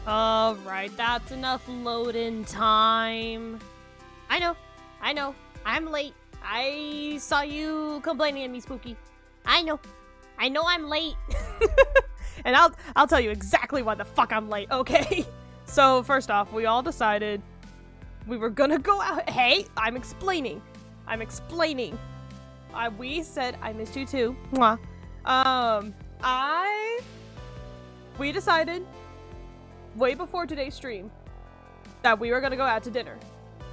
Alright, that's enough load-in time. I know. I'm late. I saw you complaining at me, Spooky. I know I'm late. And I'll tell you exactly why the fuck I'm late, okay? So, first off, we all decided we were gonna go out. Hey, I'm explaining. We said, I missed you too. Mwah. We decided way before today's stream that we were gonna go out to dinner.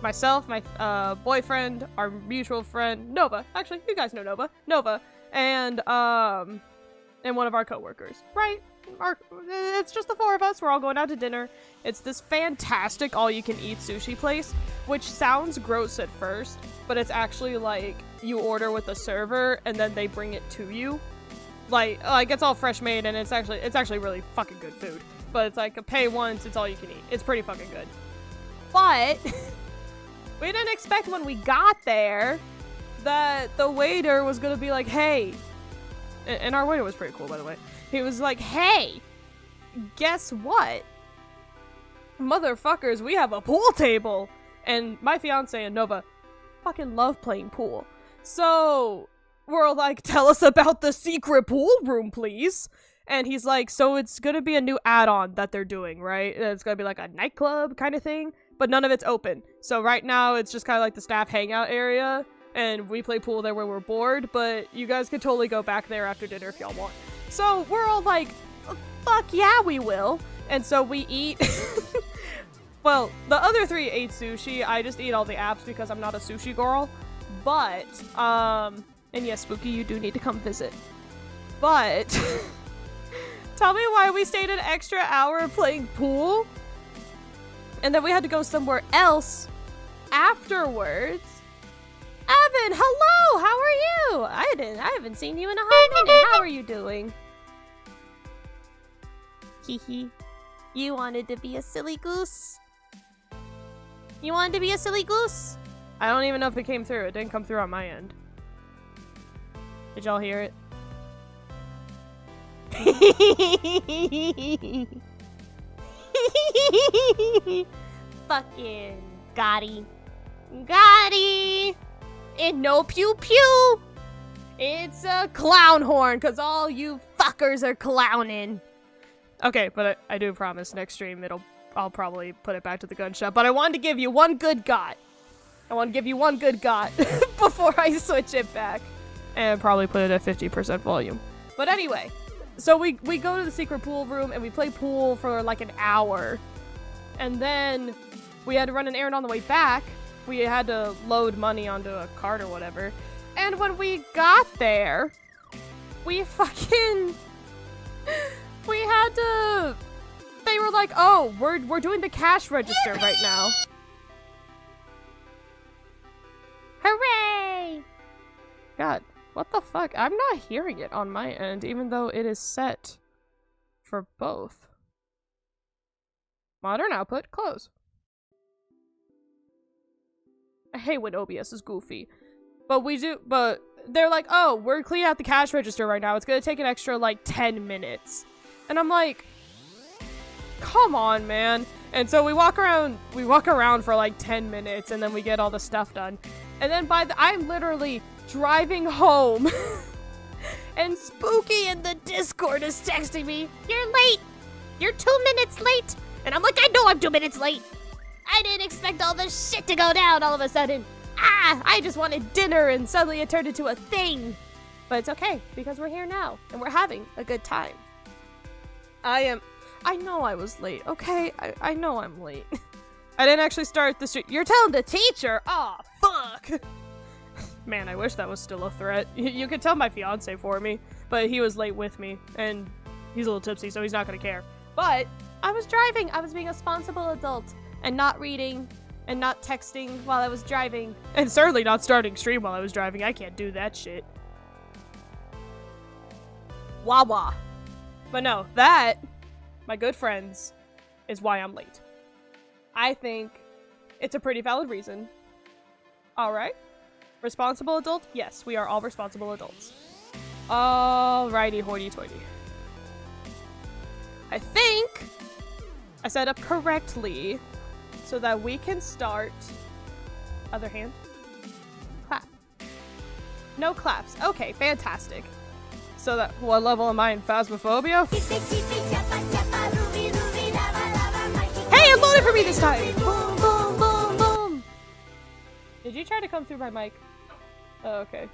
Myself, my boyfriend, our mutual friend, Nova. Actually, you guys know Nova. And one of our coworkers, right? It's just the four of us. We're all going out to dinner. It's this fantastic all-you-can-eat sushi place, which sounds gross at first, but it's actually like you order with the server and then they bring it to you. Like it's all fresh made and it's actually really fucking good food. But it's like a pay once, it's all you can eat. It's pretty fucking good. But we didn't expect when we got there that the waiter was gonna be like, hey. And our waiter was pretty cool, by the way. He was like, hey, guess what? Motherfuckers, we have a pool table. And my fiance and Nova fucking love playing pool. So we're like, tell us about the secret pool room, please. And he's like, so it's gonna be a new add-on that they're doing, right? It's gonna be like a nightclub kind of thing, but none of it's open. So right now it's just kind of like the staff hangout area. And we play pool there when we're bored, but you guys could totally go back there after dinner if y'all want. So we're all like, fuck yeah, we will. And so we eat. Well, the other three ate sushi. I just eat all the apps because I'm not a sushi girl. But, and yes, Spooky, you do need to come visit. But, tell me why we stayed an extra hour playing pool. And then we had to go somewhere else afterwards. Evan, hello! How are you? I haven't seen you in a hot minute. How are you doing? Hehe. You wanted to be a silly goose? You wanted to be a silly goose? I don't even know if it came through. It didn't come through on my end. Did y'all hear it? Fucking Gotti. And no pew pew. It's a clown horn, cause all you fuckers are clowning. Okay, but I do promise next stream I'll probably put it back to the gun shop. But I wanted to give you one good got. Before I switch it back. And probably put it at 50% volume. But anyway, so we go to the secret pool room and we play pool for like an hour. And then we had to run an errand on the way back. We had to load money onto a cart or whatever. And when we got there, they were like, oh, we're doing the cash register right now. Hooray! God, what the fuck? I'm not hearing it on my end, even though it is set for both. Modern output, close. I hate when OBS is goofy. But they're like, oh, we're cleaning out the cash register right now. It's gonna take an extra, like, 10 minutes. And I'm like, come on, man. And so we walk around for, like, 10 minutes, and then we get all the stuff done. And then I'm literally driving home. And Spooky in the Discord is texting me, you're late. You're 2 minutes late. And I'm like, I know I'm 2 minutes late. I didn't expect all this shit to go down all of a sudden. I just wanted dinner and suddenly it turned into a thing. But it's okay, because we're here now, and we're having a good time. I know I was late, okay? I know I'm late. I didn't actually start the stream. You're telling the teacher? Aw, fuck! Man, I wish that was still a threat. You could tell my fiance for me, but he was late with me, and he's a little tipsy, so he's not gonna care. But I was driving. I was being a responsible adult. And not reading, and not texting while I was driving. And certainly not starting stream while I was driving. I can't do that shit. Wah. But no, that, my good friends, is why I'm late. I think it's a pretty valid reason. Alright. Responsible adult? Yes, we are all responsible adults. Alrighty, hoity-toity. I I set up correctly so that we can start. Other hand. Clap. No claps. Okay, fantastic. So that, what level am I in Phasmophobia? Hey, it loaded for me this time! Boom, boom, boom, boom! Did you try to come through my mic? Oh, okay.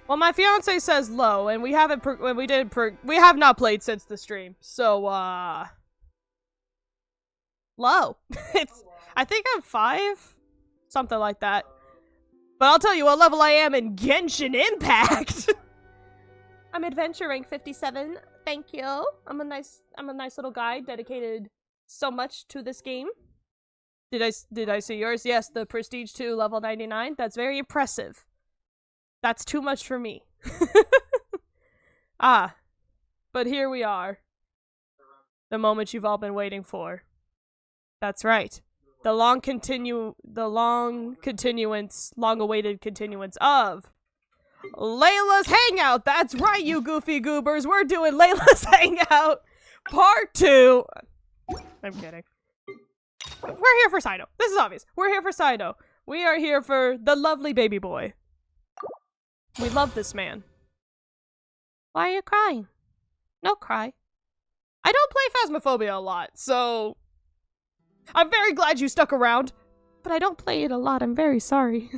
Well, my fiance says low, and we haven't, we have not played since the stream, so, low. I think I'm 5? Something like that. But I'll tell you what level I am in Genshin Impact! I'm adventure rank 57, thank you. I'm a nice little guy dedicated so much to this game. Did I see yours? Yes, the Prestige 2 level 99. That's very impressive. That's too much for me. Ah, but here we are. The moment you've all been waiting for. That's right. The long-awaited continuance of Layla's Hangout. That's right, you goofy goobers. We're doing Layla's Hangout Part 2. I'm kidding. We're here for Cyno. This is obvious. We're here for Cyno. We are here for the lovely baby boy. We love this man. Why are you crying? No cry. I don't play Phasmophobia a lot, so I'm very glad you stuck around. But I don't play it a lot. I'm very sorry.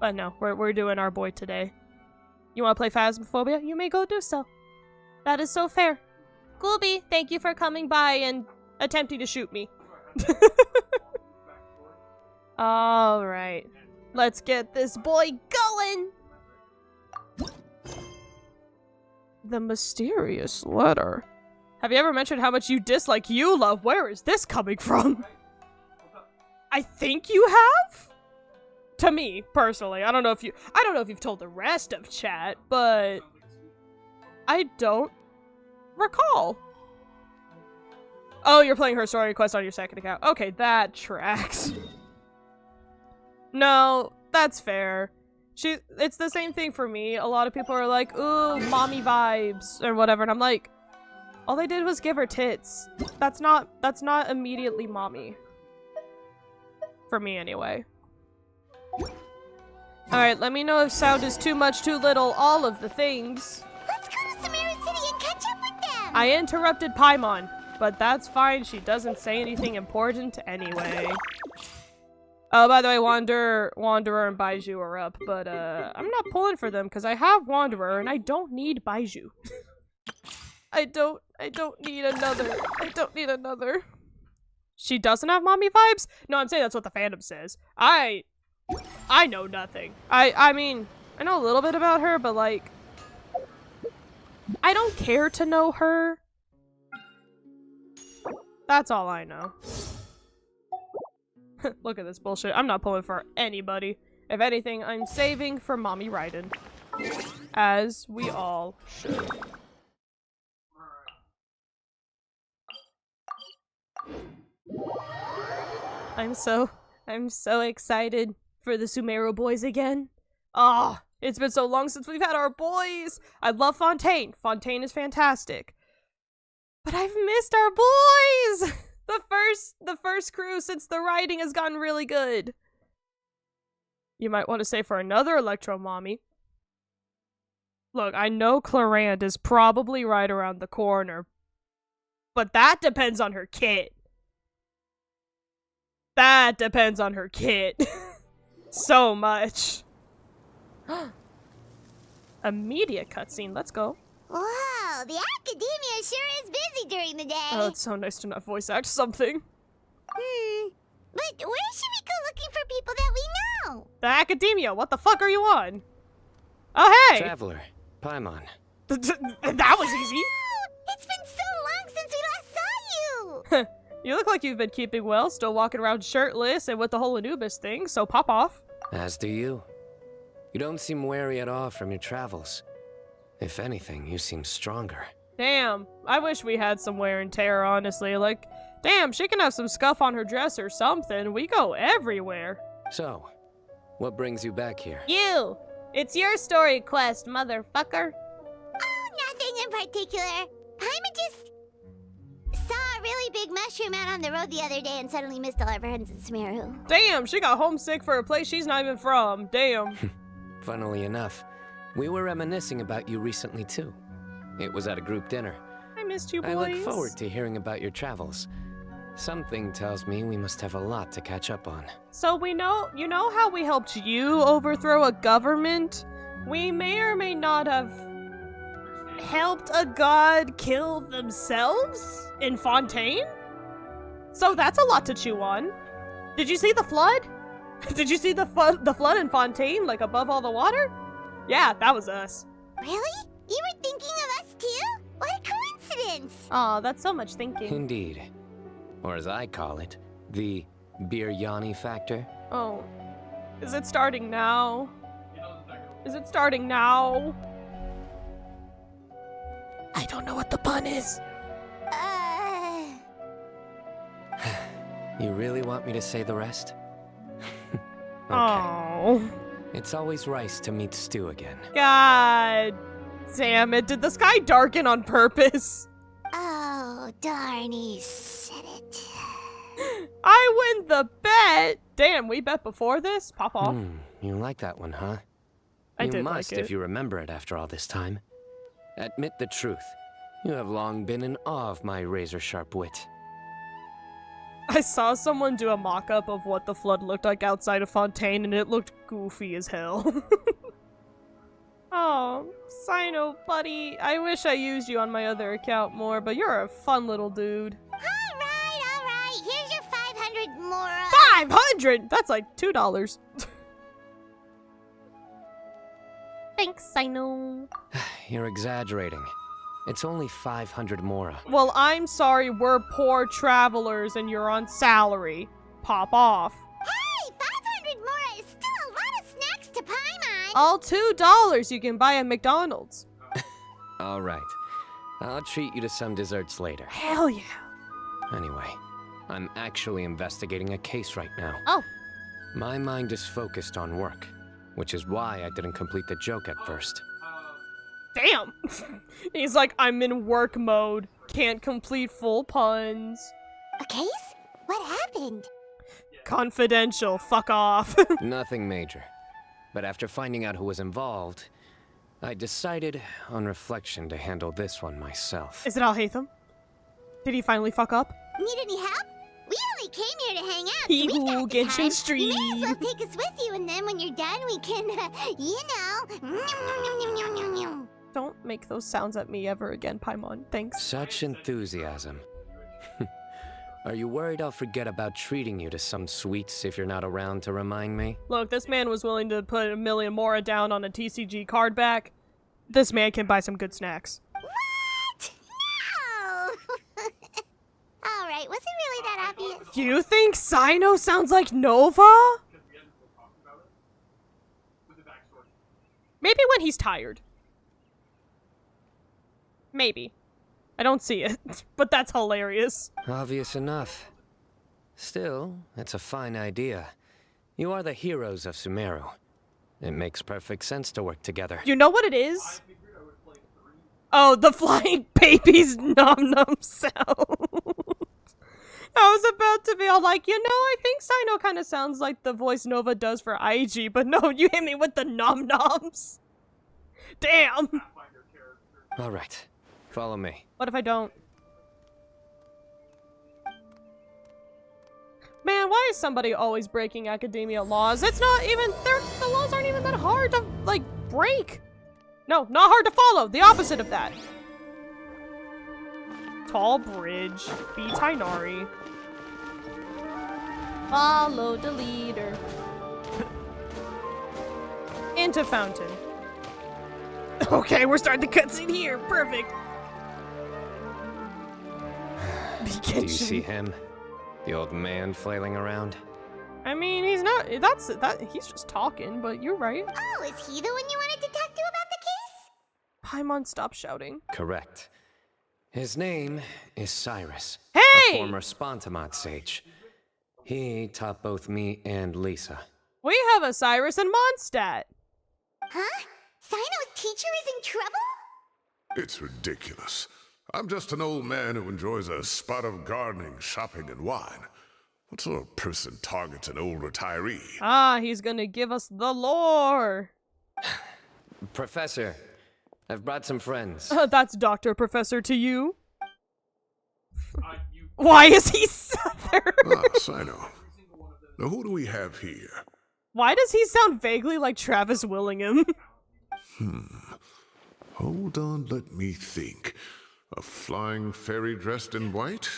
But no, we're doing our boy today. You want to play Phasmophobia? You may go do so. That is so fair. Gooby, thank you for coming by and attempting to shoot me. Alright. Let's get this boy going! The mysterious letter. Have you ever mentioned how much you dislike you love? Where is this coming from? I think you have? To me, personally. I don't know if you've told the rest of chat, but I don't recall. Oh, you're playing her story quest on your second account. Okay, that tracks. No, that's fair. It's the same thing for me. A lot of people are like, ooh, mommy vibes, or whatever, and I'm like, all they did was give her tits. That's not immediately mommy. For me, anyway. Alright, let me know if sound is too much, too little, all of the things. Let's go to Samara City and catch up with them! I interrupted Paimon, but that's fine. She doesn't say anything important anyway. Oh, by the way, Wanderer and Baiju are up, but I'm not pulling for them because I have Wanderer and I don't need Baiju. I don't need another. I don't need another. She doesn't have mommy vibes? No, I'm saying that's what the fandom says. I know nothing. I mean, I know a little bit about her, but like, I don't care to know her. That's all I know. Look at this bullshit. I'm not pulling for anybody. If anything, I'm saving for Mommy Raiden. As we all should. I'm so excited for the Sumeru boys again. Ah, it's been so long since we've had our boys. I love Fontaine. Fontaine is fantastic. But I've missed our boys. The first crew since the writing has gotten really good. You might want to say for another Electro Mommy. Look, I know Clarand is probably right around the corner. But that depends on her kit. That depends on her kit. So much. A media cutscene. Let's go. Wow, the academia sure is busy during the day. Oh, it's so nice to not voice act something. But where should we go looking for people that we know? The academia, what the fuck are you on? Oh, hey! Traveler, Paimon. That was easy. Oh, it's been so long since we last saw you. You look like you've been keeping well, still walking around shirtless and with the whole Anubis thing, so pop off. As do you. You don't seem weary at all from your travels. If anything, you seem stronger. Damn, I wish we had some wear and tear, honestly. Like, damn, she can have some scuff on her dress or something. We go everywhere. So, what brings you back here? You! It's your story quest, motherfucker. Oh, nothing. in particular. Paimon just saw a really big mushroom out on the road the other day and suddenly missed all our friends in Sumeru. Damn, she got homesick for a place she's not even from. Damn. Funnily enough, we were reminiscing about you recently too. It was at a group dinner. I missed you, boys. I look forward to hearing about your travels. Something tells me we must have a lot to catch up on. So you know how we helped you overthrow a government? We may or may not have helped a god kill themselves in Fontaine? So that's a lot to chew on. Did you see the flood? Did you see the flood in Fontaine, like above all the water? Yeah, that was us. Really? You were thinking of us too? What a coincidence! Aw, that's so much thinking. Indeed. Or as I call it, the biryani factor. Oh. Is it starting now? Is it starting now? I don't know what the pun is. You really want me to say the rest? Okay. Oh. It's always rice to meet stew again. God damn it. Did the sky darken on purpose? Oh, darn, he said it. I win the bet. Damn, we bet before this? Pop off. You like that one, huh? I did You like must it. if you remember it after all this time. Admit the truth. You have long been in awe of my razor-sharp wit. I saw someone do a mock-up of what the flood looked like outside of Fontaine, and it looked goofy as hell. Oh, Cyno, buddy. I wish I used you on my other account more, but you're a fun little dude. Alright. Here's your 500 more. 500! That's like $2. Thanks, Cyno. You're exaggerating. It's only 500 mora. Well, I'm sorry, we're poor travelers and you're on salary. Pop off. Hey, 500 more is still a lot of snacks to Paimon. All $2 you can buy at McDonald's. All right. I'll treat you to some desserts later. Hell yeah. Anyway, I'm actually investigating a case right now. Oh. My mind is focused on work, which is why I didn't complete the joke at first. Damn. He's like, I'm in work mode. Can't complete full puns. A case? What happened? Confidential. Fuck off. Nothing major. But after finding out who was involved, I decided, on reflection, to handle this one myself. Is it Al Hatham? Did he finally fuck up? Need any help? We only came here to hang out, so He we've got who the Genshin time. stream. You may as well take us with you, and then when you're done, we can, Don't make those sounds at me ever again, Paimon. Thanks. Such enthusiasm. Are you worried I'll forget about treating you to some sweets if you're not around to remind me? Look, this man was willing to put 1 million mora down on a TCG card back. This man can buy some good snacks. What? No! Alright, was it really that obvious? You think Cyno sounds like Nova? Maybe when he's tired. Maybe. I don't see it, but that's hilarious. Obvious enough. Still, it's a fine idea. You are the heroes of Sumeru. It makes perfect sense to work together. You know what it is? Oh, the flying baby's nom-nom sound. I was about to be all like, you know, I think Cyno kind of sounds like the voice Nova does for IG, but no, you hit me with the nom-noms. Damn. All right, follow me. What if I don't? Man, why is somebody always breaking academia laws? It's not even, the laws aren't even that hard to, like, break. No, not hard to follow. The opposite of that. Tall bridge. Be Cynonari. Follow the leader. Into fountain. Okay, we're starting the cutscene here. Perfect. Do you see him? The old man flailing around? I mean, he's not, he's just talking, but you're right. Oh, is he the one you wanted to talk to about the case? Paimon, stop shouting. Correct. His name is Cyrus. Hey! A former Spontamod sage. He taught both me and Lisa. We have a Cyrus and Mondstadt. Huh? Cyno's teacher is in trouble? It's ridiculous. I'm just an old man who enjoys a spot of gardening, shopping, and wine. What sort of person targets an old retiree? Ah, he's gonna give us the lore. Professor, I've brought some friends. That's Dr. Professor to you. Why is he Southern? Ah, Cyno. Now who do we have here? Why does he sound vaguely like Travis Willingham? Hold on, let me think. A flying fairy dressed in white?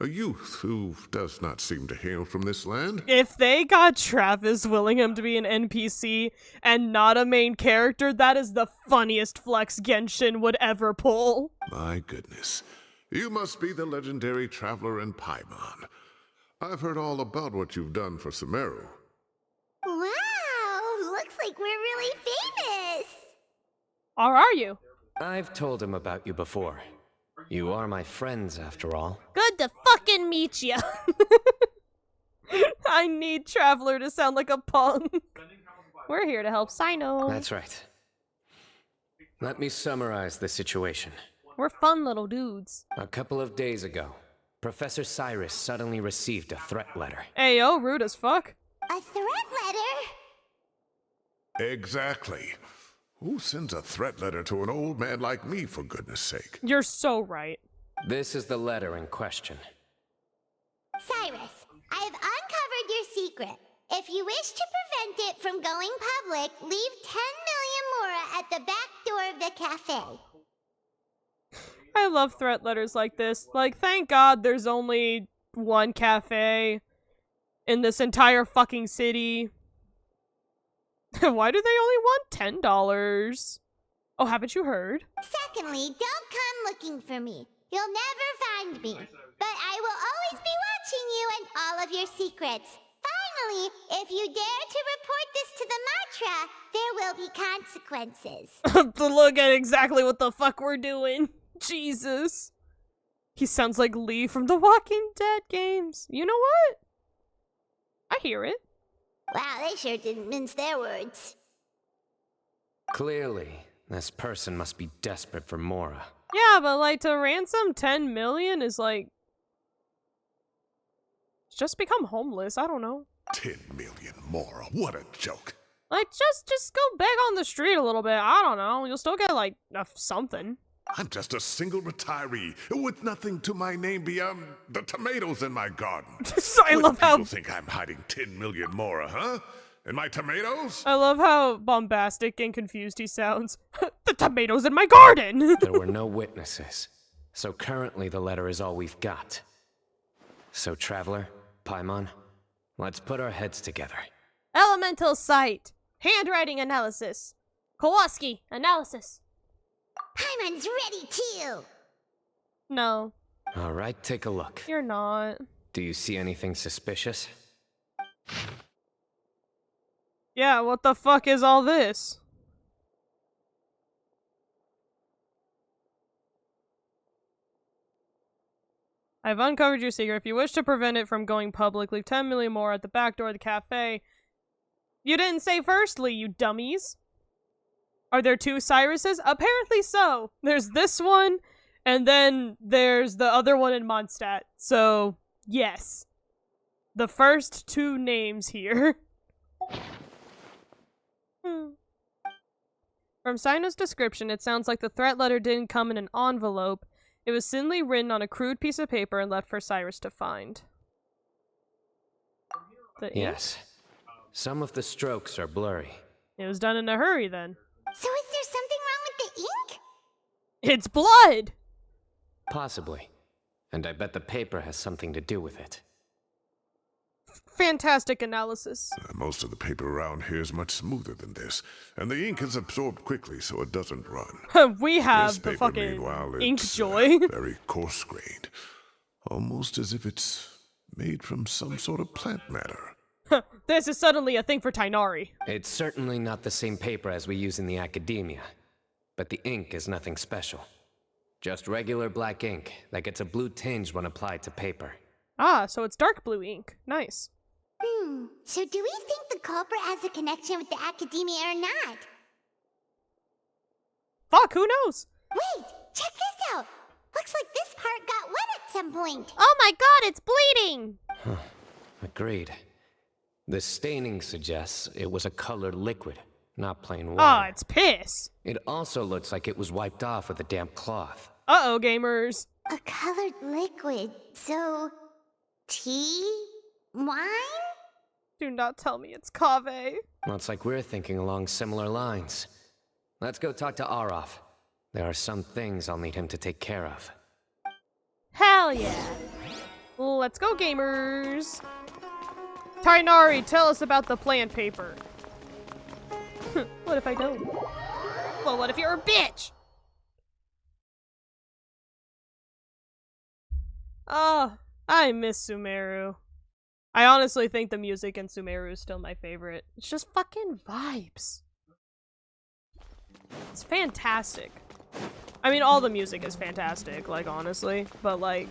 A youth who does not seem to hail from this land? If they got Travis Willingham to be an NPC and not a main character, that is the funniest flex Genshin would ever pull. My goodness. You must be the legendary traveler in Paimon. I've heard all about what you've done for Sumeru. Wow, looks like we're really famous. Or are you? I've told him about you before. You are my friends, after all. Good to fucking meet ya. I need Traveler to sound like a punk. We're here to help Cyno. That's right. Let me summarize the situation. We're fun little dudes. A couple of days ago, Professor Cyrus suddenly received a threat letter. Ayo, rude as fuck. A threat letter? Exactly. Who sends a threat letter to an old man like me, for goodness sake? You're so right. This is the letter in question. Cyrus, I have uncovered your secret. If you wish to prevent it from going public, leave 10 million mora at the back door of the cafe. I love threat letters like this. Like, thank God there's only one cafe in this entire fucking city. Why do they only want $10? Oh, haven't you heard? Secondly, don't come looking for me. You'll never find me. But I will always be watching you and all of your secrets. Finally, if you dare to report this to the mantra, there will be consequences. To look at exactly what the fuck we're doing. Jesus. He sounds like Lee from the Walking Dead games. You know what? I hear it. Wow, they sure didn't mince their words. Clearly, this person must be desperate for Mora. Yeah, but like to ransom 10 million is like just become homeless. I don't know. 10 million mora, what a joke. Like just go beg on the street a little bit. I don't know. You'll still get like something. I'm just a single retiree with nothing to my name beyond the tomatoes in my garden. I love how people think I'm hiding 10 million mora, huh? And my tomatoes? I love how bombastic and confused he sounds. The tomatoes in my garden! There were no witnesses, so currently the letter is all we've got. So, Traveler, Paimon, let's put our heads together. Elemental sight. Handwriting analysis. Kowalski analysis. Paimon's ready too. No, All right, take a look. you're not. Do you see anything suspicious? Yeah, what the fuck is all this? I've uncovered your secret. If you wish to prevent it from going public, leave 10 million more at the back door of the cafe. You didn't say firstly, you dummies. Are there two Cyruses? Apparently so. There's this one, and then there's the other one in Mondstadt. So, yes. The first two names here. From Cyno's description, it sounds like the threat letter didn't come in an envelope. It was simply written on a crude piece of paper and left for Cyrus to find. The ink? Yes. Some of the strokes are blurry. It was done in a hurry then. So is there something wrong with the ink? It's blood! Possibly. And I bet the paper has something to do with it. Fantastic analysis. Most of the paper around here is much smoother than this, and the ink is absorbed quickly so it doesn't run. We This have the paper, fucking meanwhile, ink it's, joy. very coarse-grained. Almost as if it's made from some sort of plant matter. This is suddenly a thing for Cynonari. It's certainly not the same paper as we use in the academia, but the ink is nothing special. Just regular black ink that gets a blue tinge when applied to paper. Ah, so it's dark blue ink. Nice. So do we think the culprit has a connection with the academia or not? Fuck, who knows? Wait, at some point. Oh my god, it's bleeding! Agreed. The staining suggests it was a colored liquid, not plain Oh, water. it's piss. It also looks like it was wiped off with a damp cloth. Uh-oh, gamers. A colored liquid. So, tea? Wine? Do not tell me it's kave. Looks like we're thinking along similar lines. Let's go talk to Arof. There are some things I'll need him to take care of. Hell yeah. Let's go, gamers. Cynonari, tell us about the plan paper. What if I don't? Well, what if you're a bitch? Oh, I miss Sumeru. I honestly think the music in Sumeru is still my favorite. It's just fucking vibes. It's fantastic. I mean, all the music is fantastic, like, honestly. But, like,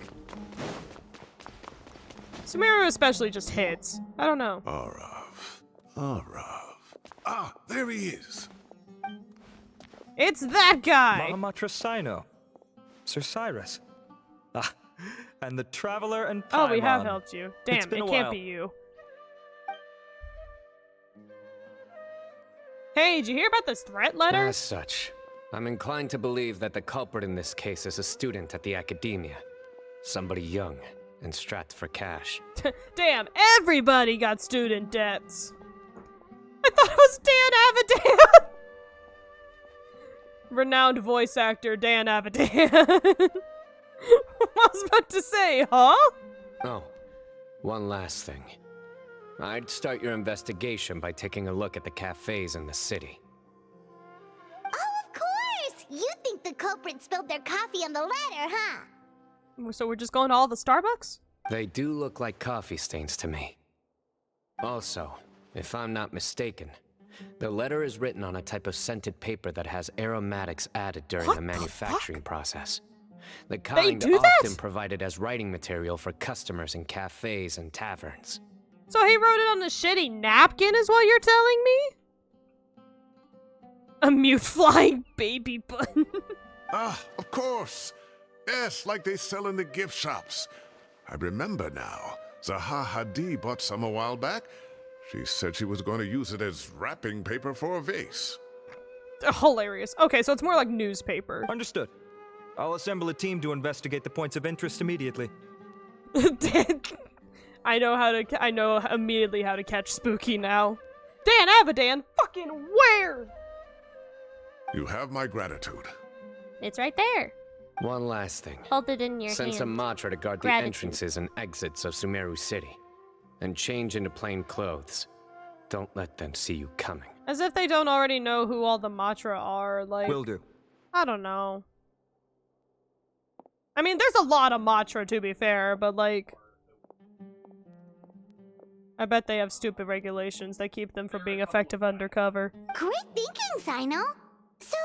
Sumeru especially just hits. I don't know. Arav. Ah, there he is. It's that guy! Mahamatra Cyno. Sir Cyrus. Ah, and the Traveler and Paimon. Oh, we have helped you. It's Damn, been it a can't while. be you. Hey, did you hear about this threat letter? As such, I'm inclined to believe that the culprit in this case is a student at the academia. Somebody young and strapped for cash. Damn, everybody got student debts. I thought it was Dan Avidan. Renowned voice actor Dan Avidan. I was about to say, huh? Oh, one last thing. I'd start your investigation by taking a look at the cafes in the city. Oh, of course! You think the culprit spilled their coffee on the ladder, huh? So we're just going to all the Starbucks? They do look like coffee stains to me. Also, if I'm not mistaken, the letter is written on a type of scented paper that has aromatics added during What the the manufacturing process. The They kind do that? often provided as writing material for customers in cafes and taverns. So he wrote it on a shitty napkin is what you're telling me? A mute flying baby button. Ah, of course. Yes, like they sell in the gift shops. I remember now. Zaha Hadid bought some a while back. She said she was going to use it as wrapping paper for a vase. Hilarious. Okay, so it's more like newspaper. Understood. I'll assemble a team to investigate the points of interest immediately. I know immediately how to catch Spooky now. Dan Avidan, fucking where? You have my gratitude. It's right there. One last thing. Hold it in your Send hand. some Matra to guard the Gratitude. entrances and exits of Sumeru City. And change into plain clothes. Don't let them see you coming. As if they don't already know who all the Matra are, like... Will do. I don't know. I mean, there's a lot of Matra, to be fair, but, like... I bet they have stupid regulations that keep them from being effective undercover. Great thinking, Cyno. So,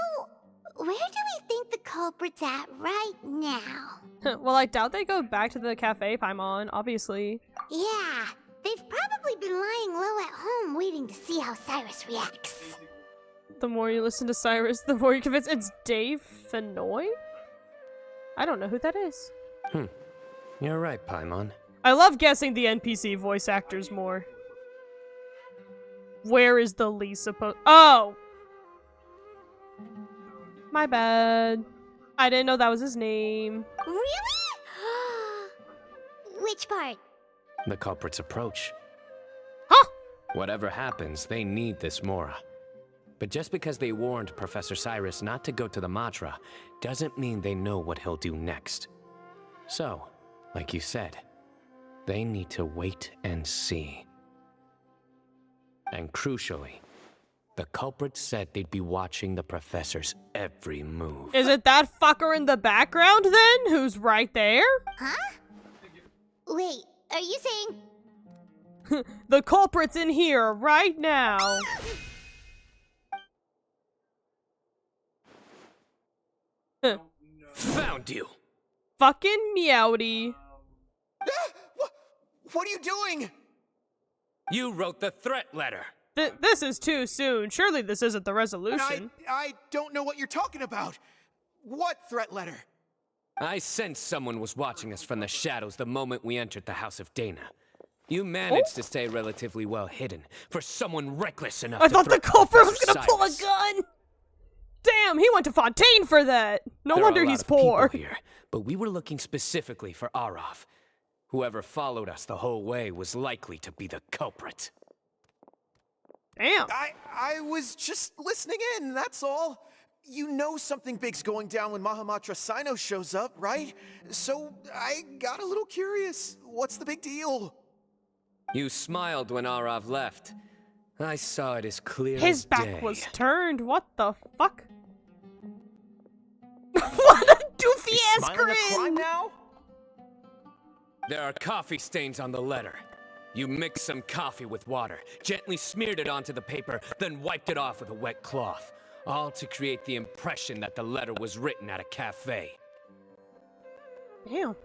where do we think the culprit's at right now? Well, I doubt they go back to the cafe, Paimon, obviously. Yeah, they've probably been lying low at home waiting to see how Cyrus reacts. The more you listen to Cyrus, the more you're convinced it's Dave Fenoy? I don't know who that is. You're right, Paimon. I love guessing the NPC voice actors more. Where is the Lee supposed- Oh! My bad. I didn't know that was his name. Really? Which part? The culprit's approach. Huh? Whatever happens, they need this Mora. But just because they warned Professor Cyrus not to go to the Matra, doesn't mean they know what he'll do next. So, like you said, they need to wait and see. And crucially, the culprit said they'd be watching the professor's every move. Is it that fucker in the background then? Who's right there? Huh? Wait, are you saying... The culprit's in here right now. Found you! Fucking meowdy. What are you doing? You wrote the threat letter! This is too soon. Surely this isn't the resolution. I don't know what you're talking about. What threat letter? I sensed someone was watching us from the shadows the moment we entered the House of Dana. You managed to stay relatively well hidden for someone reckless enough I to thought the threaten culprit was Professor gonna pull a Cyrus. gun! Damn, he went to Fontaine for that! No There are wonder a lot he's of people poor. here, but we were looking specifically for Arav. Whoever followed us the whole way was likely to be the culprit. Damn. I was just listening in, that's all. You know something big's going down when Mahamatra Cyno shows up, right? So I got a little curious. What's the big deal? You smiled when Arav left. I saw it as clear His as back day. was turned. What the fuck? What a doofy ass Smiling a crime grin! now? There are coffee stains on the letter. You mixed some coffee with water, gently smeared it onto the paper, then wiped it off with a wet cloth. All to create the impression that the letter was written at a cafe. Damn.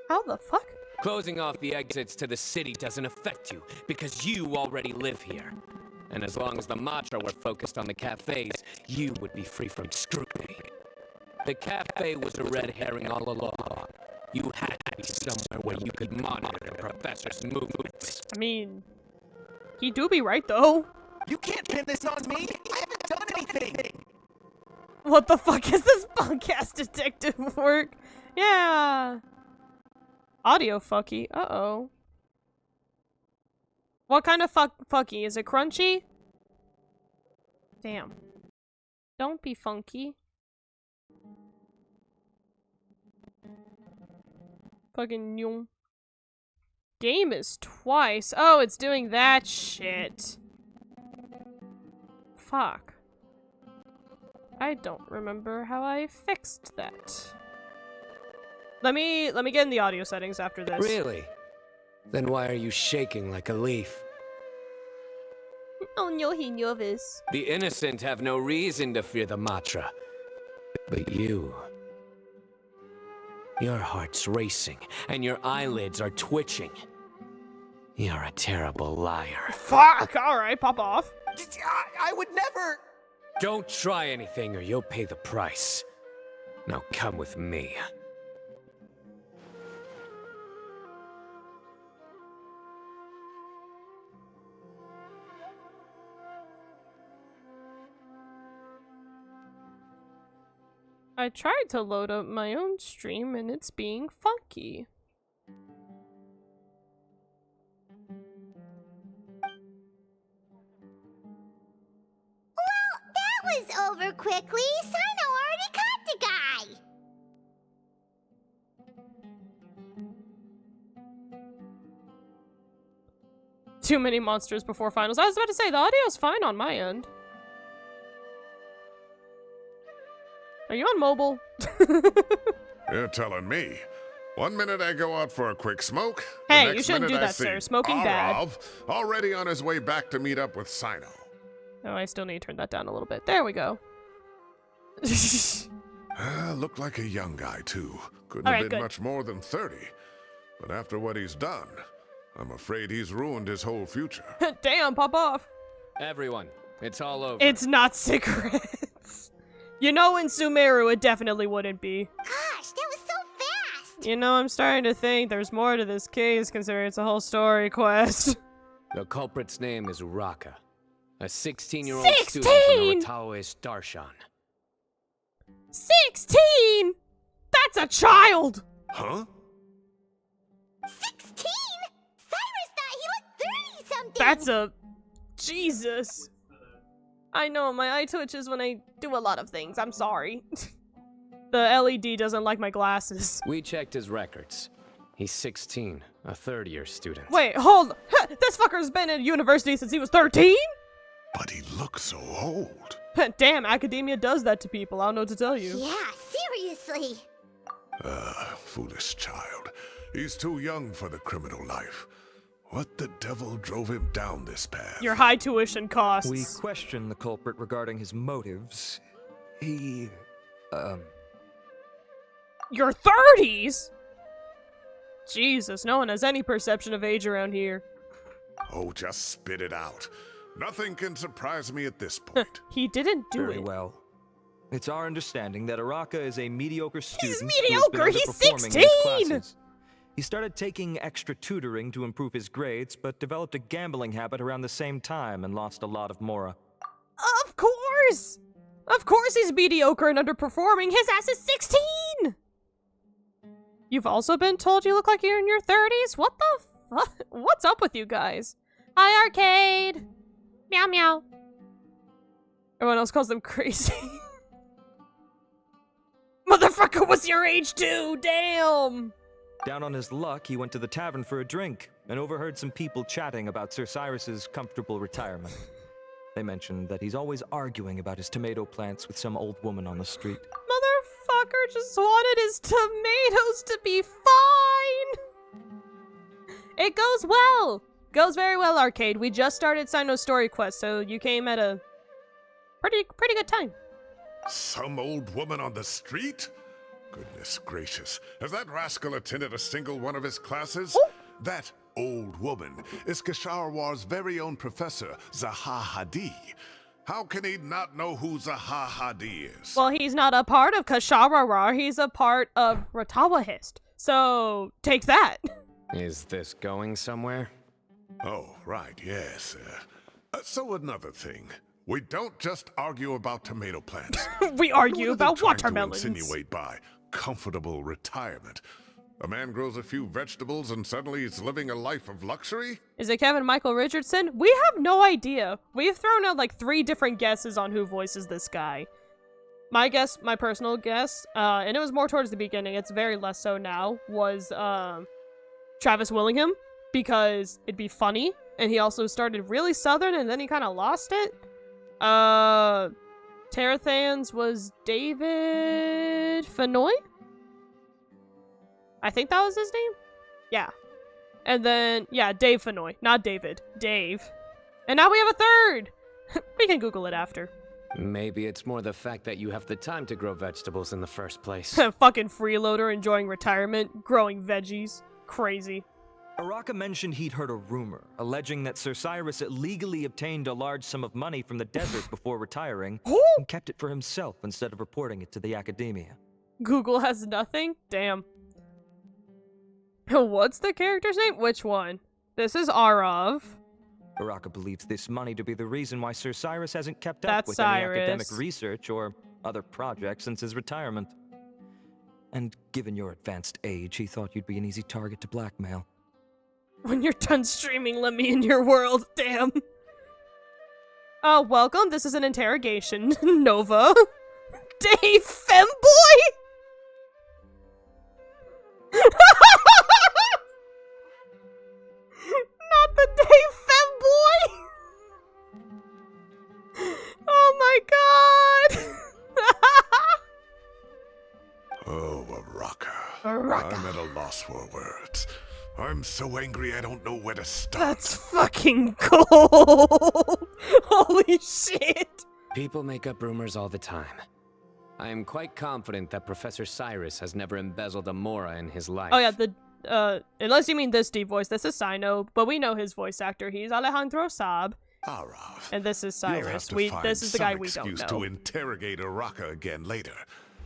How the fuck? Closing off the exits to the city doesn't affect you, because you already live here. And as long as the Matra were focused on the cafes, you would be free from scrutiny. The cafe was a red herring all along. You had to be somewhere where you could monitor the professor's movements. I mean, he do be right though. You can't pin this on me! I haven't done anything! What the fuck is this podcast detective work? Yeah. Audio fucky. Uh-oh. What kind of fucky? Is it crunchy? Damn. Don't be funky. Fucking yum. Game is twice. Oh, it's doing that shit. Fuck. I don't remember how I fixed that. Let me get in the audio settings after this. Really? Then why are you shaking like a leaf? Oh no, he nervous. The innocent have no reason to fear the Matra. But you... Your heart's racing, and your eyelids are twitching. You're a terrible liar. Fuck! Alright, pop off. I would never... Don't try anything or you'll pay the price. Now come with me. I tried to load up my own stream and it's being funky. That was over quickly. Cyno already caught the guy. Too many monsters before finals. I was about to say, the audio's fine on my end. Are you on mobile? You're telling me. 1 minute I go out for a quick smoke. the Hey, next you shouldn't minute do I that, see sir. Smoking bad. Arav already on his way back to meet up with Cyno. Oh, I still need to turn that down a little bit. There we go. Looked like a young guy, too. Couldn't All have right, been good. much more than 30. But after what he's done, I'm afraid he's ruined his whole future. Damn, pop off. Everyone, it's all over. It's not cigarettes. You know, in Sumeru, it definitely wouldn't be. Gosh, that was so fast. You know, I'm starting to think there's more to this case, considering it's a whole story quest. The culprit's name is Raka, a 16-year-old 16! student from the Taoist Darshan. 16! That's a child! Huh? 16? Cyrus thought he looked 30-something. That's a... Jesus. I know, my eye twitches when I do a lot of things. I'm sorry. The LED doesn't like my glasses. We checked his records. He's 16, a third-year student. Wait, hold. This fucker's been at university since he was 13? But he looks so old. Damn, academia does that to people. I don't know what to tell you. Yeah, seriously. Foolish child. He's too young for the criminal life. What the devil drove him down this path? Your high tuition costs. We questioned the culprit regarding his motives. He, Your 30s? Jesus, no one has any perception of age around here. Oh, just spit it out. Nothing can surprise me at this point. He didn't do very it. well. It's our understanding that Araka is a mediocre student mediocre, who's been he's underperforming in 16! his classes. He started taking extra tutoring to improve his grades, but developed a gambling habit around the same time and lost a lot of Mora. Of course! Of course he's mediocre and underperforming. His ass is 16! You've also been told you look like you're in your 30s? What the fuck? What's up with you guys? Hi, Arcade! Meow meow. Everyone else calls them crazy. Motherfucker was your age too! Damn! Down on his luck, he went to the tavern for a drink and overheard some people chatting about Sir Cyrus's comfortable retirement. They mentioned that he's always arguing about his tomato plants with some old woman on the street. Motherfucker just wanted his tomatoes to be fine! It goes well! Goes very well, Arcade. We just started Cyno's story quest, so you came at a pretty good time. Some old woman on the street? Goodness gracious. Has that rascal attended a single one of his classes? Ooh. That old woman is Kasharwar's very own professor, Zaha Hadid. How can he not know who Zaha Hadid is? Well, he's not a part of Kasharawar, he's a part of Ratawahist. So, take that. Is this going somewhere? Oh, right, yes. So another thing. We don't just argue about tomato plants. We argue What are they about trying watermelons. to insinuate by comfortable retirement? A man grows a few vegetables and suddenly he's living a life of luxury? Is it Kevin Michael Richardson? We have no idea. We've thrown out like 3 different guesses on who voices this guy. My guess, my personal guess, and it was more towards the beginning, it's very less so now, was Travis Willingham, because it'd be funny, and he also started really southern and then he kind of lost it. Terathans was David Fenoy? I think that was his name? Yeah. And then, yeah, Dave Fenoy. Not David. Dave. And now we have a third! We can Google it after. Maybe it's more the fact that you have the time to grow vegetables in the first place. Fucking freeloader enjoying retirement, growing veggies. Crazy. Araka mentioned he'd heard a rumor, alleging that Sir Cyrus illegally obtained a large sum of money from the desert before retiring, and kept it for himself instead of reporting it to the academia. Google has nothing? Damn. What's the character's name? Which one? This is Arav. Araka believes this money to be the reason why Sir Cyrus hasn't kept up That's with Cyrus. any academic research or other projects since his retirement. And given your advanced age, he thought you'd be an easy target to blackmail. When you're done streaming, let me in your world. Damn. Oh, welcome. This is an interrogation. Nova. Dave Femboy? Not the Dave Femboy? Oh my god. Oh, Araka. Araka. I'm at a loss for words. I'm so angry I don't know where to start. That's fucking cold. Holy shit. People make up rumors all the time. I am quite confident that Professor Cyrus has never embezzled a Mora in his life. Oh yeah, unless you mean this deep voice, this is Cyno, but we know his voice actor. He's Alejandro Saab, Arav, and this is you'll have Cyrus. to find This is the some guy we don't excuse know. to interrogate Araka again later.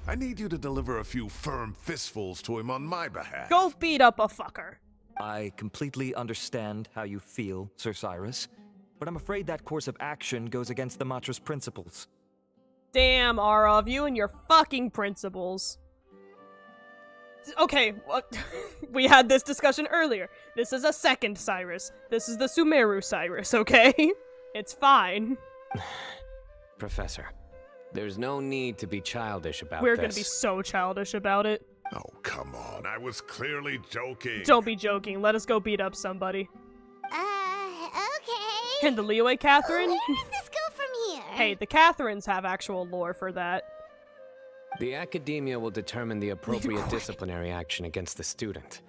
I need you to deliver a few firm fistfuls to him on my behalf. Go beat up a fucker. I completely understand how you feel, Sir Cyrus, but I'm afraid that course of action goes against the Matra's principles. Damn, Arav, you and your fucking principles. Okay, we had this discussion earlier. This is a second Cyrus. This is the Sumeru Cyrus, okay? It's fine. Professor, there's no need to be childish about We're this. gonna be so childish about it. Oh, come on. I was clearly joking. Don't be joking. Let us go beat up somebody. Okay. And the Liyue Catherine? Where does this go from here? Hey, the Catherines have actual lore for that. The academia will determine the appropriate disciplinary action against the student.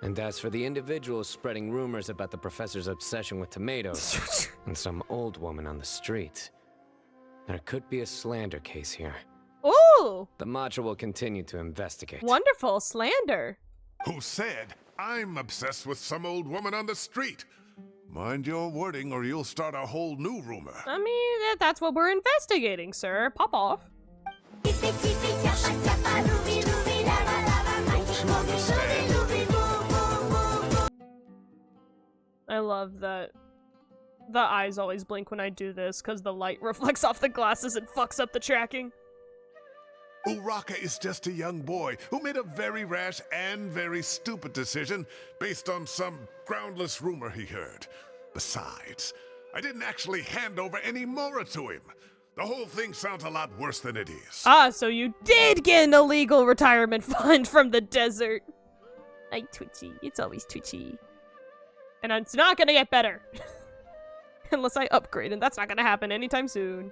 And as for the individuals spreading rumors about the professor's obsession with tomatoes and some old woman on the street, there could be a slander case here. Ooh! The Matra will continue to investigate. Wonderful slander. Who said I'm obsessed with some old woman on the street? Mind your wording or you'll start a whole new rumor. I mean, that's what we're investigating, sir. Pop off. I love that the eyes always blink when I do this because the light reflects off the glasses and fucks up the tracking. Uraka is just a young boy who made a very rash and very stupid decision based on some groundless rumor he heard. Besides, I didn't actually hand over any Mora to him. The whole thing sounds a lot worse than it is. Ah, so you did get an illegal retirement fund from the desert. Like Twitchy. It's always Twitchy. And it's not gonna get better. Unless I upgrade, and that's not gonna happen anytime soon.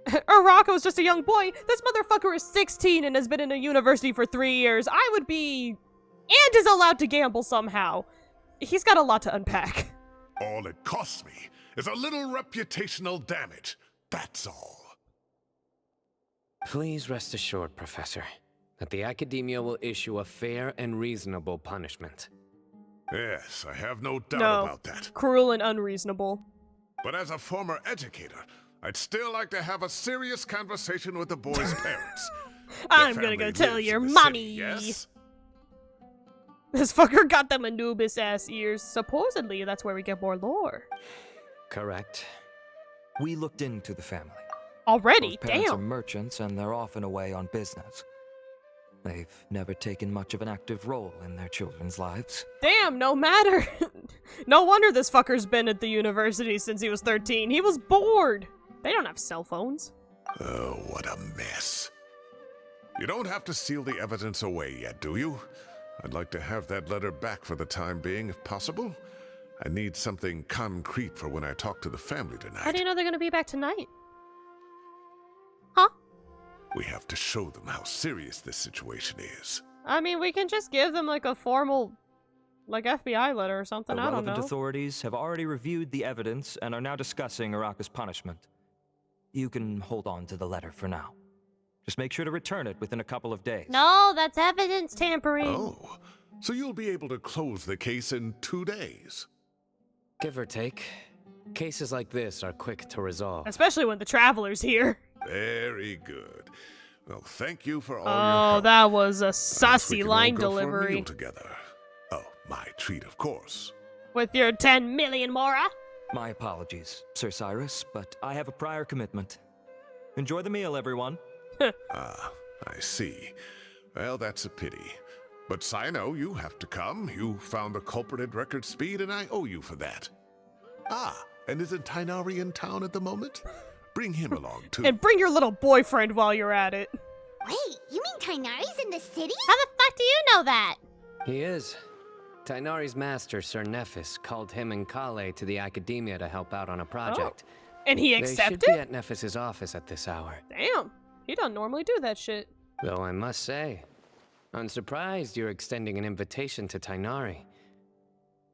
Uraka was just a young boy. This motherfucker is 16 and has been in a university for 3 years. I would be... and is allowed to gamble somehow. He's got a lot to unpack. All it costs me is a little reputational damage. That's all. Please rest assured, Professor, that the Academia will issue a fair and reasonable punishment. Yes, I have no doubt about that. Cruel and unreasonable. But as a former educator, I'd still like to have a serious conversation with the boy's parents. I'm gonna go tell your mommy. Yes? This fucker got them Anubis-ass ears. Supposedly, that's where we get more lore. Correct. We looked into the family. Already? Both parents are Damn. merchants, and they're often away on business. They've never taken much of an active role in their children's lives. Damn, no matter. No wonder this fucker's been at the university since he was 13. He was bored. They don't have cell phones. Oh, what a mess. You don't have to seal the evidence away yet, do you? I'd like to have that letter back for the time being, if possible. I need something concrete for when I talk to the family tonight. How do you know they're gonna be back tonight? Huh? We have to show them how serious this situation is. I mean, we can just give them like a formal, like FBI letter or something. The I don't relevant know. authorities have already reviewed the evidence and are now discussing Uraka's punishment. You can hold on to the letter for now. Just make sure to return it within a couple of days. No, that's evidence tampering. Oh, so you'll be able to close the case in 2 days. Give or take. Cases like this are quick to resolve. Especially when the traveler's here. Very good. Well, thank you for all your Oh, help. that was a Perhaps we saucy can all line go for a delivery. meal together. Oh, my treat, of course. With your 10 million Mora? My apologies, Sir Cyrus, but I have a prior commitment. Enjoy the meal, everyone. Ah, I see. Well, that's a pity. But Cyno, you have to come. You found the culprit at record speed, and I owe you for that. Ah, and isn't Cynonari in town at the moment? Bring him along, too. And bring your little boyfriend while you're at it. Wait, you mean Cynonari's in the city? How the fuck do you know that? He is. Cynonari's master, Sir Nephis, called him and Kale to the Academia to help out on a project. And he They accepted? should be at Nephis's office at this hour. Damn. He don't normally do that shit. Though I must say, I'm surprised you're extending an invitation to Cynonari.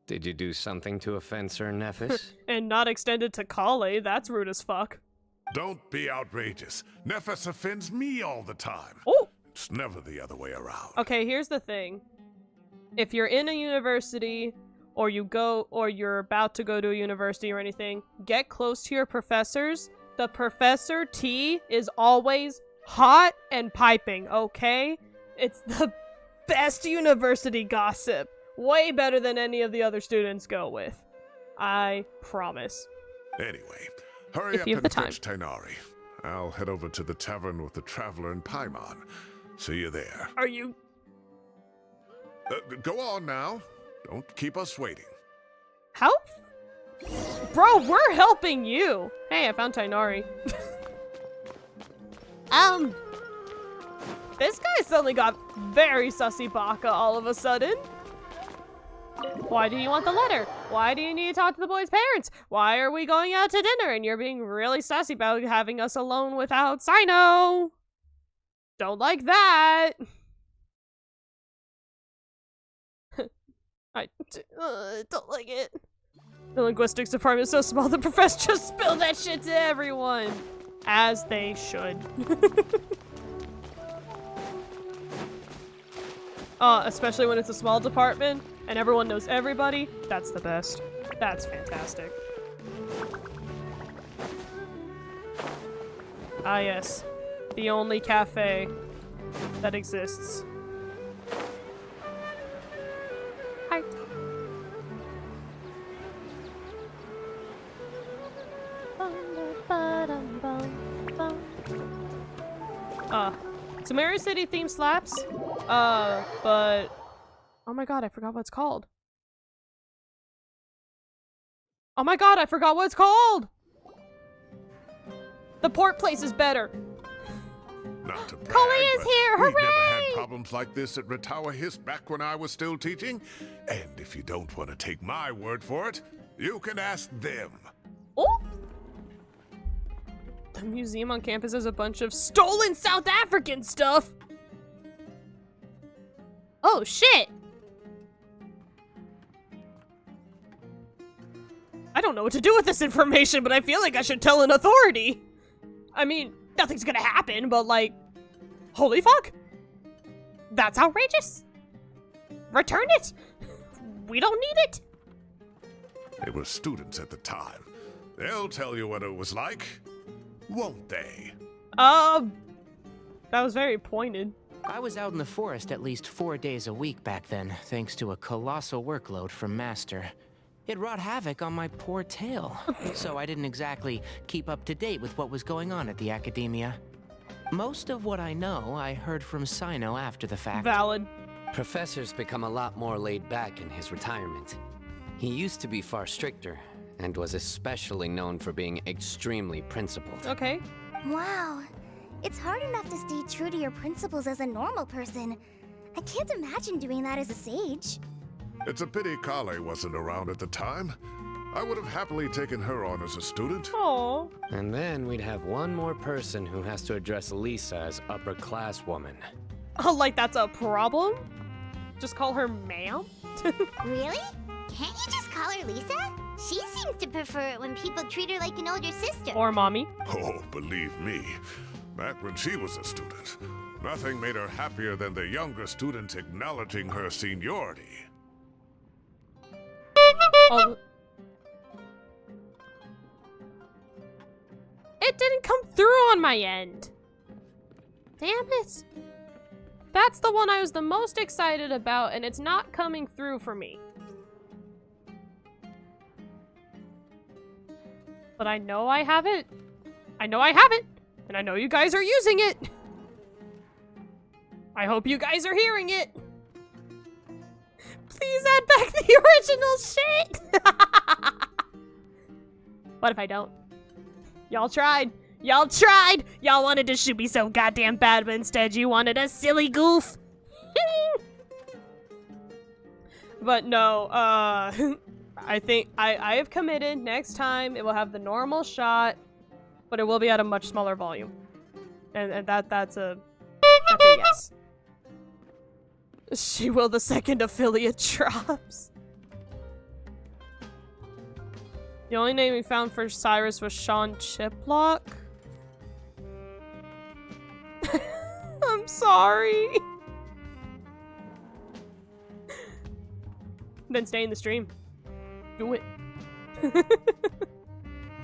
Did you do something to offend Sir Nephis? And not extended to Kale, that's rude as fuck. Don't be outrageous. Nephis offends me all the time. Oh! It's never the other way around. Okay, here's the thing. If you're in a university, or you're about to go to a university or anything, get close to your professors. The Professor T is always hot and piping, okay? It's the best university gossip. Way better than any of the other students go with. I promise. Anyway, hurry If up you have and the time. fetch Cynonari. I'll head over to the tavern with the Traveler and Paimon. See you there. Are you... Go on now. Don't keep us waiting. How? Bro, we're helping you. Hey, I found Cynonari. This guy suddenly got very sussy baka all of a sudden. Why do you want the letter? Why do you need to talk to the boy's parents? Why are we going out to dinner and you're being really sussy about having us alone without Cyno? Don't like that. I don't like it. The linguistics department is so small, the professor just spilled that shit to everyone. As they should. Especially when it's a small department and everyone knows everybody. That's the best. That's fantastic. Ah, yes. The only cafe that exists. Heart. Cynonari City theme slaps. But oh my god, I forgot what it's called. Oh my god, I forgot what it's called! The port place is better. Not to brag, Cully is but here! we never Hooray! had problems like this at Ratawa Hist back when I was still teaching. And if you don't want to take my word for it, you can ask them. Oh! The museum on campus has a bunch of stolen South African stuff! Oh, shit! I don't know what to do with this information, but I feel like I should tell an authority. I mean, nothing's gonna happen, but like, holy fuck. That's outrageous. Return it. We don't need it. They were students at the time. They'll tell you what it was like, won't they? That was very pointed. I was out in the forest at least 4 days a week back then, thanks to a colossal workload from Master. It wrought havoc on my poor tail, so I didn't exactly keep up to date with what was going on at the academia. Most of what I know, I heard from Cyno after the fact. Valid. Professor's become a lot more laid back in his retirement. He used to be far stricter, and was especially known for being extremely principled. Okay. Wow. It's hard enough to stay true to your principles as a normal person. I can't imagine doing that as a sage. It's a pity Kale wasn't around at the time. I would have happily taken her on as a student. Aww. And then we'd have one more person who has to address Lisa as upper class woman. Oh, like that's a problem? Just call her ma'am? Really? Can't you just call her Lisa? She seems to prefer it when people treat her like an older sister. Or mommy. Oh, believe me, back when she was a student, nothing made her happier than the younger students acknowledging her seniority. Oh. It didn't come through on my end. Damn it. That's the one I was the most excited about, and it's not coming through for me. But I know I have it. I know I have it. And I know you guys are using it. I hope you guys are hearing it. Please add back the original shit. What if I don't? Y'all tried. Y'all tried. Y'all wanted to shoot me so goddamn bad, but instead you wanted a silly goof. But no, I think I have committed. Next time it will have the normal shot, but it will be at a much smaller volume. And that's a yes. She will the second affiliate drops. The only name we found for Cyrus was Sean Chiplock. I'm sorry. Then stay in the stream. Do it.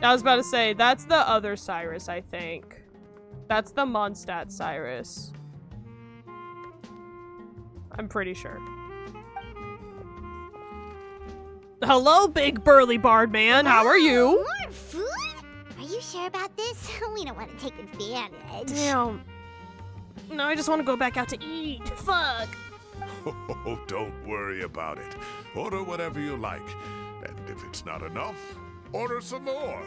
I was about to say, that's the other Cyrus, I think. That's the Mondstadt Cyrus. I'm pretty sure. Hello, big burly bard man. How are you? More food? Are you sure about this? We don't want to take advantage. Damn. No, I just want to go back out to eat. Fuck. Oh, don't worry about it. Order whatever you like. And if it's not enough, order some more.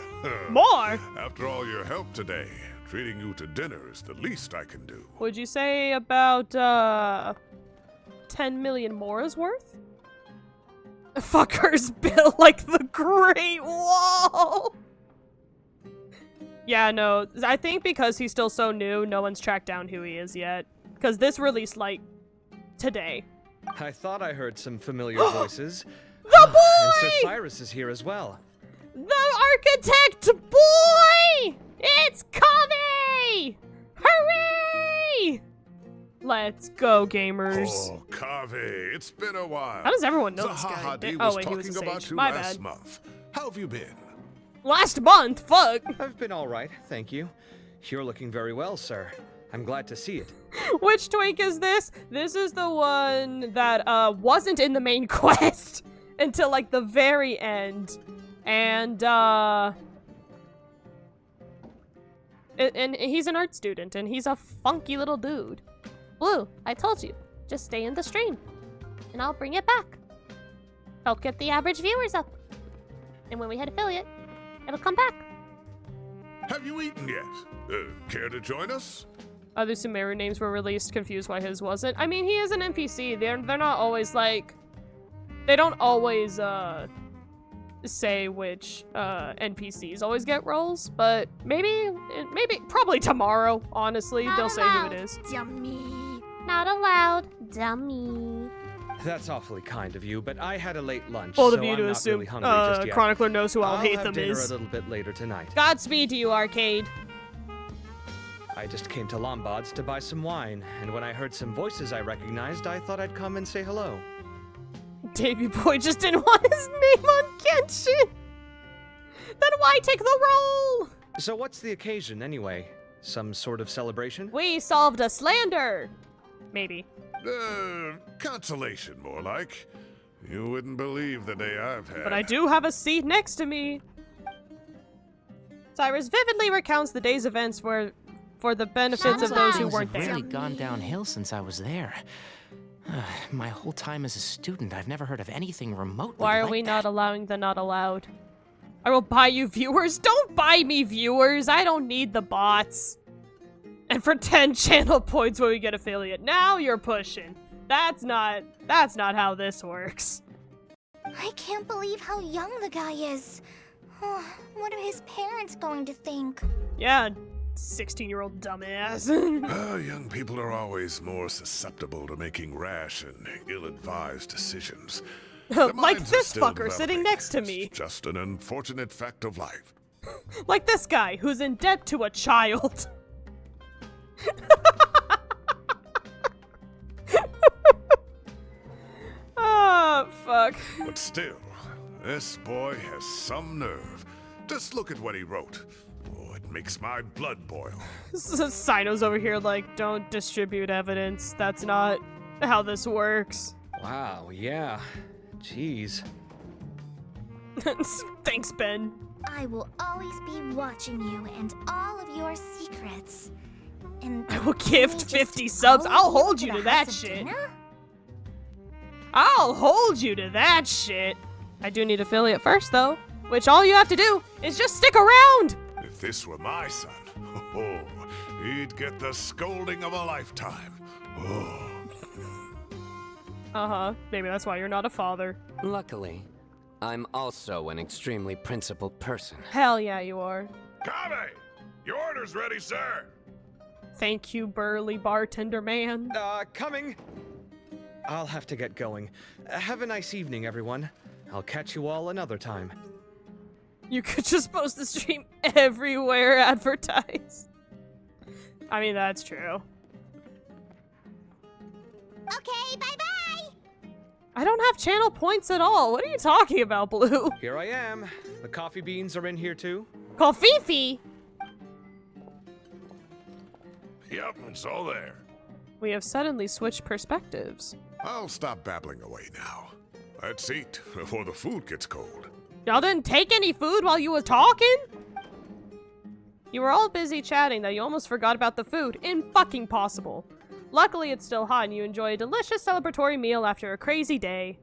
More? After all your help today, treating you to dinner is the least I can do. Would you say about, 10 million more is worth? Fuckers built like the Great Wall! Yeah, no, I think because he's still so new, no one's tracked down who he is yet. Because this released, like, today. I thought I heard some familiar voices. The boy! And Sir Cyrus is here as well. The architect boy! It's Kave! Hooray! Let's go, gamers. Oh, Kave, it's been a while. How does everyone know this guy? Zahahadi Oh, was wait, he was talking a about sage. you My last bad. month. How have you been? Last month? Fuck. I've been all right, thank you. You're looking very well, sir. I'm glad to see it. Which twink is this? This is the one that wasn't in the main quest until like the very end. And and he's an art student and he's a funky little dude. Blue, I told you, just stay in the stream and I'll bring it back. Help get the average viewers up. And when we hit affiliate, it'll come back. Have you eaten yet? Care to join us? Other Sumeru names were released, confused why his wasn't. I mean, he is an NPC. They're not always like... They don't always, say which, NPCs always get roles, but probably tomorrow, honestly, they'll say who it is. Dummy. Not allowed, dummy. That's awfully kind of you, but I had a late lunch, Bold so of you I'm to not assume, really hungry just yet. Chronicler knows who I'll hate have them dinner is. a little bit later tonight. Godspeed to you, Arcade. I just came to Lombard's to buy some wine, and when I heard some voices I recognized, I thought I'd come and say hello. Davey Boy just didn't want his name on Genshin. Then why take the role? So what's the occasion, anyway? Some sort of celebration? We solved a slander. Maybe. Consolation, more like. You wouldn't believe the day I've had. But I do have a seat next to me. Cyrus vividly recounts the day's events for the benefits of those who weren't Things have there. really gone downhill since I was there. My whole time as a student, I've never heard of anything remotely Why are like we that. not allowing the not allowed? I will buy you viewers. Don't buy me viewers. I don't need the bots. And for 10 channel points when we get affiliate. Now you're pushing. That's not how this works. I can't believe how young the guy is. Oh, what are his parents going to think? Yeah, 16-year-old dumbass. Young people are always more susceptible to making rash and ill-advised decisions. Their Like minds are this still fucker sitting developing. next to It's me. just an unfortunate fact of life. Like this guy who's in debt to a child. Oh, fuck. But still, this boy has some nerve. Just look at what he wrote. Oh, it makes my blood boil. Cyno's over here like, don't distribute evidence. That's not how this works. Wow, yeah. Jeez. Thanks, Ben. I will always be watching you and all of your secrets. And I will gift just 50 subs. follow I'll hold to you the to that house of shit. dinner? I'll hold you to that shit. I do need affiliate first, though. Which all you have to do is just stick around. If this were my son, oh, he'd get the scolding of a lifetime. Oh. Uh-huh. Maybe that's why you're not a father. Luckily, I'm also an extremely principled person. Hell yeah, you are. Kame! Your order's ready, sir! Thank you, burly bartender man. Coming! I'll have to get going. Have a nice evening, everyone. I'll catch you all another time. You could just post the stream everywhere, advertise. I mean, that's true. Okay, bye-bye! I don't have channel points at all. What are you talking about, Blue? Here I am. The coffee beans are in here too. Call Fifi! Yep, it's all there. We have suddenly switched perspectives. I'll stop babbling away now. Let's eat before the food gets cold. Y'all didn't take any food while you was talking? You were all busy chatting that you almost forgot about the food. Impossible. Luckily, it's still hot and you enjoy a delicious celebratory meal after a crazy day.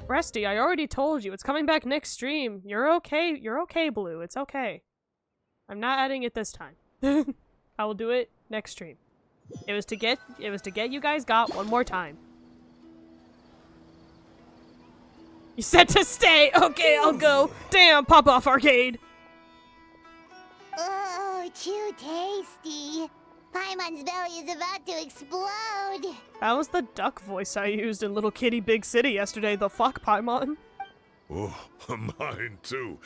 Resty, I already told you. It's coming back next stream. You're okay. You're okay, Blue. It's okay. I'm not adding it this time. I will do it next stream. It was to get you guys got one more time. You said to stay. Okay, I'll go. Damn, pop off arcade. Oh, too tasty. Paimon's belly is about to explode. That was the duck voice I used in Little Kitty Big City yesterday. The fuck, Paimon? Oh, mine too.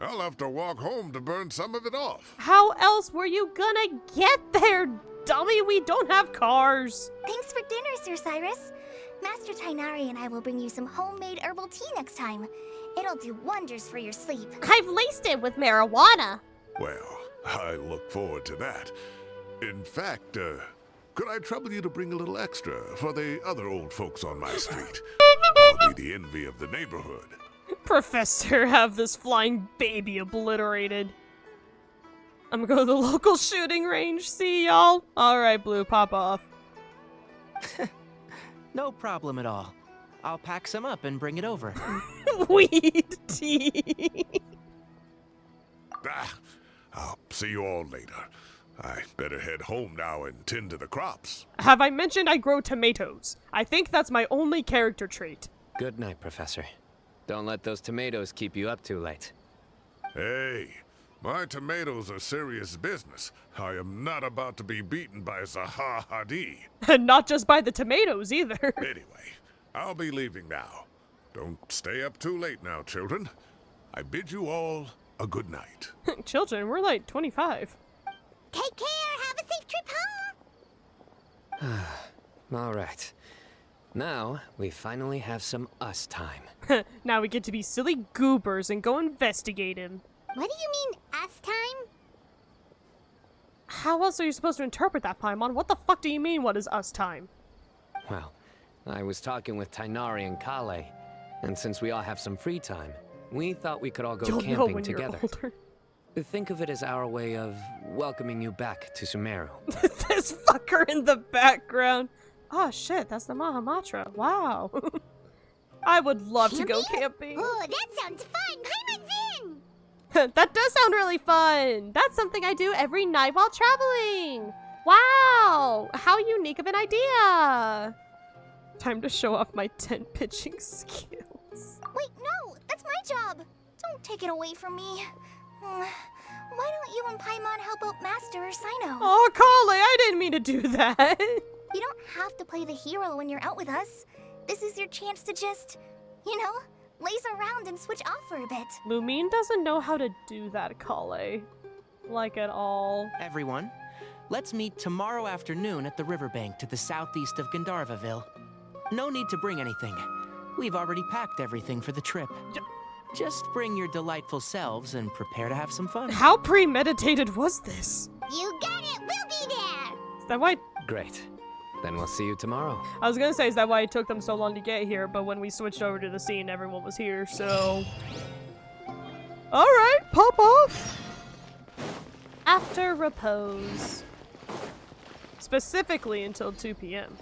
I'll have to walk home to burn some of it off. How else were you gonna get there, dummy? We don't have cars. Thanks for dinner, Sir Cyrus. Master Cynonari and I will bring you some homemade herbal tea next time. It'll do wonders for your sleep. I've laced it with marijuana. Well, I look forward to that. In fact, could I trouble you to bring a little extra for the other old folks on my street? I'll be the envy of the neighborhood. Professor, have this flying baby obliterated. I'm gonna go to the local shooting range. See y'all. Alright, Blue, pop off. No problem at all. I'll pack some up and bring it over. Weed tea. I'll see you all later. I better head home now and tend to the crops. Have I mentioned I grow tomatoes? I think that's my only character trait. Good night, Professor. Don't let those tomatoes keep you up too late. Hey, my tomatoes are serious business. I am not about to be beaten by Zaha Hadid. And not just by the tomatoes, either. Anyway, I'll be leaving now. Don't stay up too late now, children. I bid you all a good night. Children, we're like 25. Take care. Have a safe trip home. All right. Now, we finally have some us time. Now we get to be silly goobers and go investigate him. What do you mean, us time? How else are you supposed to interpret that, Paimon? What the fuck do you mean, what is us time? Well, I was talking with Cynonari and Kale, and since we all have some free time, we thought we could all go You'll know camping when together. You're older. Think of it as our way of welcoming you back to Sumeru. This fucker in the background. Oh shit, that's the Mahamatra. Wow. I would love to go camping. Oh, that sounds fun. Paimon's in. That does sound really fun. That's something I do every night while traveling. Wow, how unique of an idea. Time to show off my tent pitching skills. Wait, no, that's my job. Don't take it away from me. Why don't you and Paimon help out Master or Cyno? Oh, Kale, I didn't mean to do that. You don't have to play the hero when you're out with us. This is your chance to just, you know, laze around and switch off for a bit. Lumine doesn't know how to do that, Kale. Like at all. Everyone, let's meet tomorrow afternoon at the riverbank to the southeast of Gandharvaville. No need to bring anything. We've already packed everything for the trip. Just bring your delightful selves and prepare to have some fun. How premeditated was this? You got it. We'll be there. Is that why? Great. Then we'll see you tomorrow. I was gonna say, is that why it took them so long to get here? But when we switched over to the scene, everyone was here, so... Alright, pop off! After repose. Specifically until 2 p.m.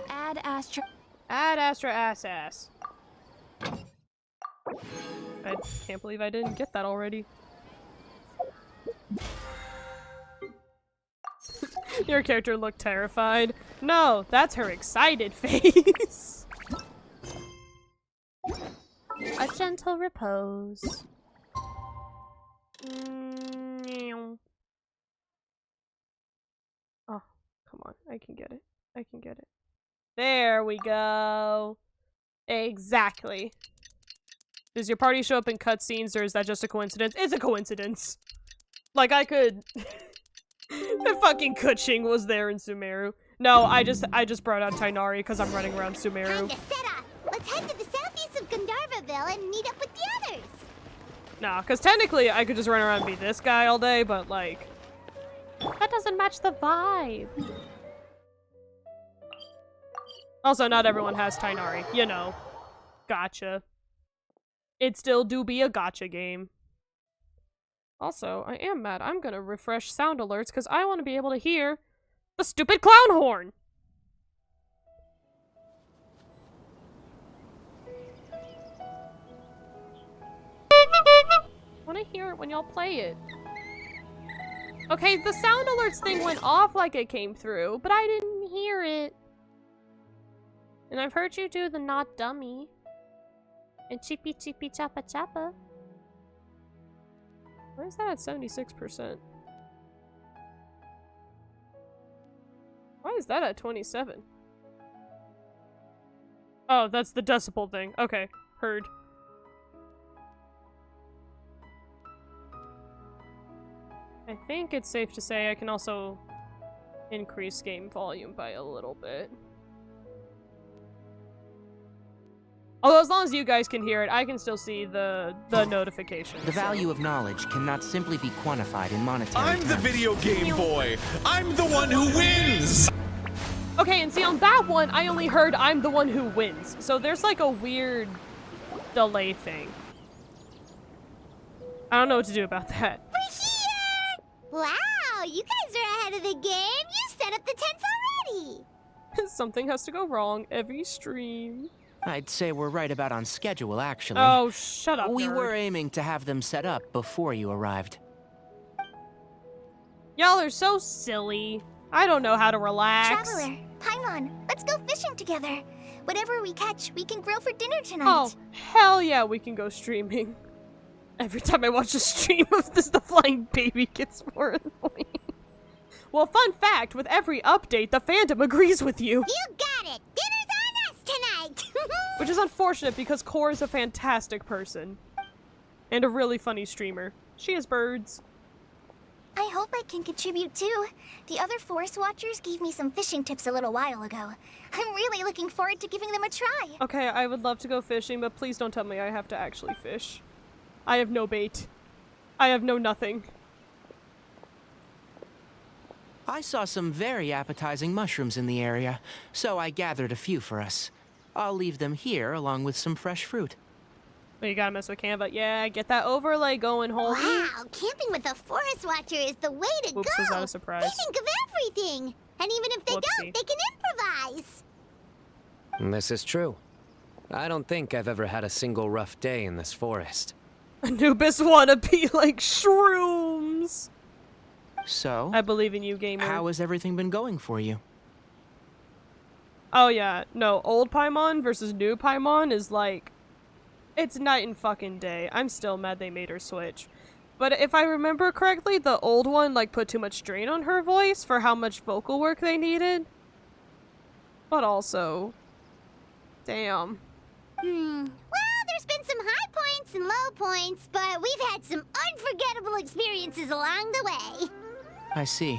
Add Astra. Add Astra ass. I can't believe I didn't get that already. Your character looked terrified. No, that's her excited face. A gentle repose. Oh, come on. I can get it. I can get it. There we go. Exactly. Does your party show up in cutscenes, or is that just a coincidence? It's a coincidence. Like, I could... The fucking Kuching was there in Sumeru. No, I just brought out Tighnari because I'm running around Sumeru. Time to set off. Let's head to the southeast of Gandharvaville and meet up with the others. Nah, because technically I could just run around and be this guy all day, but like... That doesn't match the vibe. Also, not everyone has Tighnari, you know. Gotcha. It still do be a gotcha game. Also, I am mad. I'm gonna refresh sound alerts because I want to be able to hear the stupid clown horn! I want to hear it when y'all play it. Okay, the sound alerts thing went off like it came through, but I didn't hear it. And I've heard you do the not dummy. And chippy chippy chappa chappa. Why is that at 76%? Why is that at 27? Oh, that's the decibel thing. Okay, heard. I think it's safe to say I can also increase game volume by a little bit. Although as long as you guys can hear it, I can still see the notification. The value of knowledge cannot simply be quantified in monetary I'm the terms. video game boy. I'm the one who wins. Okay, and see, on that one, I only heard I'm the one who wins. So there's like a weird delay thing. I don't know what to do about that. We're here! Wow, you guys are ahead of the game. You set up the tents already. Something has to go wrong every stream. I'd say we're right about on schedule, actually. Oh, shut up, We nerd. were aiming to have them set up before you arrived. Y'all are so silly. I don't know how to relax. Traveler, Paimon, let's go fishing together. Whatever we catch, we can grill for dinner tonight. Oh, hell yeah, we can go streaming. Every time I watch a stream of this, the flying baby gets more annoying. Well, fun fact, with every update, the fandom agrees with you. You got it. Dinner's on us tonight. Which is unfortunate because Core is a fantastic person. And a really funny streamer. She has birds. I hope I can contribute too. The other forest watchers gave me some fishing tips a little while ago. I'm really looking forward to giving them a try. Okay, I would love to go fishing, but please don't tell me I have to actually fish. I have no bait. I have no nothing. I saw some very appetizing mushrooms in the area, so I gathered a few for us. I'll leave them here along with some fresh fruit. Well, you gotta mess with Canva. Yeah, get that overlay going, homie. Wow, camping with a forest watcher is the way to Whoops, go. was that a surprise? They think of everything. And even if they Whoopsie. don't, they can improvise. This is true. I don't think I've ever had a single rough day in this forest. Anubis wanna be like shrooms. So, I believe in you, gamer. how has everything been going for you? Oh yeah, no, old Paimon versus new Paimon is like, it's night and fucking day. I'm still mad they made her switch. But if I remember correctly, the old one like put too much strain on her voice for how much vocal work they needed. But also, damn. Well, there's been some high points and low points, but we've had some unforgettable experiences along the way. I see.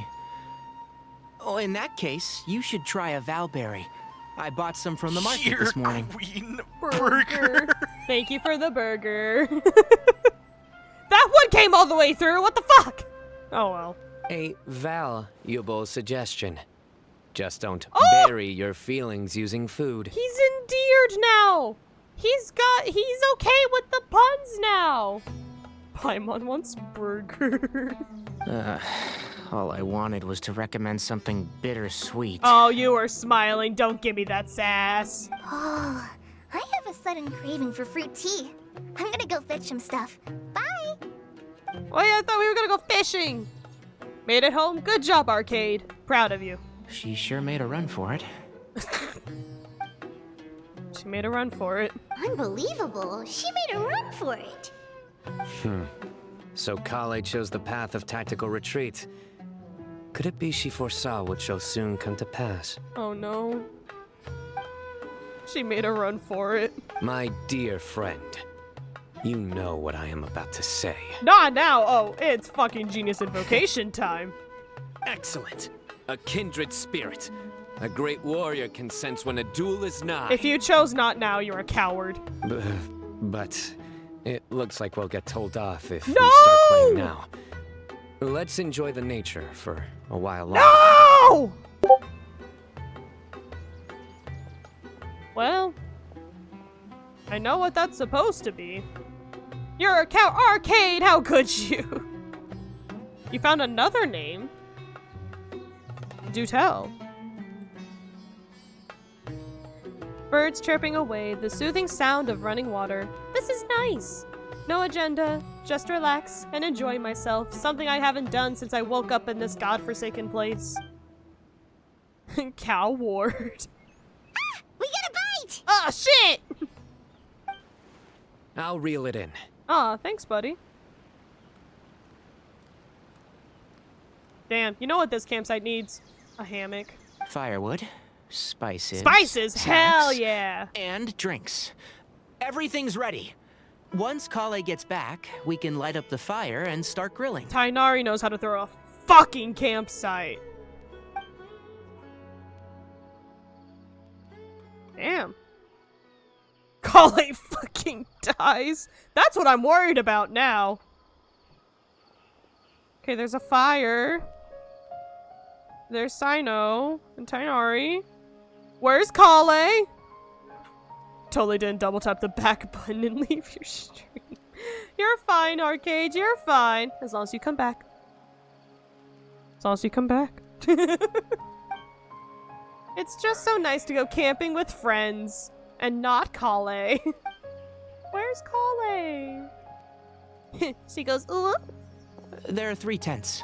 Oh, in that case, you should try a Valberry. I bought some from the market this morning. Queen Burger. Thank you for the burger. That one came all the way through. What the fuck? Oh well. A valuable suggestion. Just don't Oh! bury your feelings using food. He's endeared now. He's okay with the puns now. Paimon wants burger. All I wanted was to recommend something bittersweet. Oh, you are smiling. Don't give me that sass. Oh, I have a sudden craving for fruit tea. I'm gonna go fetch some stuff. Bye! Oh yeah, I thought we were gonna go fishing. Made it home. Good job, Arcade. Proud of you. She sure made a run for it. She made a run for it. Unbelievable. She made a run for it. So Kale chose the path of tactical retreat. Could it be she foresaw what shall soon come to pass? Oh no. She made a run for it. My dear friend, you know what I am about to say. Not now. Oh, it's fucking Genius Invocation time. Excellent. A kindred spirit. A great warrior can sense when a duel is nigh. If you chose not now, you're a coward. But it looks like we'll get told off if we No! start playing now. Let's enjoy the nature for a while longer. No! Well, I know what that's supposed to be. You're a cow Arcade, how could you? You found another name? Do tell. Birds chirping away, the soothing sound of running water. This is nice. No agenda, just relax and enjoy myself. Something I haven't done since I woke up in this godforsaken place. Cow ward. We get a bite! Oh shit! I'll reel it in. Aw, thanks, buddy. Damn, you know what this campsite needs? A hammock. Firewood, spices. Spices! Hell snacks, yeah! And drinks. Everything's ready. Once Kale gets back, we can light up the fire and start grilling. Cynonari knows how to throw a fucking campsite. Damn. Kale fucking dies. That's what I'm worried about now. Okay, there's a fire. There's Cyno and Cynonari. Where's Kale? Totally didn't double tap the back button and leave your stream. You're fine, Arcade. You're fine. As long as you come back. As long as you come back. It's just so nice to go camping with friends and not Kale. Where's Kale? She goes, ooh. There are 3 tents.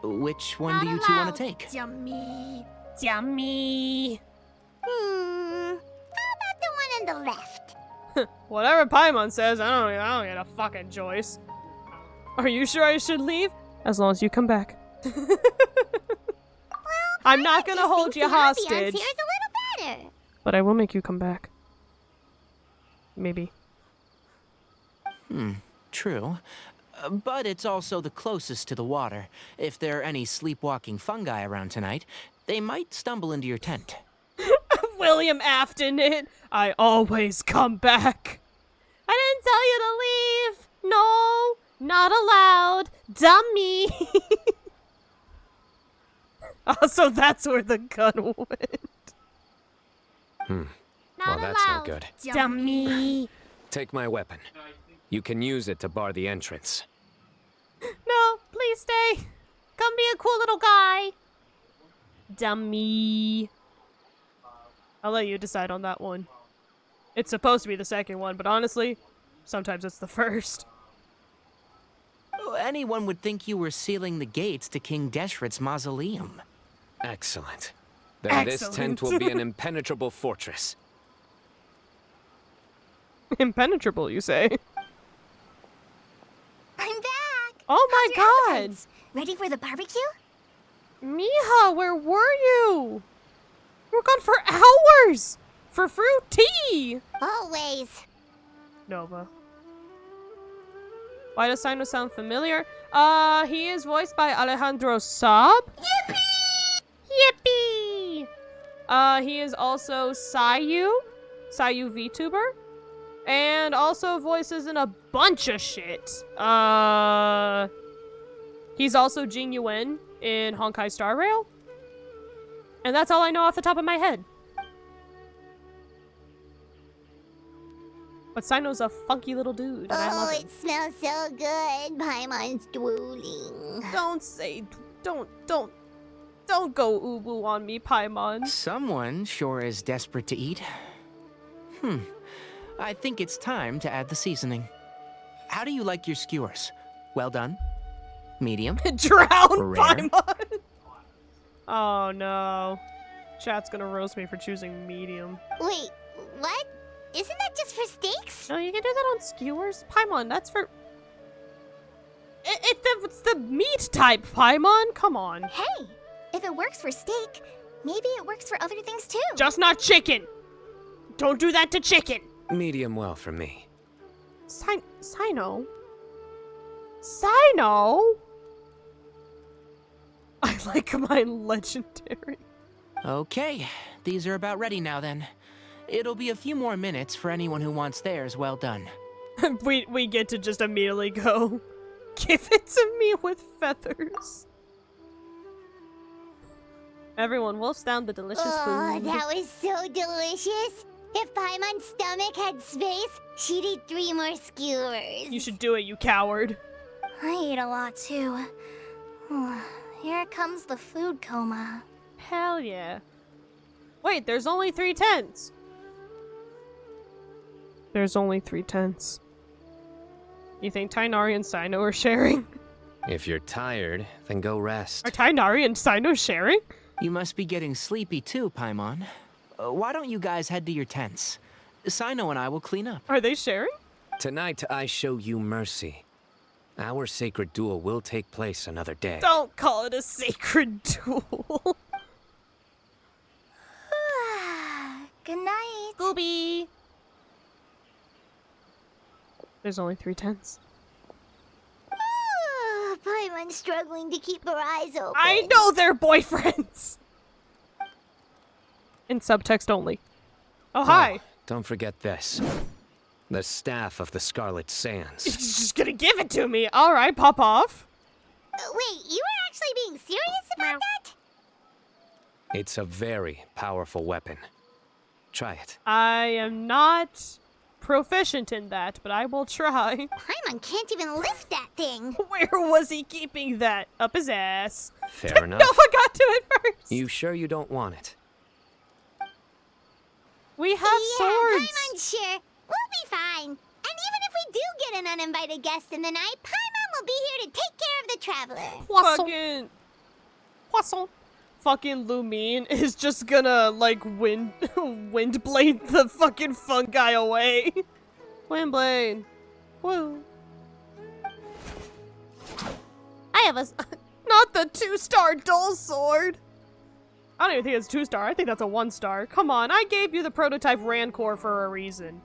Which one do you two want to take? Yummy. Yummy. How about the one on the left? Whatever Paimon says, I don't get a fucking choice. Are you sure I should leave? As long as you come back. I'm not gonna hold you hostage. Here's a little better. But I will make you come back. Maybe. True. But it's also the closest to the water. If there are any sleepwalking fungi around tonight, they might stumble into your tent. William Afton it. I always come back. I didn't tell you to leave. No, not allowed. Dummy. Oh, so that's where the gun went. Well, that's no good. Dummy. Take my weapon. You can use it to bar the entrance. No, please stay. Come be a cool little guy. Dummy. I'll let you decide on that one. It's supposed to be the second one, but honestly, sometimes it's the first. Anyone would think you were sealing the gates to King Deshret's mausoleum. Excellent. Then this tent will be an impenetrable fortress. Impenetrable, you say? I'm back. Oh my How's your god. appetites? Ready for the barbecue? Mija, where were you? We're gone for hours! For fruit tea! Always. Nova. Why does Cyno sound familiar? He is voiced by Alejandro Saab. Yippee! Yippee! He is also Sayu VTuber. And also voices in a bunch of shit. He's also Jing Yuan in Honkai Star Rail. And that's all I know off the top of my head. But Cyno's a funky little dude, and I love him. It smells so good. Paimon's drooling. Don't go ubu on me, Paimon. Someone sure is desperate to eat. I think it's time to add the seasoning. How do you like your skewers? Well done? Medium? Drown, Rare? Paimon! Oh no. Chat's gonna roast me for choosing medium. Wait, what? Isn't that just for steaks? No, you can do that on skewers? Paimon, that's for... It's the meat type, Paimon! Come on. Hey, if it works for steak, maybe it works for other things too. Just not chicken! Don't do that to chicken! Medium well for me. Cyno? Cyno? I like mine legendary. Okay, these are about ready now then. It'll be a few more minutes for anyone who wants theirs well done. we get to just immediately go, give it to me with feathers. Everyone wolfs down the delicious food. That was so delicious. If Paimon's stomach had space, she'd eat 3 more skewers. You should do it, you coward. I ate a lot too. Here comes the food coma. Hell yeah. Wait, there's only 3 tents. There's only 3 tents. You think Cynonari and Cyno are sharing? If you're tired, then go rest. Are Cynonari and Cyno sharing? You must be getting sleepy too, Paimon. Why don't you guys head to your tents? Cyno and I will clean up. Are they sharing? Tonight, I show you mercy. Our sacred duel will take place another day. Don't call it a sacred duel. Good night. Gooby. There's only 3 tents. Paimon's struggling to keep her eyes open. I know they're boyfriends. In subtext only. Oh, hi. Don't forget this. The staff of the Scarlet Sands. He's just gonna give it to me. All right, pop off. Wait, you were actually being serious about that? It's a very powerful weapon. Try it. I am not proficient in that, but I will try. Paimon can't even lift that thing. Where was he keeping that? Up his ass. Fair enough. No, I got to it first. You sure you don't want it? We have Yeah, swords. Paimon's sure. We'll be fine. And even if we do get an uninvited guest in the night, Paimon will be here to take care of the traveler. Fucking Poisson. Fucking Lumine is just gonna like windblade the fucking fungi away. Windblade. Woo. I have a not the 2-star dull sword. I don't even think it's 2-star. I think that's a 1-star. Come on, I gave you the prototype Rancor for a reason.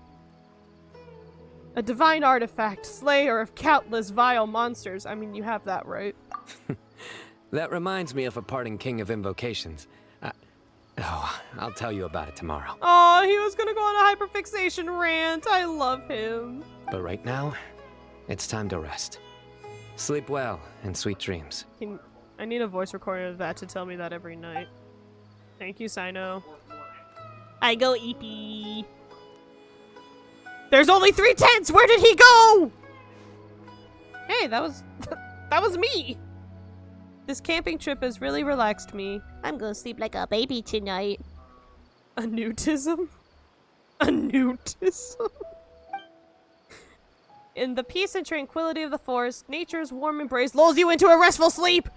A divine artifact, slayer of countless vile monsters. I mean, you have that, right? That reminds me of a parting king of invocations. I'll tell you about it tomorrow. Oh, he was gonna go on a hyperfixation rant. I love him. But right now, it's time to rest. Sleep well and sweet dreams. I need a voice recording of that to tell me that every night. Thank you, Cyno. I go EP. There's only 3 tents! Where did he go? Hey, that was me. This camping trip has really relaxed me. I'm gonna sleep like a baby tonight. A nudism? A nudism? In the peace and tranquility of the forest, nature's warm embrace lulls you into a restful sleep.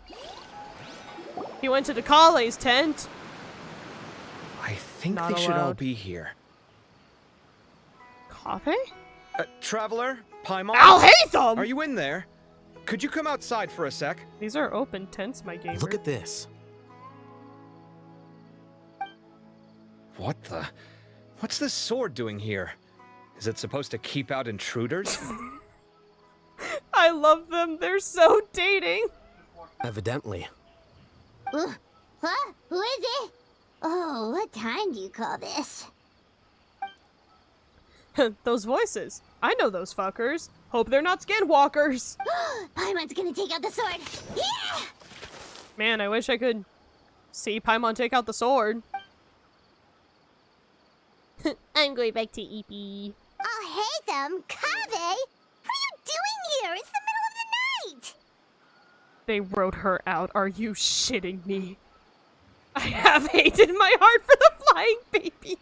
He went to Dekale's tent. I think Not they should all allowed. be here. Coffee? Traveler? Paimon? I'll hate them! Are you in there? Could you come outside for a sec? These are open tents, my gamer. Look at this. What the? What's this sword doing here? Is it supposed to keep out intruders? I love them. They're so dating. Evidently. What? Who is it? Oh, what time do you call this? Those voices. I know those fuckers. Hope they're not skinwalkers. Paimon's gonna take out the sword. Yeah! Man, I wish I could see Paimon take out the sword. I'm going back to EP. Oh, hey them, Kave! What are you doing here? It's the middle of the night! They wrote her out. Are you shitting me? I have hated my heart for the flying baby.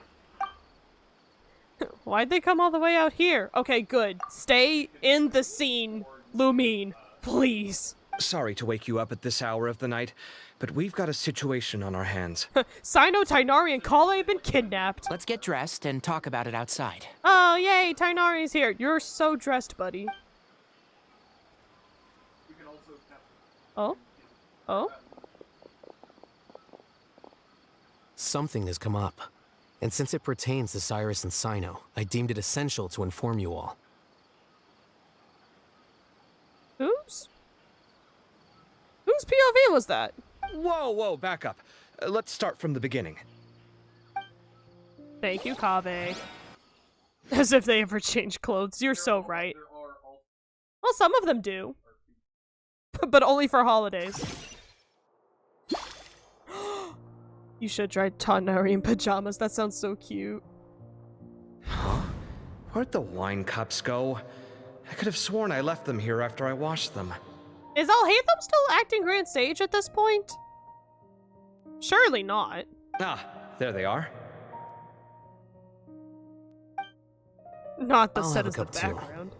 Why'd they come all the way out here? Okay, good. Stay in the scene, Lumine. Please. Sorry to wake you up at this hour of the night, but we've got a situation on our hands. Cyno, Cynonari, and Kale have been kidnapped. Let's get dressed and talk about it outside. Oh, yay, Cynonari's here. You're so dressed, buddy. Oh? Oh? Something has come up. And since it pertains to Cyrus and Cyno, I deemed it essential to inform you all. Whose POV was that? Whoa, back up. Let's start from the beginning. Thank you, Kave. As if they ever change clothes. You're so right. Well, some of them do. But only for holidays. You should try Cynonari in pajamas. That sounds so cute. Where'd the wine cups go? I could have sworn I left them here after I washed them. Is Alhaitham still acting Grand Sage at this point? Surely not. Ah, there they are. Not the I'll set have a as the cup too. background.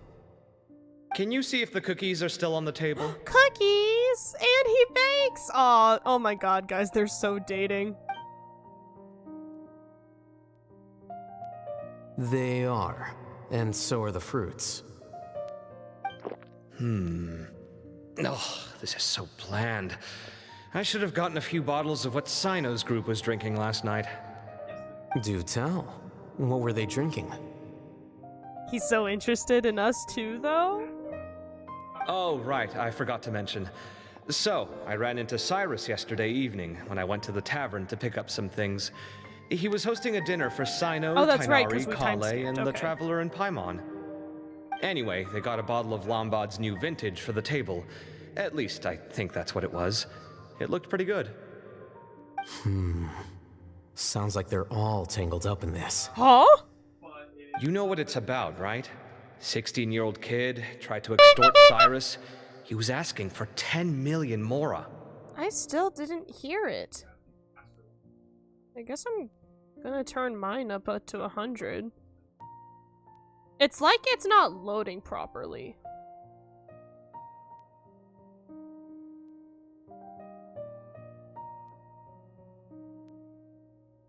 Can you see if the cookies are still on the table? Cookies! And he bakes! Aw, oh my god, guys, they're so dating. They are. And so are the fruits. Oh, this is so bland. I should have gotten a few bottles of what Cyno's group was drinking last night. Do tell. What were they drinking? He's so interested in us too, though? Oh, right, I forgot to mention. So, I ran into Cyrus yesterday evening when I went to the tavern to pick up some things. He was hosting a dinner for Cyno, Oh, that's right, 'cause Cynonari, we Kale, timestamped, and the okay. Traveler and Paimon. Anyway, they got a bottle of Lombard's new vintage for the table. At least, I think that's what it was. It looked pretty good. Sounds like they're all tangled up in this. Huh? You know what it's about, right? 16-year-old kid tried to extort Cyrus. He was asking for 10 million mora. I still didn't hear it. I guess I'm gonna turn mine up to 100. It's like it's not loading properly.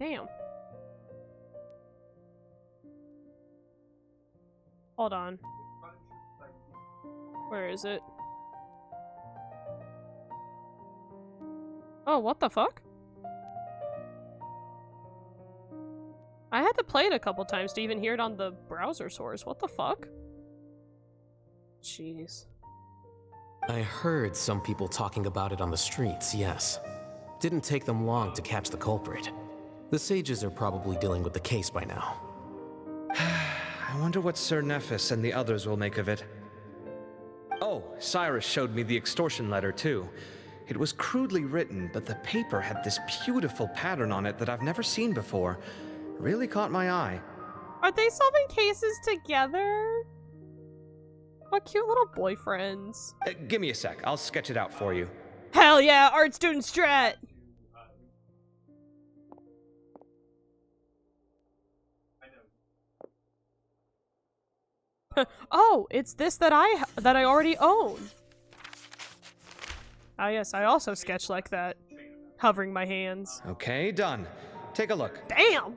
Damn. Hold on. Where is it? Oh, what the fuck? I had to play it a couple times to even hear it on the browser source. What the fuck? Jeez. I heard some people talking about it on the streets, yes. Didn't take them long to catch the culprit. The sages are probably dealing with the case by now. I wonder what Sir Nephis and the others will make of it. Oh, Cyrus showed me the extortion letter too. It was crudely written, but the paper had this beautiful pattern on it that I've never seen before. Really caught my eye. Are they solving cases together? What cute little boyfriends. Give me a sec, I'll sketch it out for you. Hell yeah, art student strat! Oh, it's this that I already own. Ah yes, I also sketch like that. Hovering my hands. Okay, done. Take a look. Damn!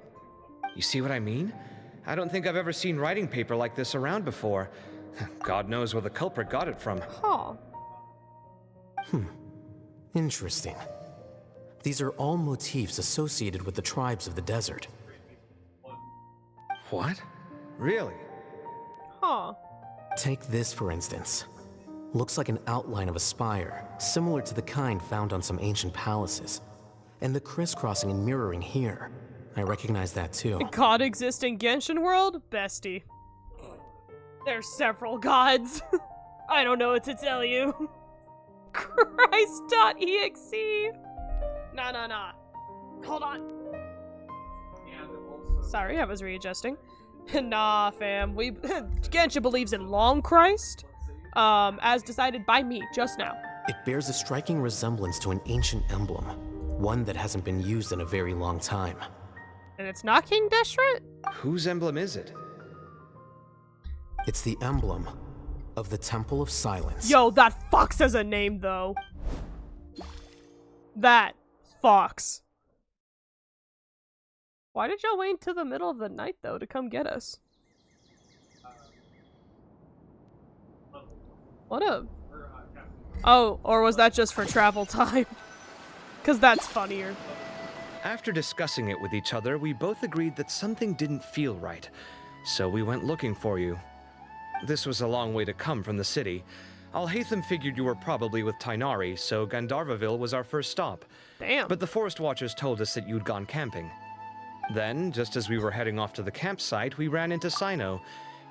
You see what I mean? I don't think I've ever seen writing paper like this around before. God knows where the culprit got it from. Huh. Interesting. These are all motifs associated with the tribes of the desert. What? Really? Huh. Take this, for instance. Looks like an outline of a spire, similar to the kind found on some ancient palaces. And the crisscrossing and mirroring here. I recognize that too. God exists in Genshin world? Bestie. There's several gods. I don't know what to tell you. Christ.exe. Nah. Hold on. Sorry, I was readjusting. Nah, fam. Genshin believes in Long Christ. As decided by me just now. It bears a striking resemblance to an ancient emblem. One that hasn't been used in a very long time. And it's not King Deshret? Whose emblem is it? It's the emblem of the Temple of Silence. Yo, that fox has a name, though. That fox. Why did y'all wait until the middle of the night, though, to come get us? What a... Oh, or was that just for travel time? Because that's funnier. After discussing it with each other, we both agreed that something didn't feel right. So we went looking for you. This was a long way to come from the city. Alhaitham figured you were probably with Cynonari, so Gandharvaville was our first stop. Damn. But the Forest Watchers told us that you'd gone camping. Then, just as we were heading off to the campsite, we ran into Cyno.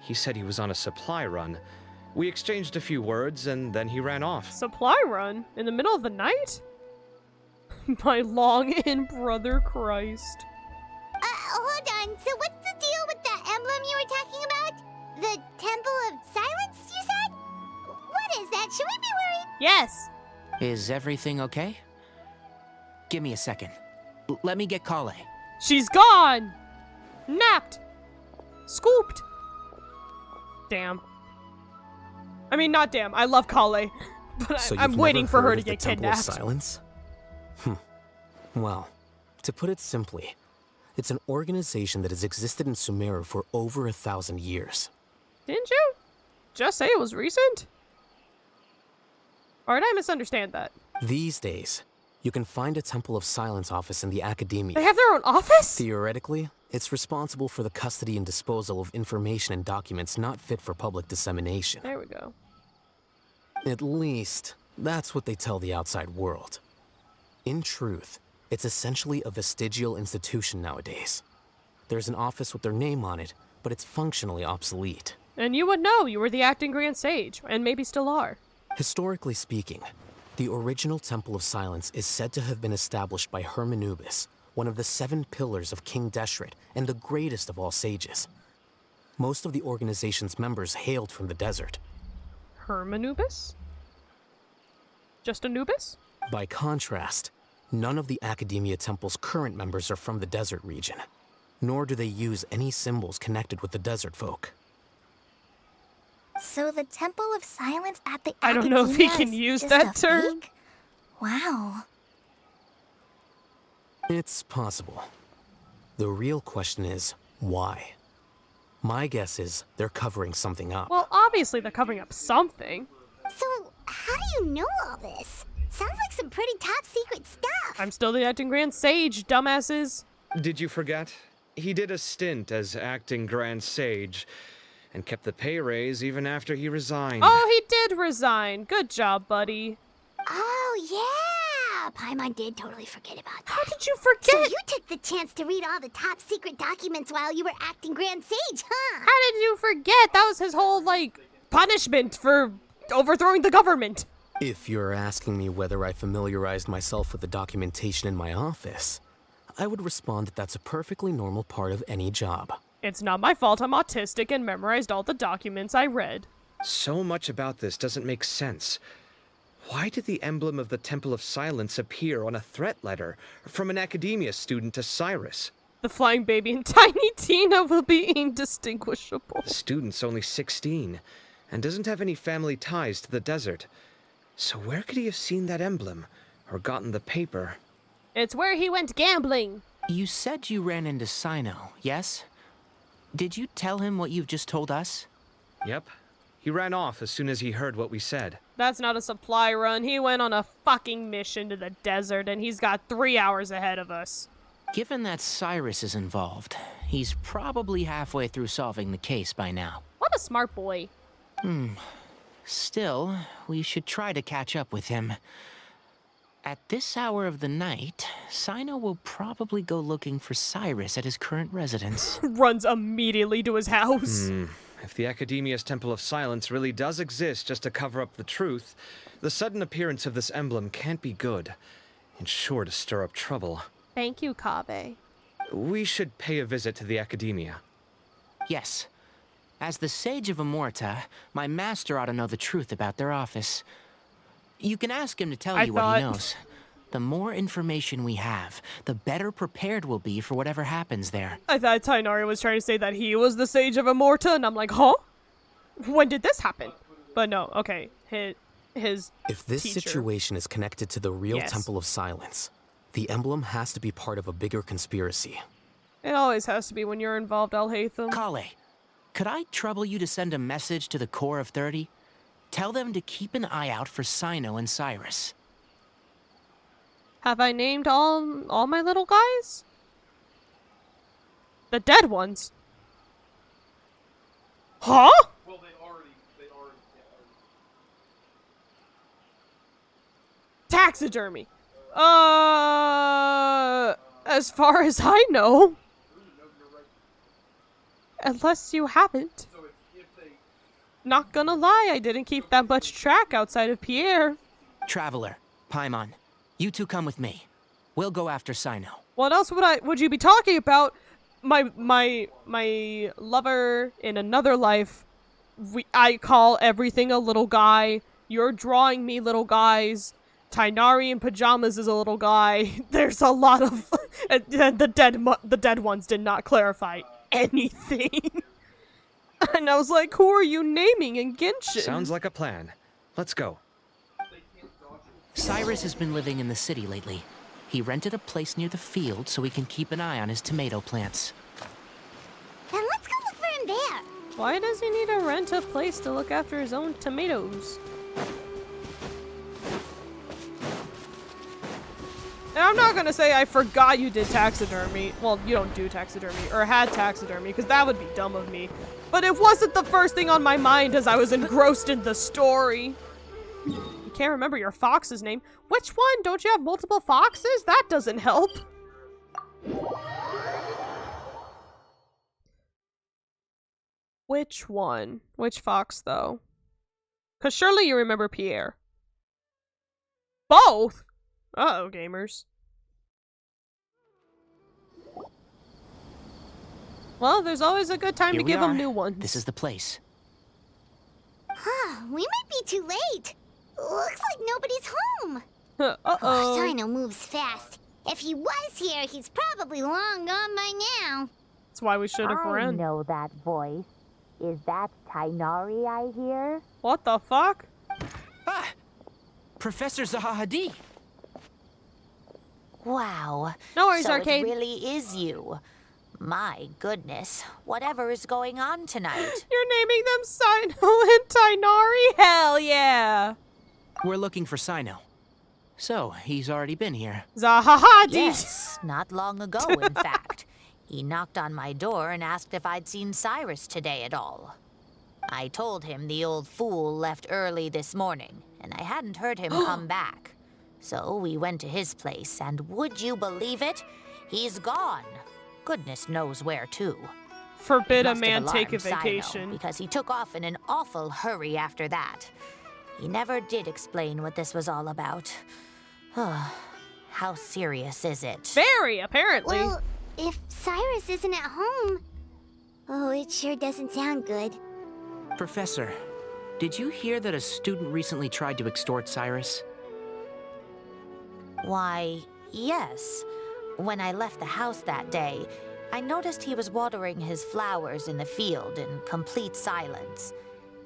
He said he was on a supply run. We exchanged a few words, and then he ran off. Supply run? In the middle of the night? My long-in brother Christ. Hold on. So what's the deal with that emblem you were talking about? The Temple of Silence, you said? What is that? Should we be worried? Yes. Is everything okay? Give me a second. Let me get Kale. She's gone! Napped! Scooped! Damn. I mean, not damn. I love Kale. But So I'm you've waiting never for her heard to of the get Temple of kidnapped. Silence? Well, to put it simply, it's an organization that has existed in Sumeru for over 1,000 years. Didn't you just say it was recent? Or did I misunderstand that? These days, you can find a Temple of Silence office in the academia. They have their own office? Theoretically, it's responsible for the custody and disposal of information and documents not fit for public dissemination. There we go. At least, that's what they tell the outside world. In truth, it's essentially a vestigial institution nowadays. There's an office with their name on it, but it's functionally obsolete. And you would know. You were the acting Grand Sage, and maybe still are. Historically speaking, the original Temple of Silence is said to have been established by Hermanubis, one of the 7 pillars of King Deshret and the greatest of all sages. Most of the organization's members hailed from the desert. Hermanubis? Just Anubis? By contrast, none of the Academia Temple's current members are from the desert region, nor do they use any symbols connected with the desert folk. So the Temple of Silence at the I don't know if he Academia can is use just that a term. fake? Wow. It's possible. The real question is, why? My guess is they're covering something up. Well, obviously they're covering up something. So, how do you know all this? Sounds like some pretty top secret stuff. I'm still the acting Grand Sage, dumbasses. Did you forget? He did a stint as acting Grand Sage and kept the pay raise even after he resigned. Oh, he did resign. Good job, buddy. Oh, yeah! Paimon did totally forget about that. How did you So forget? you took the chance to read all the top secret documents while you were acting Grand Sage, huh? How did you forget? That was his whole, like, punishment for overthrowing the government. If you're asking me whether I familiarized myself with the documentation in my office, I would respond that that's a perfectly normal part of any job. It's not my fault I'm autistic and memorized all the documents I read. So much about this doesn't make sense. Why did the emblem of the Temple of Silence appear on a threat letter from an academia student to Cyrus? The flying baby and Tiny Tina will be indistinguishable. The student's only 16 and doesn't have any family ties to the desert. So where could he have seen that emblem or gotten the paper? It's where he went gambling. You said you ran into Cyno, yes? Did you tell him what you've just told us? Yep. He ran off as soon as he heard what we said. That's not a supply run. He went on a fucking mission to the desert, and he's got 3 hours ahead of us. Given that Cyrus is involved, he's probably halfway through solving the case by now. What a smart boy. Still, we should try to catch up with him. At this hour of the night, Cyno will probably go looking for Cyrus at his current residence. Runs immediately to his house. If the Academia's Temple of Silence really does exist just to cover up the truth, the sudden appearance of this emblem can't be good, and sure to stir up trouble. Thank you, Kabe. We should pay a visit to the Academia. Yes. As the Sage of Amorta, my master ought to know the truth about their office. You can ask him to tell you what he knows. The more information we have, the better prepared we'll be for whatever happens there. I thought Cynonari was trying to say that he was the Sage of Amorta, and I'm like, huh? When did this happen? But no, okay. His If this teacher. situation is connected to the real Yes. Temple of Silence, the emblem has to be part of a bigger conspiracy. It always has to be when you're involved, Alhaitham. Kale, could I trouble you to send a message to the Core of 30? Tell them to keep an eye out for Cyno and Cyrus. Have I named all my little guys? The dead ones? Huh? Well, they already. Taxidermy. As far as I know. Unless you haven't. Not gonna lie, I didn't keep that much track outside of Pierre. Traveler, Paimon, you two come with me. We'll go after Cyno. What else would you be talking about? My lover in another life. I call everything a little guy. You're drawing me little guys. Cynonari in pajamas is a little guy. There's a lot of the dead ones did not clarify anything. And I was like, who are you naming in Genshin? Sounds like a plan. Let's go. Cyrus has been living in the city lately. He rented a place near the field so he can keep an eye on his tomato plants. Then let's go look for him there. Why does he need to rent a place to look after his own tomatoes? And I'm not gonna say I forgot you did taxidermy. Well, you don't do taxidermy, or had taxidermy, because that would be dumb of me. But it wasn't the first thing on my mind as I was engrossed in the story. You can't remember your fox's name. Which one? Don't you have multiple foxes? That doesn't help. Which one? Which fox, though? Because surely you remember Pierre. Both? Uh-oh, gamers. Well, there's always a good time Here to we give them are. new ones. This is the place. We might be too late. Looks like nobody's home. Uh-oh. Cyno moves fast. If he was here, he's probably long gone by now. That's why we should have I ran. know that voice. Is that Cynonari I hear? What the fuck? Ah! Professor Zahahadi! Wow. No worries, so Arcade. it really is you. My goodness, whatever is going on tonight? You're naming them Cyno and Cynonari? Hell yeah! We're looking for Cyno. So, he's already been here. Zahahadi! Yes, not long ago, in fact. He knocked on my door and asked if I'd seen Cyrus today at all. I told him the old fool left early this morning, and I hadn't heard him come back. So we went to his place, and would you believe it? He's gone. Goodness knows where to. Forbid a Must have man take a alarmed Cyno, vacation. because he took off in an awful hurry after that. He never did explain what this was all about. How serious is it? Very, apparently. Well, if Cyrus isn't at home... Oh, it sure doesn't sound good. Professor, did you hear that a student recently tried to extort Cyrus? Why, yes. When I left the house that day, I noticed he was watering his flowers in the field in complete silence.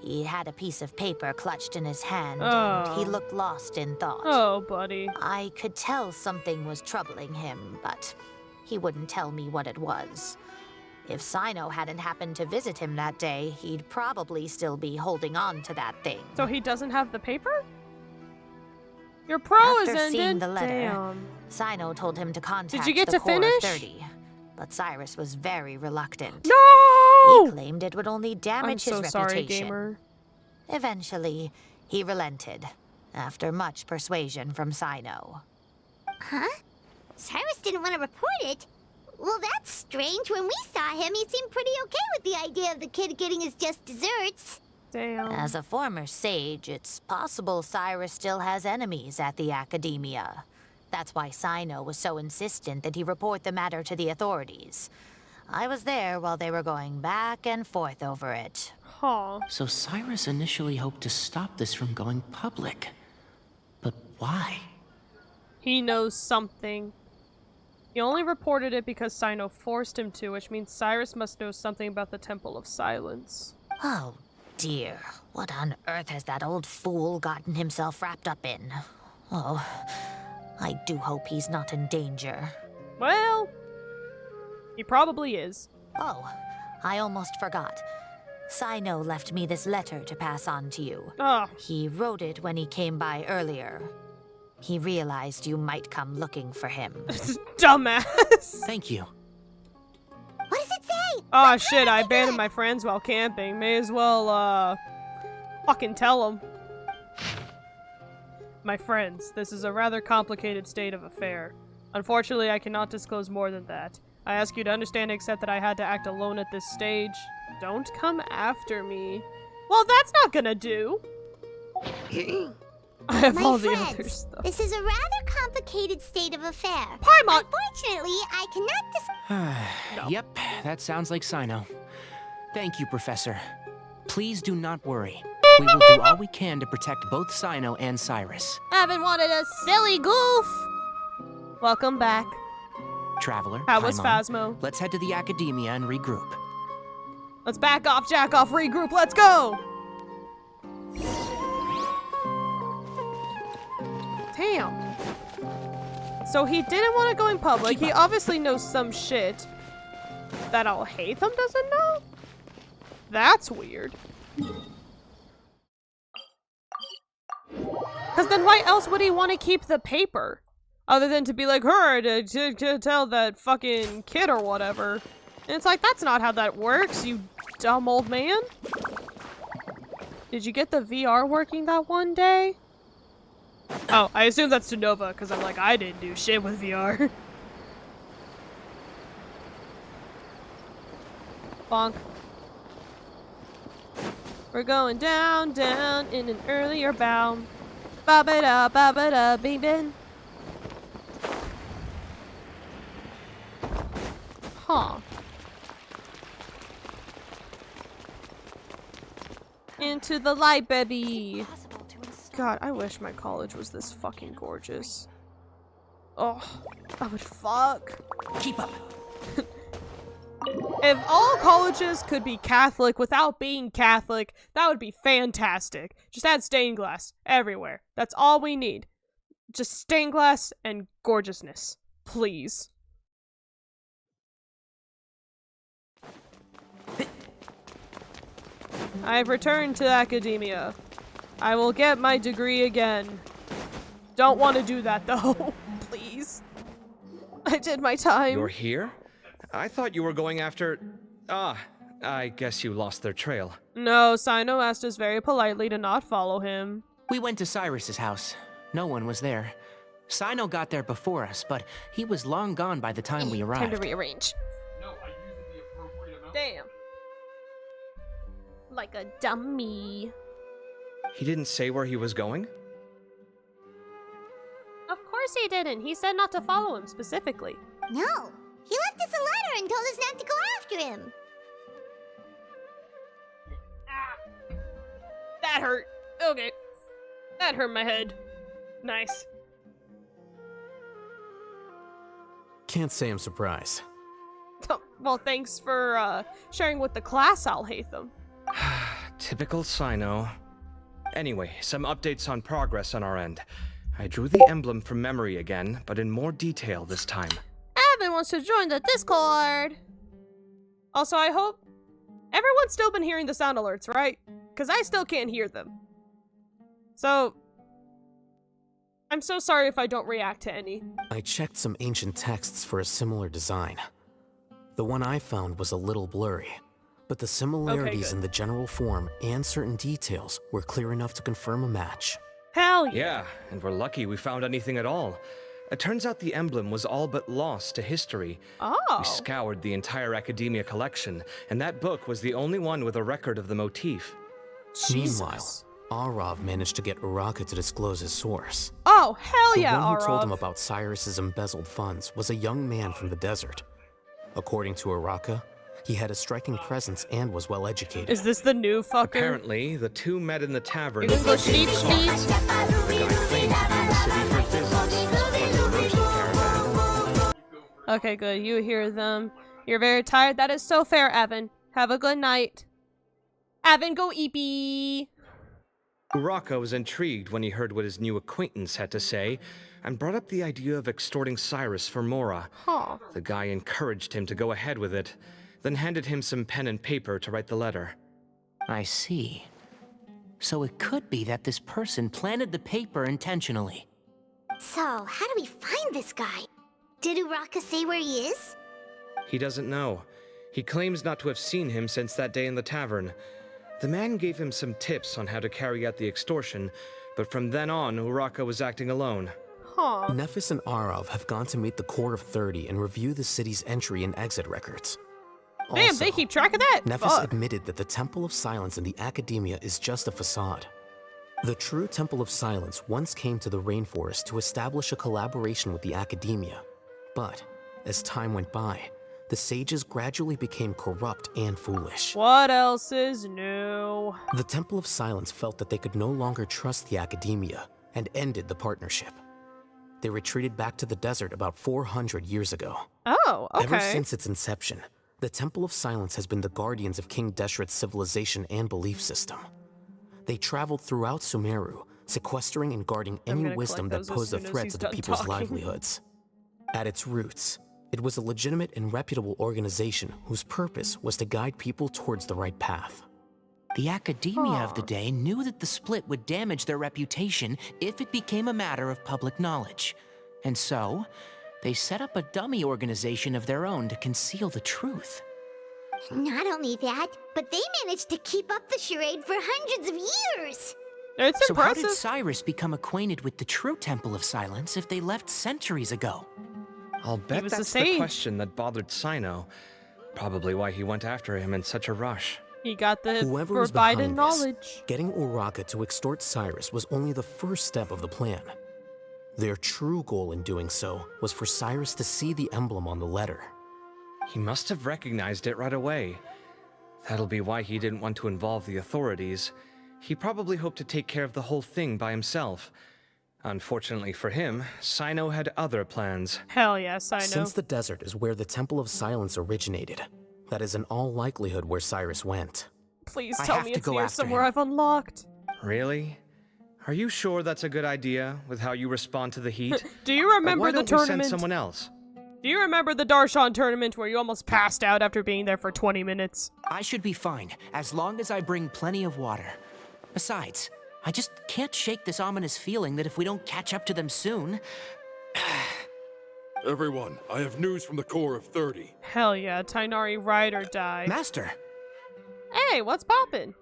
He had a piece of paper clutched in his hand, and he looked lost in thought. Oh, buddy. I could tell something was troubling him, but he wouldn't tell me what it was. If Cyno hadn't happened to visit him that day, he'd probably still be holding on to that thing. So he doesn't have the paper? Your pro is After ended? seeing the letter, Damn. Cyno told him to contact you get the to Corps of finish? 30, but Cyrus was very reluctant. No! He claimed it would only I'm damage so his sorry, reputation. gamer. Eventually, he relented, after much persuasion from Cyno. Huh? Cyrus didn't want to report it? Well, that's strange. When we saw him, he seemed pretty okay with the idea of the kid getting his just desserts. Damn. As a former sage, it's possible Cyrus still has enemies at the academia. That's why Cyno was so insistent that he report the matter to the authorities. I was there while they were going back and forth over it. Huh. So Cyrus initially hoped to stop this from going public. But why? He knows something. He only reported it because Cyno forced him to, which means Cyrus must know something about the Temple of Silence. Oh dear, what on earth has that old fool gotten himself wrapped up in? Oh, I do hope he's not in danger. Well, he probably is. Oh, I almost forgot. Cyno left me this letter to pass on to you. Oh. He wrote it when he came by earlier. He realized you might come looking for him. Dumbass. Thank you. What does it say? Oh shit, I abandoned my friends while camping. May as well, fucking tell them. My friends, this is a rather complicated state of affair. Unfortunately, I cannot disclose more than that. I ask you to understand and accept that I had to act alone at this stage. Don't come after me. Well, that's not gonna do. I have My all the friends, other stuff. this is a rather complicated state of affair. Paimon! Unfortunately, I cannot Yep, that sounds like Cyno. Thank you, Professor. Please do not worry. We will do all we can to protect both Cyno and Cyrus. Haven't wanted a silly goof. Welcome back. Traveler, How was Paimon, Phasmo? let's head to the academia and regroup. Let's back off, jack off, regroup, let's go! Damn. So he didn't want to go in public. He obviously knows some shit that Al-Haytham doesn't know? That's weird. Because then why else would he want to keep the paper? Other than to be like, her, to tell that fucking kid or whatever. And it's like, that's not how that works, you dumb old man. Did you get the VR working that one day? Oh, I assume that's to Nova, because I'm like, I didn't do shit with VR. Bonk. We're going down, down in an earlier bound. Ba-ba-da, baby. Huh. Into the light, baby. God, I wish my college was this fucking gorgeous. Oh, I would fuck. Keep up. If all colleges could be Catholic without being Catholic, that would be fantastic. Just add stained glass everywhere. That's all we need. Just stained glass and gorgeousness. Please. I've returned to academia. I will get my degree again. Don't want to do that though. Please. I did my time. You're here? I thought you were going after... Ah, I guess you lost their trail. No, Cyno asked us very politely to not follow him. We went to Cyrus's house. No one was there. Cyno got there before us, but he was long gone by the time we arrived. Time to rearrange. Damn. Like a dummy. He didn't say where he was going? Of course he didn't. He said not to follow him specifically. No, he left us a letter and told us not to go after him. Ah. That hurt. Okay. That hurt my head. Nice. Can't say I'm surprised. Well, thanks for sharing with the class, Alhaitham. Typical Cyno. Anyway, some updates on progress on our end. I drew the emblem from memory again, but in more detail this time. Evan wants to join the Discord. Also, I hope everyone's still been hearing the sound alerts, right? Because I still can't hear them. So, I'm so sorry if I don't react to any. I checked some ancient texts for a similar design. The one I found was a little blurry, but the similarities in the general form and certain details were clear enough to confirm a match. Hell yeah. Yeah, and we're lucky we found anything at all. It turns out the emblem was all but lost to history. Oh. We scoured the entire academia collection, and that book was the only one with a record of the motif. Jesus. Meanwhile, Arav managed to get Uraka to disclose his source. Oh, hell yeah, The one who told Arav. him about Cyrus's embezzled funds was a young man from the desert. According to Uraka, he had a striking presence and was well educated. Is this the new fucker? Apparently, the two met in the tavern. You're gonna go sheep, The guy claimed to be in the city for business as part of a merchant caravan. Okay, good. You hear them. You're very tired. That is so fair, Evan. Have a good night. Evan, go eepy. Uraka was intrigued when he heard what his new acquaintance had to say, and brought up the idea of extorting Cyrus for Mora. Huh. The guy encouraged him to go ahead with it, then handed him some pen and paper to write the letter. I see. So it could be that this person planted the paper intentionally. So, how do we find this guy? Did Uraka say where he is? He doesn't know. He claims not to have seen him since that day in the tavern. The man gave him some tips on how to carry out the extortion, but from then on, Uraka was acting alone. Huh. Nephis and Arav have gone to meet the Court of 30 and review the city's entry and exit records. Damn, Also, they keep track of that? Nephis Fuck. admitted that the Temple of Silence in the Academia is just a facade. The true Temple of Silence once came to the rainforest to establish a collaboration with the Academia. But, as time went by, the sages gradually became corrupt and foolish. What else is new? The Temple of Silence felt that they could no longer trust the Academia and ended the partnership. They retreated back to the desert about 400 years ago. Oh, okay. Ever since its inception, the Temple of Silence has been the guardians of King Deshret's civilization and belief system. They traveled throughout Sumeru, sequestering and guarding I'm any gonna wisdom collect that those as posed a soon as threat he's to the done people's talking. livelihoods. At its roots, it was a legitimate and reputable organization whose purpose was to guide people towards the right path. The academia of the day knew that the split would damage their reputation if it became a matter of public knowledge. And so, they set up a dummy organization of their own to conceal the truth. Not only that, but they managed to keep up the charade for hundreds of years. It's So how impressive. did Cyrus become acquainted with the true Temple of Silence if they left centuries ago? I'll bet was a that's sage. the question that bothered Cyno. Probably why he went after him in such a rush. He got the Whoever was forbidden behind knowledge. this, getting Uraka to extort Cyrus was only the first step of the plan. Their true goal in doing so was for Cyrus to see the emblem on the letter. He must have recognized it right away. That'll be why he didn't want to involve the authorities. He probably hoped to take care of the whole thing by himself. Unfortunately for him, Cyno had other plans. Hell yes, I know. Since the desert is where the Temple of Silence originated, that is in all likelihood where Cyrus went. Please I tell have me to it's go near after somewhere him. I've unlocked. Really? Are you sure that's a good idea with how you respond to the heat? Do you remember Why the don't we send tournament? someone else? Do you remember the Darshan tournament where you almost passed out after being there for 20 minutes? I should be fine, as long as I bring plenty of water. Besides, I just can't shake this ominous feeling that if we don't catch up to them soon... Everyone, I have news from the core of 30. Hell yeah, Cynonari ride or die. Master! Hey, what's poppin'?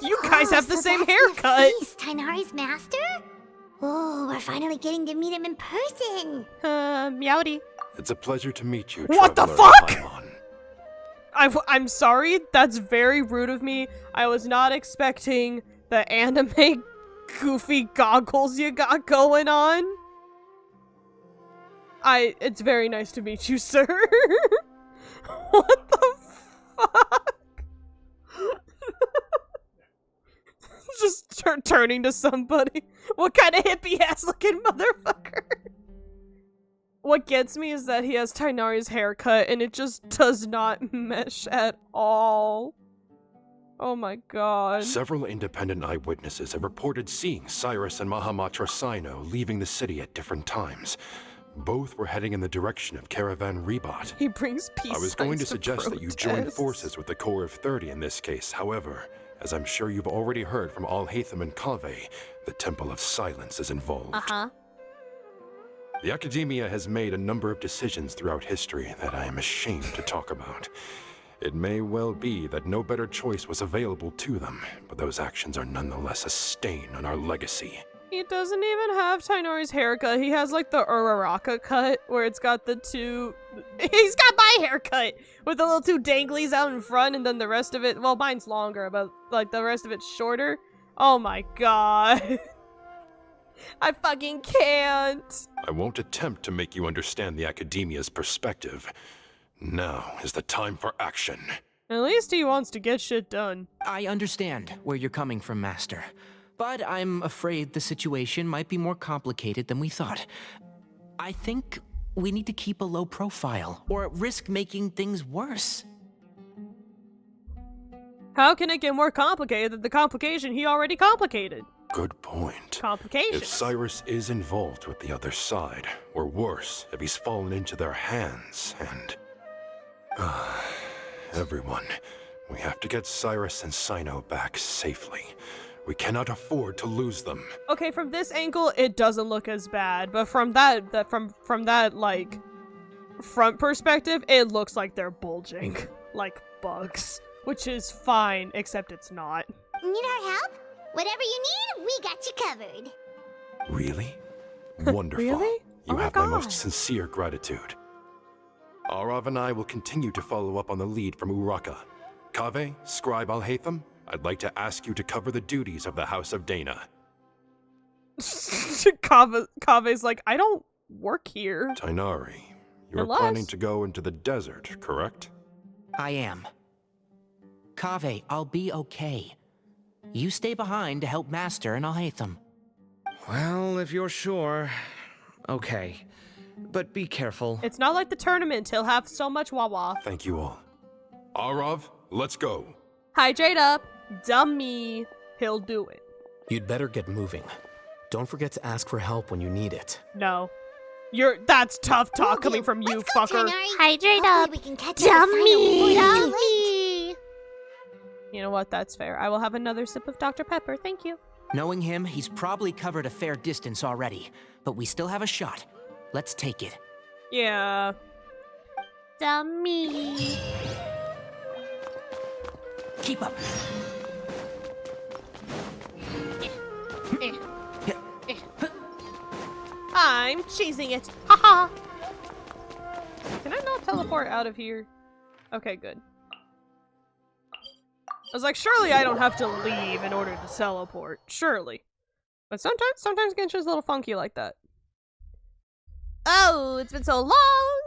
You guys have the so same that's haircut! Nefis, Tainari's master? Oh, we're finally getting to meet him in person. Meowdy. It's a pleasure to meet you, What the Traveler fuck? Paimon. I'm sorry, that's very rude of me. I was not expecting the anime goofy goggles you got going on. It's very nice to meet you, sir. What the fuck? Just turning to somebody. What kind of hippie ass looking motherfucker? What gets me is that he has Tainari's haircut and it just does not mesh at all. Oh my god. Several independent eyewitnesses have reported seeing Cyrus and Mahamatra Cyno leaving the city at different times. Both were heading in the direction of Caravan Rebot. He brings peace I was going to signs suggest that you join protest. forces with the core of 30 in this case. However, as I'm sure you've already heard from Alhaitham and Kaveh, the Temple of Silence is involved. Uh-huh. The Academia has made a number of decisions throughout history that I am ashamed to talk about. It may well be that no better choice was available to them, but those actions are nonetheless a stain on our legacy. He doesn't even have Tainari's haircut. He has like the Uraraka cut where it's got the two... He's got my haircut with the little two danglies out in front and then the rest of it... Well, mine's longer, but like the rest of it's shorter. Oh my god. I fucking can't. I won't attempt to make you understand the Academia's perspective. Now is the time for action. At least he wants to get shit done. I understand where you're coming from, Master. But I'm afraid the situation might be more complicated than we thought. I think we need to keep a low profile, or risk making things worse. How can it get more complicated than the complication he already complicated? Good point. Complication. If Cyrus is involved with the other side, or worse, if he's fallen into their hands, and... everyone, we have to get Cyrus and Cyno back safely. We cannot afford to lose them. Okay, from this angle, it doesn't look as bad, but from that like front perspective, it looks like they're bulging like bugs, which is fine, except it's not. Need our help? Whatever you need, we got you covered. Really? Wonderful. Really? You Oh my have my God. most sincere gratitude. Arav and I will continue to follow up on the lead from Uraka. Kaveh, Scribe Alhaitham, I'd like to ask you to cover the duties of the House of Dana. Kave's like, I don't work here. Tainari, you are Unless- planning to go into the desert, correct? I am. Kaveh, I'll be okay. You stay behind to help Master and Alhaitham. Well, if you're sure. Okay. But be careful. It's not like the tournament. He'll have so much wawa. Thank you all. Arav, let's go. Hydrate up. Dummy. He'll do it. You'd better get moving. Don't forget to ask for help when you need it. No. That's tough talk coming from you, Let's go, fucker. Tainari. Hydrate Hopefully up. we can catch up with Cyno before it's too late. You know what? That's fair. I will have another sip of Dr. Pepper. Thank you. Knowing him, he's probably covered a fair distance already, but we still have a shot. Let's take it. Yeah. Dummy. Keep up. I'm cheesing it. Haha. Can I not teleport out of here? Okay, good. I was like, surely I don't have to leave in order to teleport. Surely. But sometimes Genshin's a little funky like that. Oh, it's been so long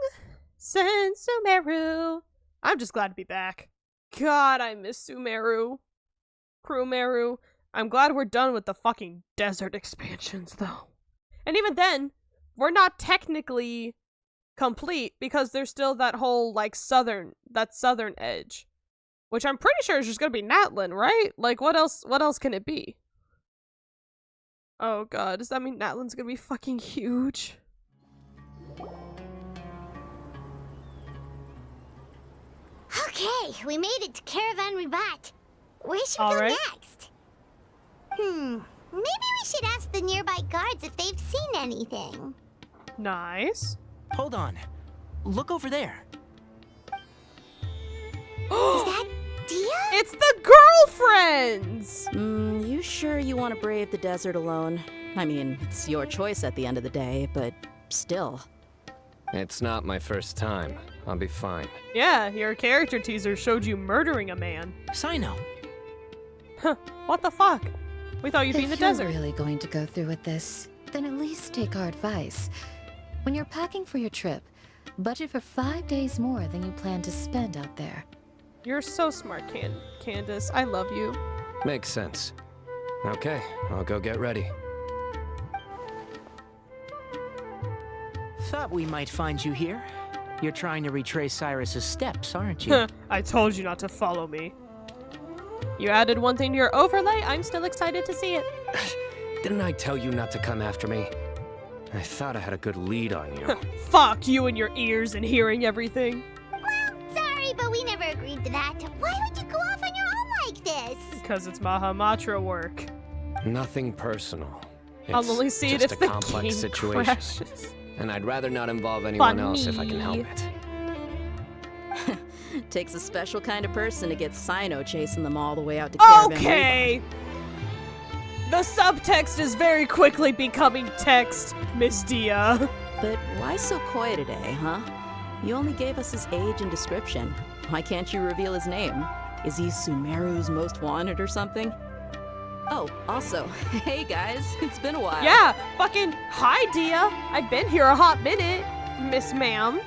since Sumeru. I'm just glad to be back. God, I miss Sumeru. Crewmeru. I'm glad we're done with the fucking desert expansions, though. And even then, we're not technically complete because there's still that whole, like, southern edge. Which I'm pretty sure is just gonna be Natlan, right? Like, what else can it be? Oh god, does that mean Natlan's gonna be fucking huge? Okay, we made it to Caravan Ribat. Where should we go next? Maybe we should ask the nearby guards if they've seen anything. Nice. Hold on. Look over there. Is that Dia? It's the girlfriends! You sure you want to brave the desert alone? I mean, it's your choice at the end of the day, but still. It's not my first time. I'll be fine. Yeah, your character teaser showed you murdering a man. Cyno. Huh, what the fuck? We thought you'd be in the desert. If you're really going to go through with this, then at least take our advice. When you're packing for your trip, budget for 5 days more than you plan to spend out there. You're so smart, Candace. I love you. Makes sense. Okay, I'll go get ready. Thought we might find you here. You're trying to retrace Cyrus's steps, aren't you? I told you not to follow me. You added one thing to your overlay. I'm still excited to see it. Didn't I tell you not to come after me? I thought I had a good lead on you. Fuck you and your ears and hearing everything. Well, sorry, but we never agreed to that. Why would you go off on your own like this? Because it's Mahamatra work. Nothing personal. I'll only see it just if a the complex game situation. crashes. And I'd rather not involve anyone else if I can help Funny. it. Takes a special kind of person to get Cyno chasing them all the way out to Caravan. Okay! The subtext is very quickly becoming text, Miss Dia. But why so coy today, huh? You only gave us his age and description. Why can't you reveal his name? Is he Sumeru's most wanted or something? Oh, also, hey guys, it's been a while. Yeah, fucking hi, Dia. I've been here a hot minute, Miss Ma'am.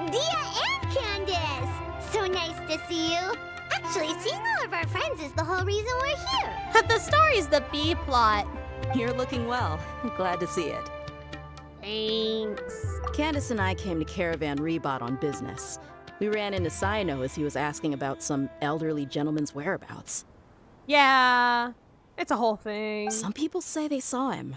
Dia and Candace! So nice to see you. Actually, seeing all of our friends is the whole reason we're here. The story's the B plot. You're looking well. Glad to see it. Thanks. Candace and I came to Caravan Rebot on business. We ran into Cyno as he was asking about some elderly gentleman's whereabouts. Yeah, it's a whole thing. Some people say they saw him.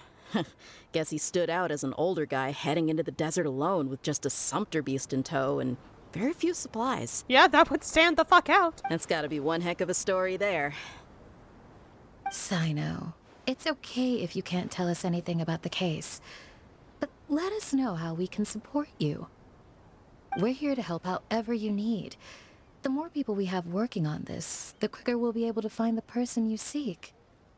Guess he stood out as an older guy heading into the desert alone with just a sumpter beast in tow and very few supplies. Yeah, that would stand the fuck out. That's gotta be one heck of a story there. Cyno, it's okay if you can't tell us anything about the case, but let us know how we can support you. We're here to help however you need. The more people we have working on this, the quicker we'll be able to find the person you seek.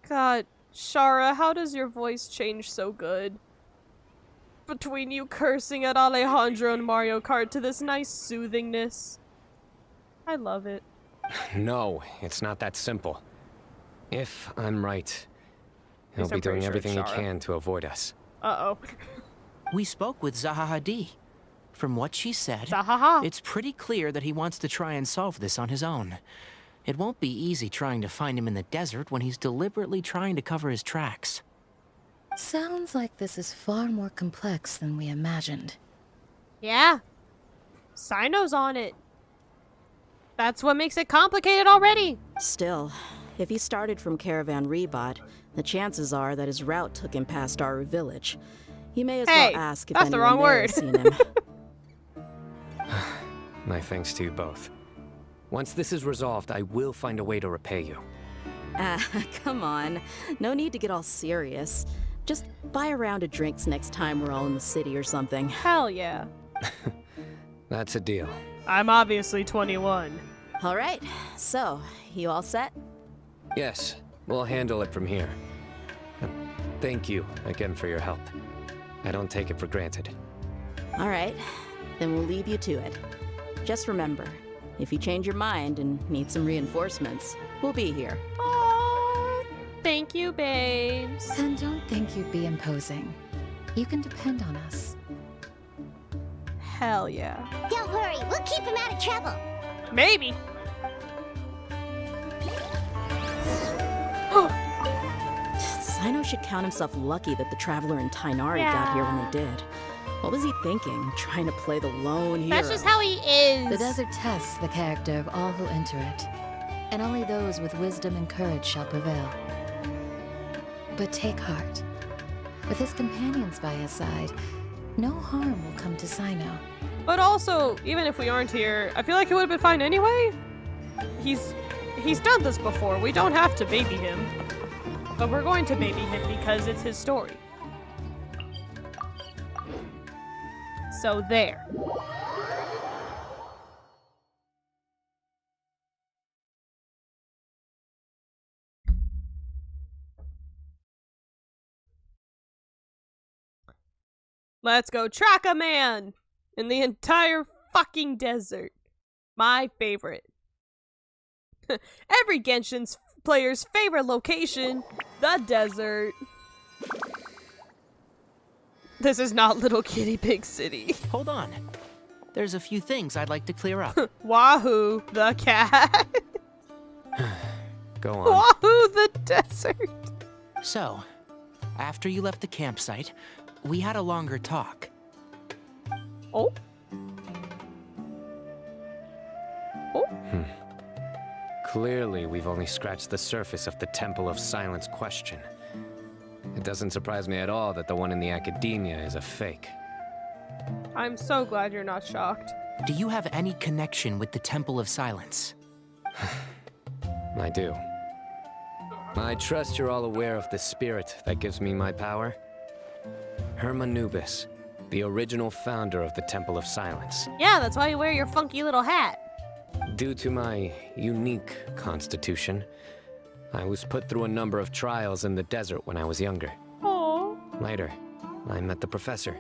God, Shara, how does your voice change so good? Between you cursing at Alejandro and Mario Kart to this nice soothingness. I love it. No, it's not that simple. If I'm right, he'll Yes, be I'm pretty doing sure everything he it's Shara. can to avoid us. Uh-oh. We spoke with Zaha Hadid. From what she said, Zahaha. it's pretty clear that he wants to try and solve this on his own. It won't be easy trying to find him in the desert when he's deliberately trying to cover his tracks. Sounds like this is far more complex than we imagined. Yeah. Cyno's on it. That's what makes it complicated already. Still, if he started from Caravan Rebot, the chances are that his route took him past our village. You may as Hey, well ask if that's the anyone wrong there word. has seen him. My thanks to you both. Once this is resolved, I will find a way to repay you. Come on. No need to get all serious. Just buy a round of drinks next time we're all in the city or something. Hell yeah. That's a deal. I'm obviously 21. All right. So, you all set? Yes, we'll handle it from here. Thank you again for your help. I don't take it for granted. All right. Then we'll leave you to it. Just remember, If you change your mind and need some reinforcements, we'll be here. Aww, thank you, babes. And don't think you'd be imposing. You can depend on us. Hell yeah. Don't worry, we'll keep him out of trouble. Maybe. Cyno should count himself lucky that the Traveler and Cynonari got here when they did. What was he thinking, trying to play the lone hero? That's just how he is. The desert tests the character of all who enter it, and only those with wisdom and courage shall prevail. But take heart. With his companions by his side, no harm will come to Cyno. But also, even if we aren't here, I feel like it would have been fine anyway. He's done this before. We don't have to baby him. But we're going to baby him because it's his story. So there. Let's go track a man in the entire fucking desert. My favorite. Every Genshin player's favorite location, the desert. This is not Little Kitty Big City. Hold on. There's a few things I'd like to clear up. Wahoo, the cat. Go on. Wahoo, the desert. So, after you left the campsite, we had a longer talk. Oh? Clearly, we've only scratched the surface of the Temple of Silence question. It doesn't surprise me at all that the one in the academia is a fake. I'm so glad you're not shocked. Do you have any connection with the Temple of Silence? I do. I trust you're all aware of the spirit that gives me my power. Hermanubis, the original founder of the Temple of Silence. Yeah, that's why you wear your funky little hat. Due to my unique constitution, I was put through a number of trials in the desert when I was younger. Aww. Later, I met the professor,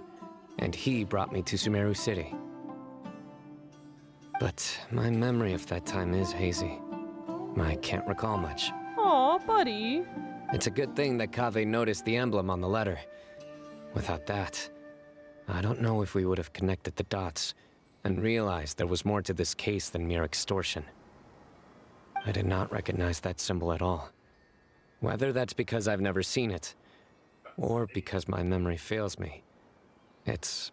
and he brought me to Sumeru City. But my memory of that time is hazy. I can't recall much. Aw, buddy. It's a good thing that Kaveh noticed the emblem on the letter. Without that, I don't know if we would have connected the dots and realized there was more to this case than mere extortion. I did not recognize that symbol at all. Whether that's because I've never seen it, or because my memory fails me, it's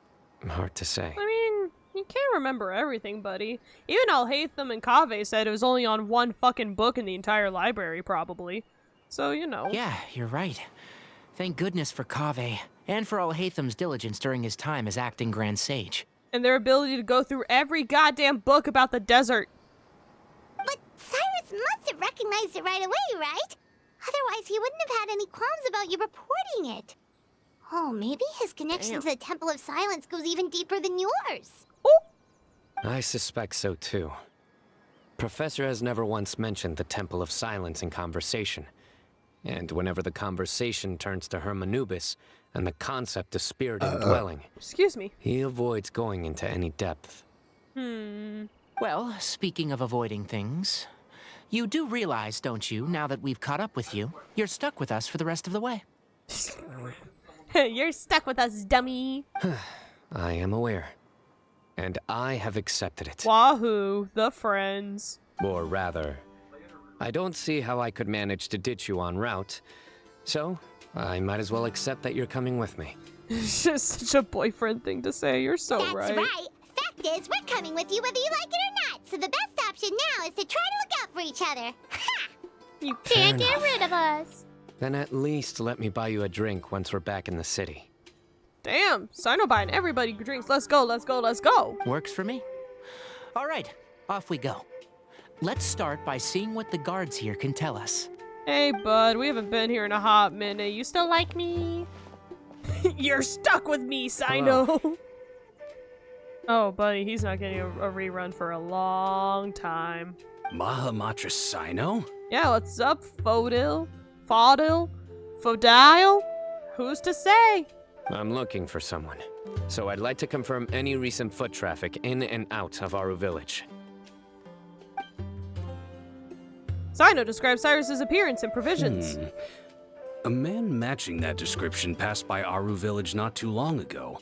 hard to say. I mean, you can't remember everything, buddy. Even Alhaitham and Kaveh said it was only on one fucking book in the entire library, probably. So, you know. Yeah, you're right. Thank goodness for Kaveh, and for Alhaitham's diligence during his time as acting Grand Sage. And their ability to go through every goddamn book about the desert. But Cyrus must have recognized it right away, right? Otherwise, he wouldn't have had any qualms about you reporting it. Oh, maybe his connection to the Temple of Silence goes even deeper than yours. I suspect so too. Professor has never once mentioned the Temple of Silence in conversation. And whenever the conversation turns to Hermanubis and the concept of spirit indwelling, excuse me, he avoids going into any depth. Well, speaking of avoiding things, you do realize, don't you, now that we've caught up with you, you're stuck with us for the rest of the way. You're stuck with us, dummy. I am aware. And I have accepted it. Wahoo, the friends. Or rather, I don't see how I could manage to ditch you en route, so I might as well accept that you're coming with me. It's just such a boyfriend thing to say. You're so right. That's right. Fact is, we're coming with you whether you like it or not. So the best option now is to try to look out for each other. Ha! You can't get rid of us. Then at least let me buy you a drink once we're back in the city. Damn, Cyno buying everybody drinks. Let's go, let's go, let's go. Works for me. All right, off we go. Let's start by seeing what the guards here can tell us. Hey, bud, we haven't been here in a hot minute. You still like me? You're stuck with me, Cyno. Oh, buddy, he's not getting a rerun for a long time. Mahamatra Cyno? Yeah, what's up, Fodil? Fodile? Who's to say? I'm looking for someone, so I'd like to confirm any recent foot traffic in and out of Aru village. Cyno describes Cyrus's appearance and provisions. A man matching that description passed by Aru village not too long ago.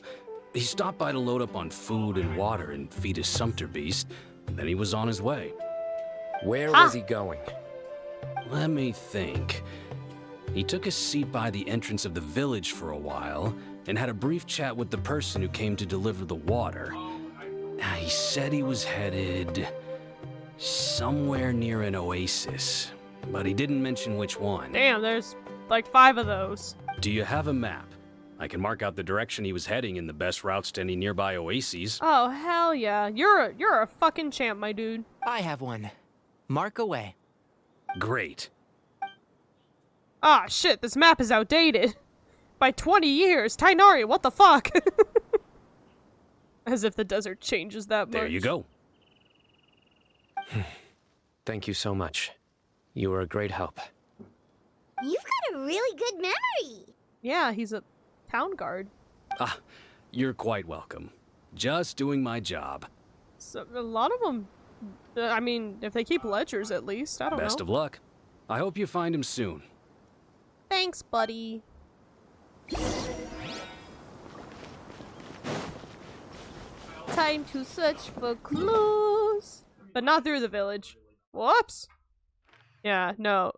He stopped by to load up on food and water and feed his sumpter beast, and then he was on his way. Where was he going? Let me think. He took a seat by the entrance of the village for a while, and had a brief chat with the person who came to deliver the water. He said he was headed somewhere near an oasis, but he didn't mention which one. Damn, there's like 5 of those. Do you have a map? I can mark out the direction he was heading and the best routes to any nearby oases. Oh, hell yeah. You're a fucking champ, my dude. I have one. Mark away. Great. Ah, shit, this map is outdated. By 20 years. Cynonari, what the fuck? As if the desert changes that much. There you go. Thank you so much. You were a great help. You've got a really good memory. Yeah, he's a town guard. Ah, you're quite welcome. Just doing my job. So, a lot of them, I mean, if they keep ledgers at least, I don't know. Best of luck. I hope you find him soon. Thanks, buddy. Time to search for clues. But not through the village. Whoops. Yeah, no.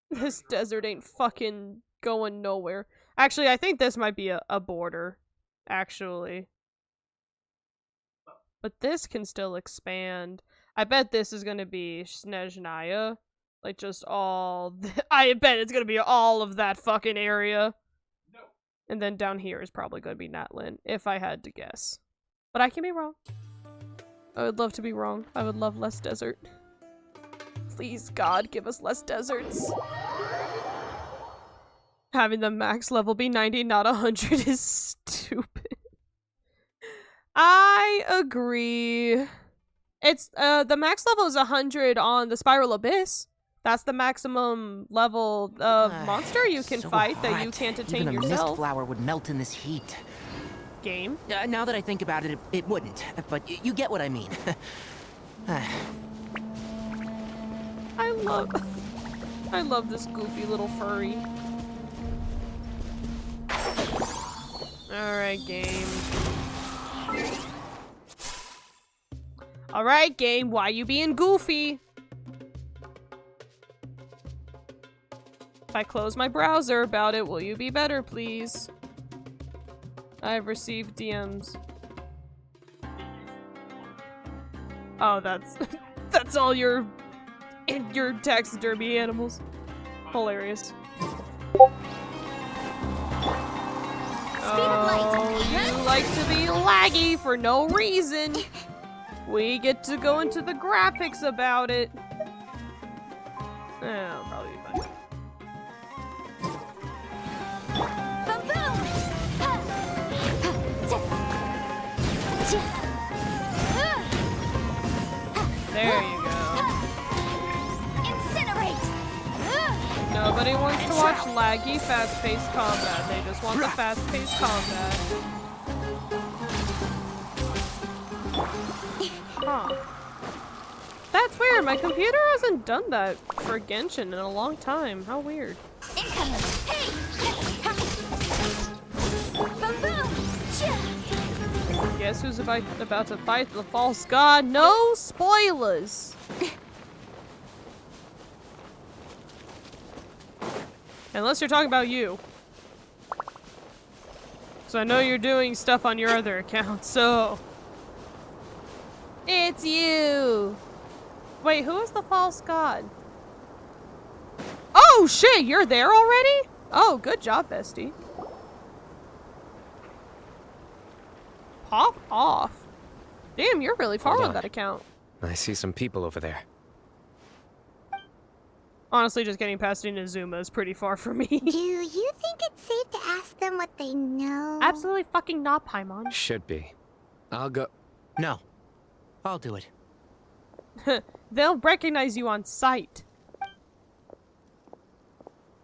This desert ain't fucking going nowhere. Actually, I think this might be a border. Actually. But this can still expand. I bet this is gonna be Snezhnaya. Like, just all... I bet it's gonna be all of that fucking area. And then down here is probably gonna be Natlin, if I had to guess. But I can be wrong. I would love to be wrong. I would love less desert. Please, God, give us less deserts. Having the max level be 90, not 100 is stupid. I agree. It's, the max level is 100 on the Spiral Abyss. That's the maximum level of monster you can fight that you can't attain Even a yourself. mist flower would melt in this heat. Game? Now that I think about it, it wouldn't. But you get what I mean. I love this goofy little furry. Alright, game. Alright, game, why you being goofy? If I close my browser about it, will you be better, please? I've received DMs. Oh, that's that's all your taxidermy animals. Hilarious. Oh, you like to be laggy for no reason. We get to go into the graphics about it. I'll probably be fine. There you go. Incinerate. Nobody wants to watch laggy, fast-paced combat. They just want the fast-paced combat. Huh. That's weird. My computer hasn't done that for Genshin in a long time. How weird. Guess who's about to fight the false god? No spoilers! Unless you're talking about you. So I know you're doing stuff on your other account, so... It's you! Wait, who is the false god? Oh shit, you're there already? Oh, good job, bestie. Pop off. Damn, you're really far on that account. I see some people over there. Honestly, just getting past Inazuma is pretty far for me. Do you think it's safe to ask them what they know? Absolutely fucking not, Paimon. Should be. I'll go. No. I'll do it. They'll recognize you on sight.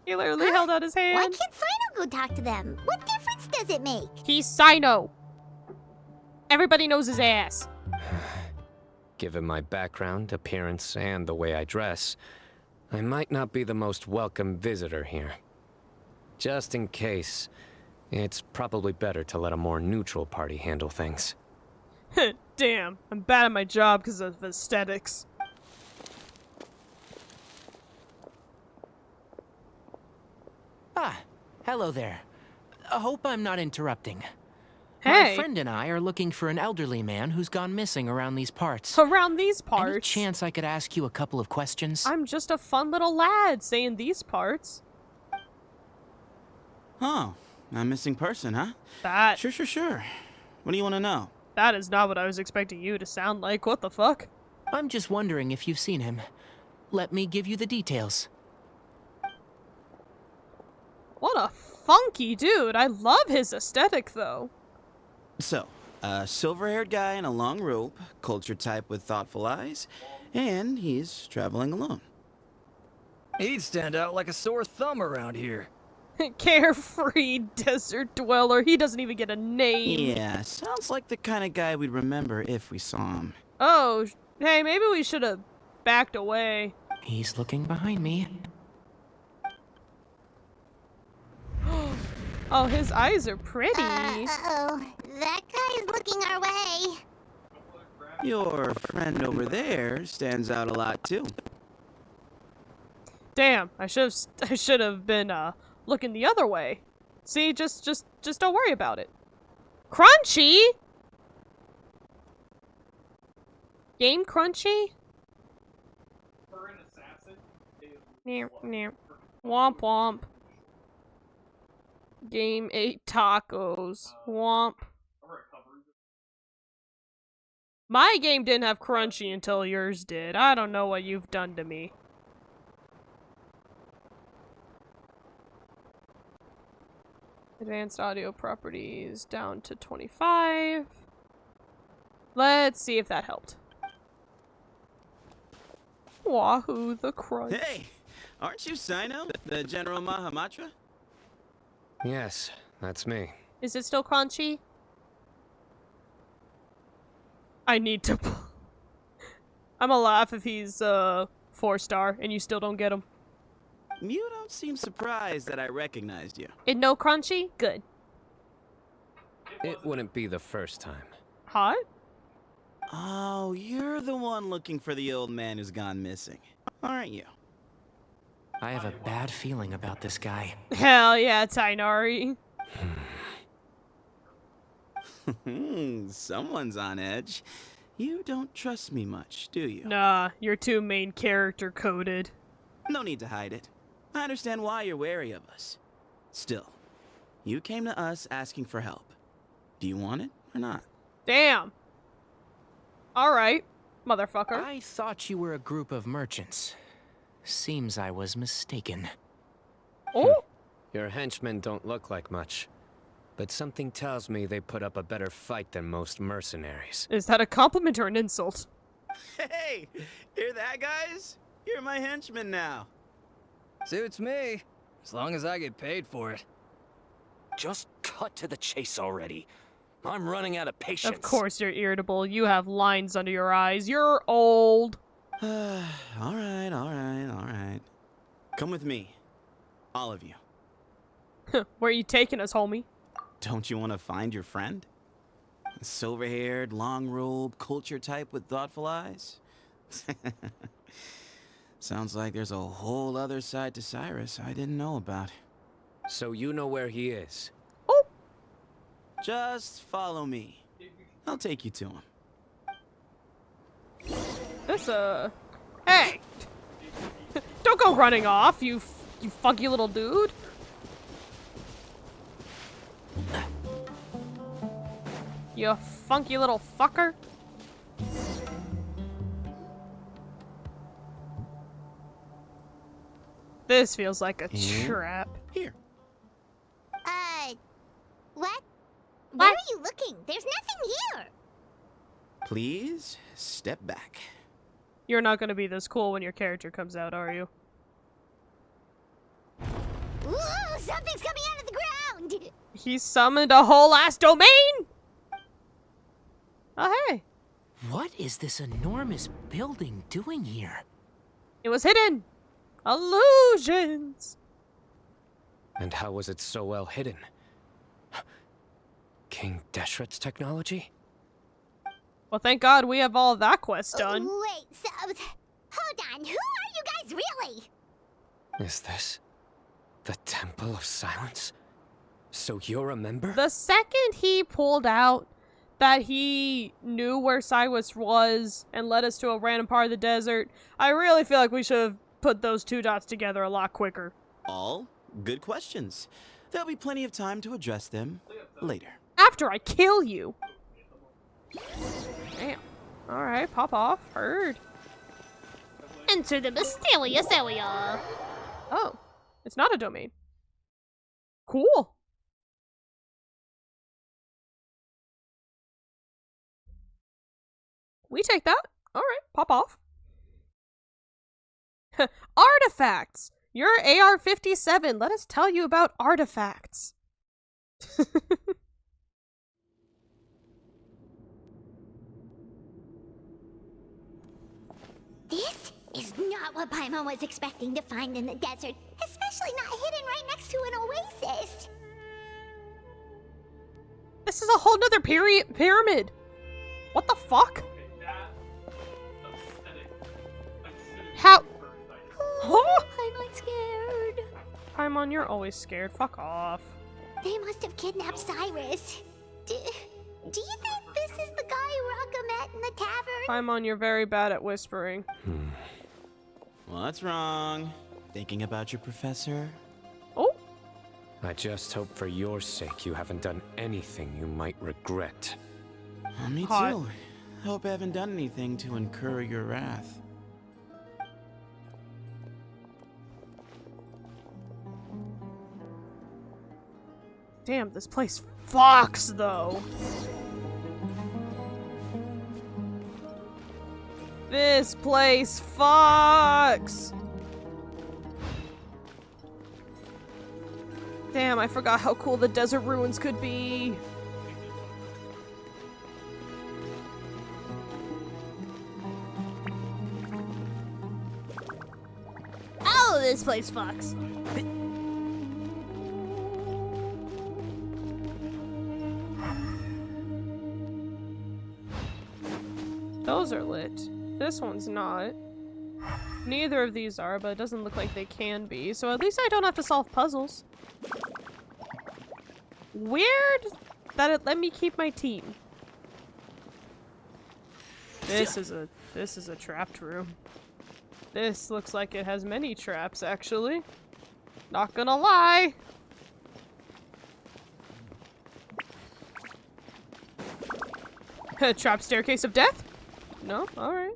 He literally held out his hand. Why can't Cyno go talk to them? What difference does it make? He's Cyno. Everybody knows his ass. given my background, appearance, and the way I dress, I might not be the most welcome visitor here. Just in case, it's probably better to let a more neutral party handle things. Damn, I'm bad at my job because of aesthetics. Ah, hello there. I hope I'm not interrupting. Hey. My friend and I are looking for an elderly man who's gone missing around these parts. Around these parts? Any chance I could ask you a couple of questions? I'm just a fun little lad saying these parts. Oh, a missing person, huh? That. Sure. What do you want to know? That is not what I was expecting you to sound like. What the fuck? I'm just wondering if you've seen him. Let me give you the details. What a funky dude. I love his aesthetic, though. So, a silver-haired guy in a long robe, culture type with thoughtful eyes, and he's traveling alone. He'd stand out like a sore thumb around here. Carefree desert dweller. He doesn't even get a name. Yeah, sounds like the kind of guy we'd remember if we saw him. Oh, hey, maybe we should have backed away. He's looking behind me. Oh, his eyes are pretty. Uh-oh. That guy is looking our way. Your friend over there stands out a lot, too. Damn, I should have been looking the other way. See, just don't worry about it. Crunchy? Game Crunchy? Womp womp. Game ate tacos. Womp. My game didn't have Crunchy until yours did. I don't know what you've done to me. Advanced audio properties down to 25. Let's see if that helped. Wahoo, the crunch. Hey, aren't you Cyno, the General Mahamatra? Yes, that's me. Is it still crunchy? I need to. I'ma laugh if he's 4-star and you still don't get him. You don't seem surprised that I recognized you. It no crunchy? Good. It wouldn't be the first time. Hot? Oh, you're the one looking for the old man who's gone missing, aren't you? I have a bad feeling about this guy. Hell yeah, Cynonari. Someone's on edge. You don't trust me much, do you? Nah, you're too main character coded. No need to hide it. I understand why you're wary of us. Still, you came to us asking for help. Do you want it or not? Damn. Alright, motherfucker. I thought you were a group of merchants. Seems I was mistaken. Oh? Your henchmen don't look like much, but something tells me they put up a better fight than most mercenaries. Is that a compliment or an insult? Hey, hear that, guys? You're my henchmen now. Suits me, as long as I get paid for it. Just cut to the chase already. I'm running out of patience. Of course you're irritable. You have lines under your eyes. You're old. All right. Come with me. All of you. Where are you taking us, homie? Don't you want to find your friend? Silver-haired, long-robed, culture type with thoughtful eyes? Sounds like there's a whole other side to Cyrus I didn't know about. So you know where he is? Oh! Just follow me. I'll take you to him. This, Hey! Don't go running off, you funky little dude. You funky little fucker. This feels like a trap. Here. What? Where are you looking? There's nothing here. Please, step back. You're not gonna be this cool when your character comes out, are you? Ooh, something's coming out of the ground! He summoned a whole ass domain? Oh, hey. What is this enormous building doing here? It was hidden! Illusions! And how was it so well hidden? King Deshret's technology? Well, thank God we have all of that quest done. Wait, so... Hold on, who are you guys really? Is this the Temple of Silence? So you're a member? The second he pulled out that he knew where Cyrus was and led us to a random part of the desert, I really feel like we should have put those two dots together a lot quicker. All good questions. There'll be plenty of time to address them later. After I kill you! Damn. Alright, pop off. Heard. Enter the mysterious area. Oh. It's not a domain. Cool. We take that. Alright, pop off. Artifacts! You're AR-57. Let us tell you about artifacts. This is not what Paimon was expecting to find in the desert, especially not hidden right next to an oasis. This is a whole nother pyramid. What the fuck? How? Oh, I'm scared. Paimon, you're always scared. Fuck off. They must have kidnapped Cyrus. Do you think this is the guy Rocco met in the tavern? Paimon, you're very bad at whispering. What's wrong? Thinking about your professor? Oh? I just hope for your sake you haven't done anything you might regret. Me Hot. too. Hope I haven't done anything to incur your wrath. Damn, this place fucks, though. This place fucks. Damn, I forgot how cool the desert ruins could be. Oh, this place fucks. Those are lit. This one's not. Neither of these are, but it doesn't look like they can be, so at least I don't have to solve puzzles. Weird that it let me keep my team. This is a trapped room. This looks like it has many traps, actually. Not gonna lie. Trap staircase of death? No? Alright.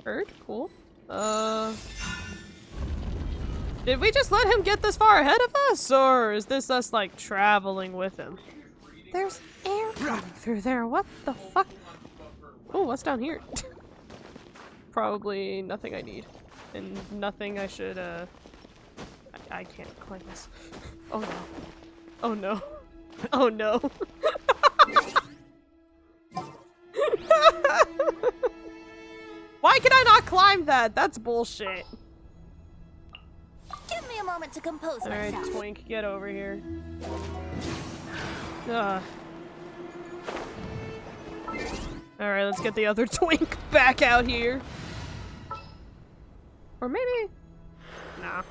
Heard. Cool. Did we just let him get this far ahead of us? Or is this us, like, traveling with him? There's air coming through there. What the fuck? Oh, what's down here? Probably nothing I need. And nothing I should, I can't climb this. Oh no. Oh no. Oh no. Why can I not climb that? That's bullshit. Give me a moment to compose Alright, myself. Twink, get over here. Alright, let's get the other Twink back out here. Or maybe... Nah.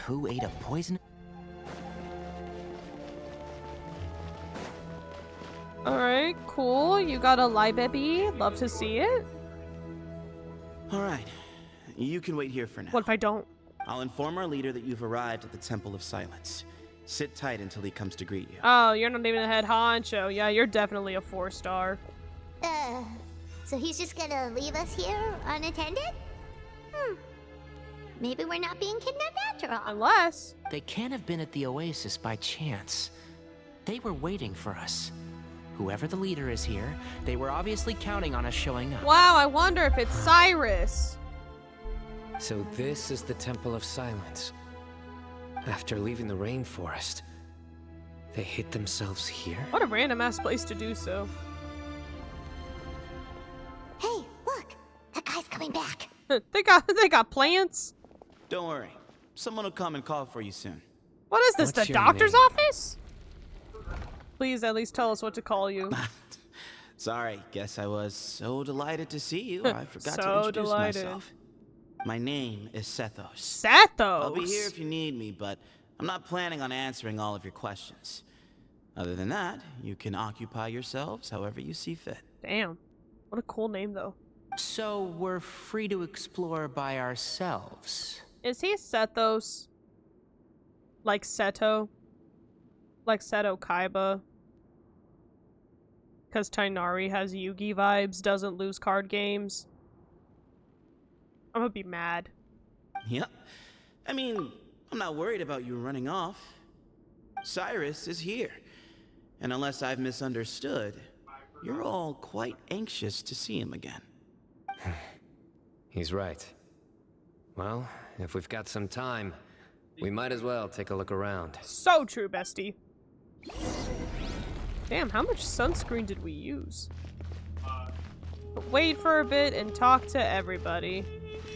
Who ate a poison? Alright, cool. You got a Libebi. Love to see it. Alright, you can wait here for now. What if I don't? I'll inform our leader that you've arrived at the Temple of Silence. Sit tight until he comes to greet you. Oh, you're not even the head honcho. Yeah, you're definitely a 4-star. So he's just gonna leave us here unattended? Maybe we're not being kidnapped after all. Unless... They can't have been at the oasis by chance. They were waiting for us. Whoever the leader is here, they were obviously counting on us showing up. Wow, I wonder if it's Cyrus. So this is the Temple of Silence. After leaving the rainforest, they hid themselves here? What a random ass place to do so. coming back. they got plants. Don't worry. Someone will come and call for you soon. What is this, What's the your doctor's name? office? Please at least tell us what to call you. Sorry, guess I was so delighted to see you, I forgot to So introduce delighted. myself. My name is Sethos. Sethos? I'll be here if you need me, but I'm not planning on answering all of your questions. Other than that, you can occupy yourselves however you see fit. Damn. What a cool name, though. So we're free to explore by ourselves. Is he Sethos? Like Seto? Like Seto Kaiba? Because Cynonari has Yugi vibes, doesn't lose card games. I'm gonna be mad. Yep. I mean, I'm not worried about you running off. Cyrus is here. And unless I've misunderstood, you're all quite anxious to see him again. He's right. Well, if we've got some time, we might as well take a look around. So true, bestie. Damn, how much sunscreen did we use? Wait for a bit and talk to everybody.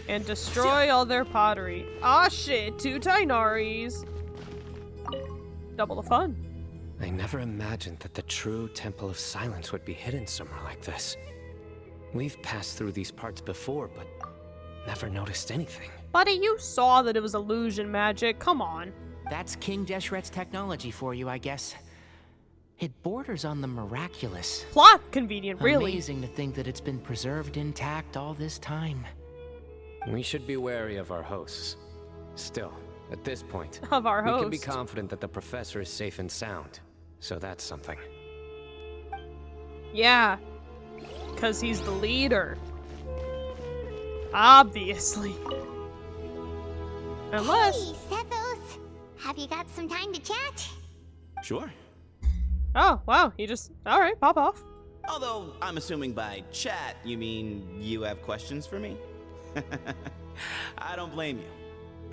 And destroy all their pottery. Ah shit, 2 Cynonaris. Double the fun. I never imagined that the true Temple of Silence would be hidden somewhere like this. We've passed through these parts before, but never noticed anything. Buddy, you saw that it was illusion magic. Come on. That's King Deshret's technology for you, I guess. It borders on the miraculous. Plot convenient, really. Amazing to think that it's been preserved intact all this time. We should be wary of our hosts. Still, at this point, Of our we can be host. confident that the professor is safe and sound. So that's something. Yeah. Because he's the leader. Obviously. Unless... Hey, Sethos. Have you got some time to chat? Sure. Oh, wow. He just... Alright, pop off. Although, I'm assuming by chat, you mean you have questions for me? I don't blame you.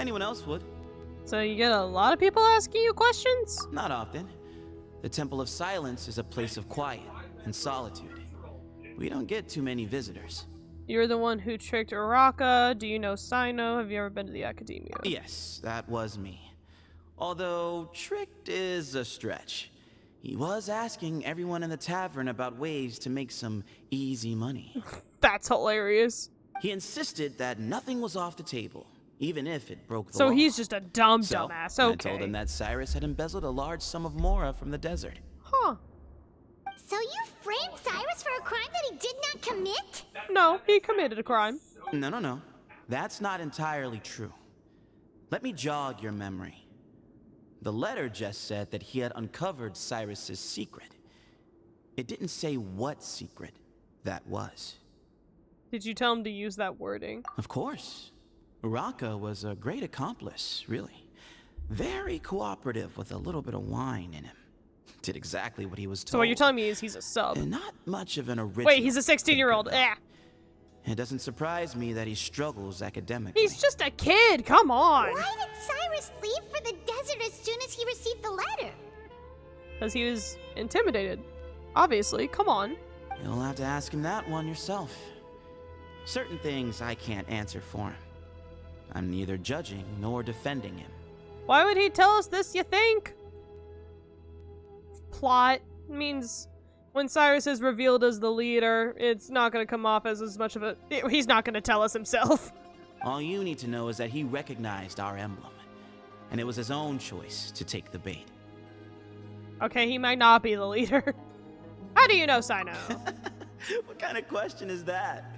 Anyone else would. So you get a lot of people asking you questions? Not often. The Temple of Silence is a place of quiet and solitude. We don't get too many visitors. You're the one who tricked Uraka. Do you know Cyno? Have you ever been to the academia? Yes, that was me. Although, tricked is a stretch. He was asking everyone in the tavern about ways to make some easy money. That's hilarious. He insisted that nothing was off the table, even if it broke the So law. he's just a dumb So, dumbass. I Okay. told him that Cyrus had embezzled a large sum of mora from the desert. Huh. So you framed Cyrus for a crime that he did not commit? No, he committed a crime. No. That's not entirely true. Let me jog your memory. The letter just said that he had uncovered Cyrus's secret. It didn't say what secret that was. Did you tell him to use that wording? Of course. Uraka was a great accomplice, really. Very cooperative with a little bit of wine in him. Did exactly what he was told. So what you're telling me is he's a sub. And not much of an original. Wait, he's a 16-year-old. Eh. It doesn't surprise me that he struggles academically. He's just a kid. Come on. Why did Cyrus leave for the desert as soon as he received the letter? Because he was intimidated. Obviously. Come on. You'll have to ask him that one yourself. Certain things I can't answer for him. I'm neither judging nor defending him. Why would he tell us this, you think? Plot means when Cyrus is revealed as the leader, it's not going to come off as much of a... He's not going to tell us himself. All you need to know is that he recognized our emblem, and it was his own choice to take the bait. Okay, he might not be the leader. How do you know, Cyno? What kind of question is that?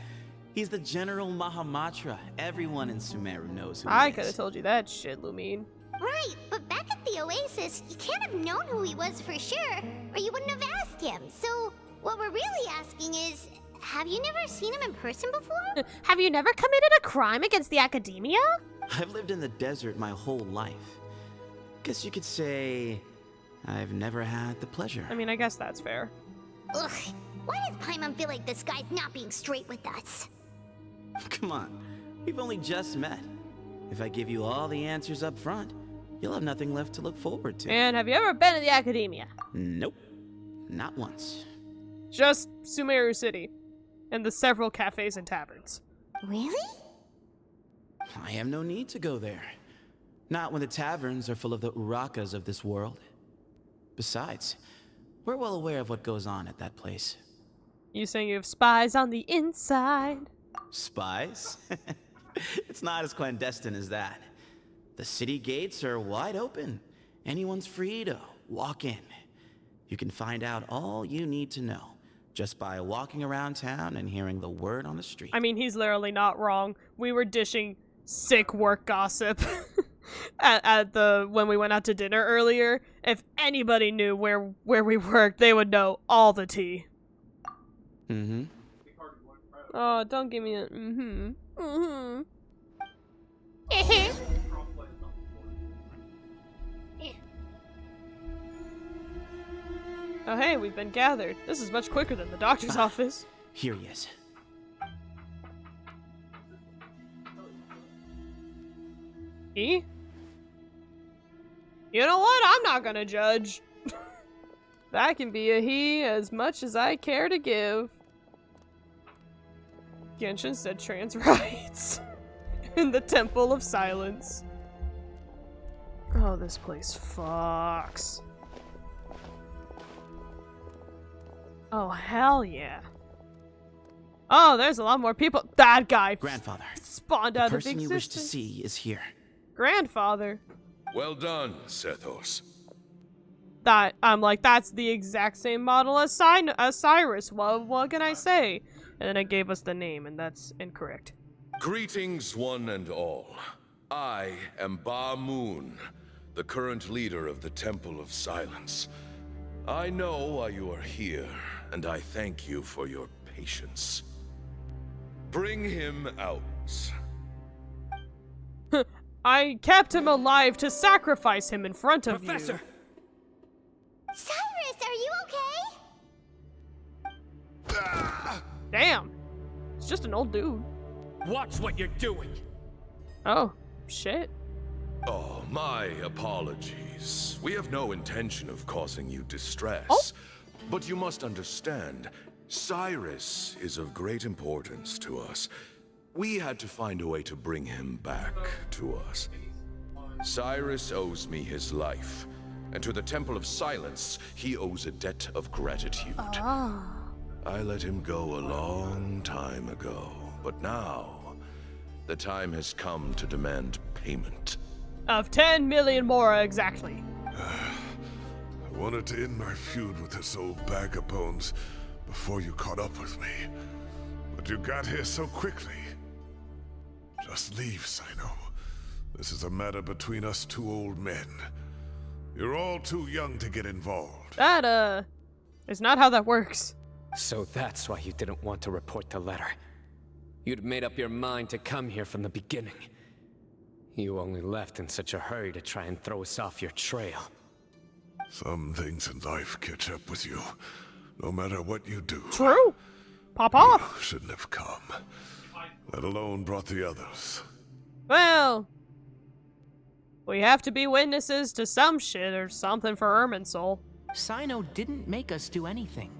He's the General Mahamatra. Everyone in Sumeru knows who he I is. could have told you that shit, Lumine. Right, but back at the Oasis, you can't have known who he was for sure, or you wouldn't have asked him. So, what we're really asking is, have you never seen him in person before? Have you never committed a crime against the academia? I've lived in the desert my whole life. Guess you could say I've never had the pleasure. I mean, I guess that's fair. Ugh, why does Paimon feel like this guy's not being straight with us? Come on, we've only just met. If I give you all the answers up front, you'll have nothing left to look forward to. And have you ever been to the academia? Nope, not once. Just Sumeru City. And the several cafes and taverns. Really? I have no need to go there. Not when the taverns are full of the urakas of this world. Besides, we're well aware of what goes on at that place. You saying you have spies on the inside? Spies? It's not as clandestine as that. The city gates are wide open. Anyone's free to walk in. You can find out all you need to know just by walking around town and hearing the word on the street. I mean, he's literally not wrong. We were dishing sick work gossip at the when we went out to dinner earlier. If anybody knew where we worked, they would know all the tea. Mm-hmm. Oh, don't give me a mm-hmm. Mm-hmm. Oh hey, we've been gathered. This is much quicker than the doctor's office. Here he is. He? You know what? I'm not gonna judge. That can be a he as much as I care to give. Genshin said trans rights in the Temple of Silence. Oh, this place fucks. Oh, hell yeah. Oh, there's a lot more people. That guy Grandfather, spawned out of existence. The person you wish to see is here. Grandfather. Well done, Sethos. That I'm like, that's the exact same model as Cyrus. What can I say? And then it gave us the name, and that's incorrect. Greetings, one and all. I am Ba Moon, the current leader of the Temple of Silence. I know why you are here, and I thank you for your patience. Bring him out. I kept him alive to sacrifice him in front of Professor! you. Cyrus, are you okay? Damn. It's just an old dude. Watch what you're doing. Oh, shit. Oh, my apologies. We have no intention of causing you distress. Oh. But you must understand, Cyrus is of great importance to us. We had to find a way to bring him back to us. Cyrus owes me his life, and to the Temple of Silence, he owes a debt of gratitude. Oh. I let him go a long time ago, but now, the time has come to demand payment. Of 10 million more, exactly. I wanted to end my feud with this old bag of bones before you caught up with me. But you got here so quickly. Just leave, Cyno. This is a matter between us two old men. You're all too young to get involved. That, is not how that works. So that's why you didn't want to report the letter. You'd made up your mind to come here from the beginning. You only left in such a hurry to try and throw us off your trail. Some things in life catch up with you, no matter what you do. True. Pop off. You shouldn't have come, let alone brought the others. Well, we have to be witnesses to some shit or something for Irminsul. Cyno didn't make us do anything.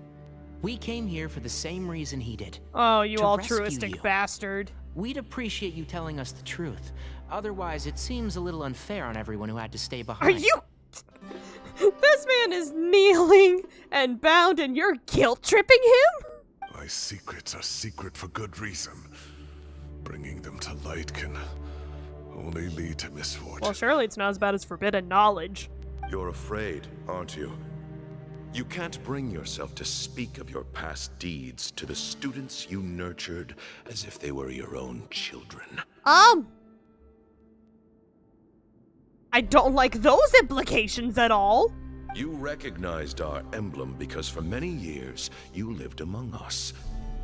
We came here for the same reason he did. Oh, you to altruistic rescue you. bastard. We'd appreciate you telling us the truth. Otherwise, it seems a little unfair on everyone who had to stay behind. Are you? This man is kneeling and bound and you're guilt-tripping him? My secrets are secret for good reason. Bringing them to light can only lead to misfortune. Well, surely it's not as bad as forbidden knowledge. You're afraid, aren't you? You can't bring yourself to speak of your past deeds to the students you nurtured as if they were your own children. I don't like those implications at all. You recognized our emblem because for many years you lived among us.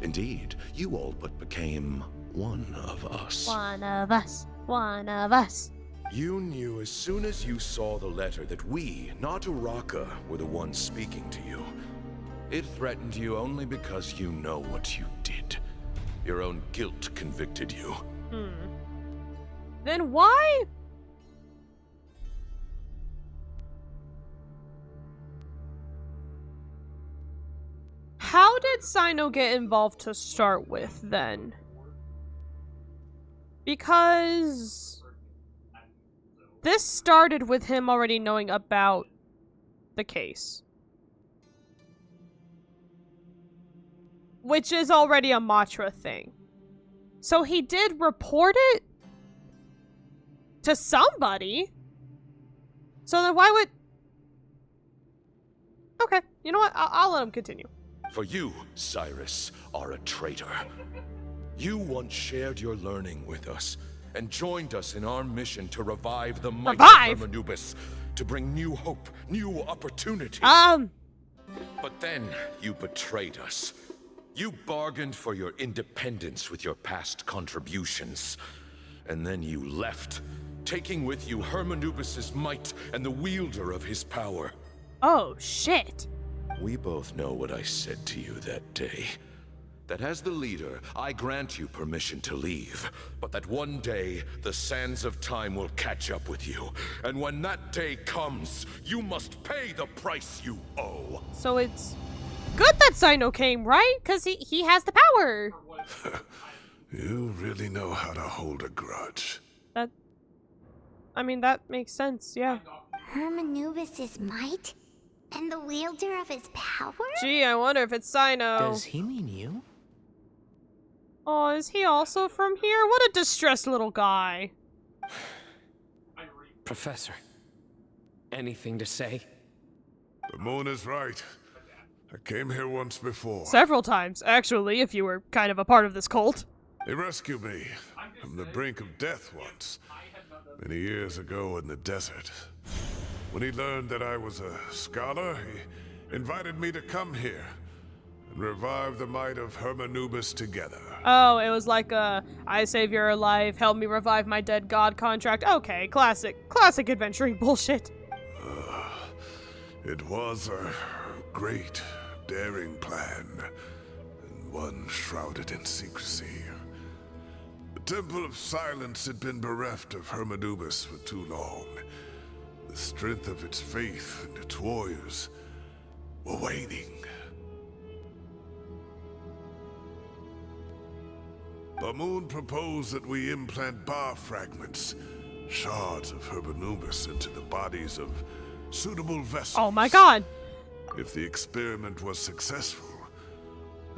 Indeed, you all but became one of us. One of us. One of us. You knew as soon as you saw the letter that we, not Uraka, were the ones speaking to you. It threatened you only because you know what you did. Your own guilt convicted you. Then why? How did Cyno get involved to start with, then? Because this started with him already knowing about the case. Which is already a Matra thing. So he did report it to somebody. So then why would... Okay, you know what? I'll let him continue. For you, Cyrus, are a traitor. You once shared your learning with us and joined us in our mission to revive the might of Hermanubis, to bring new hope, new opportunity. But then you betrayed us. You bargained for your independence with your past contributions. And then you left, taking with you Hermanubis' might and the wielder of his power. Oh, shit. We both know what I said to you that day. That as the leader, I grant you permission to leave, but that one day, the sands of time will catch up with you. And when that day comes, you must pay the price you owe. So it's good that Cyno came, right? Because he has the power. You really know how to hold a grudge. I mean, that makes sense, yeah. Hermanubis' might? And the wielder of his power? Gee, I wonder if it's Cyno. Does he mean you? Oh, is he also from here? What a distressed little guy. Professor, anything to say? The moon is right. I came here once before. Several times, actually, if you were kind of a part of this cult. He rescued me from the brink of death once, many years ago in the desert. When he learned that I was a scholar, he invited me to come here and revive the might of Hermanubis together. Oh, it was like a I save your life, help me revive my dead god contract. Okay, classic adventuring bullshit. It was a great, daring plan, and one shrouded in secrecy. The Temple of Silence had been bereft of Hermanubis for too long. The strength of its faith and its warriors were waning. Bamoon proposed that we implant bar fragments, shards of Hermanubis, into the bodies of suitable vessels. Oh my god! If the experiment was successful,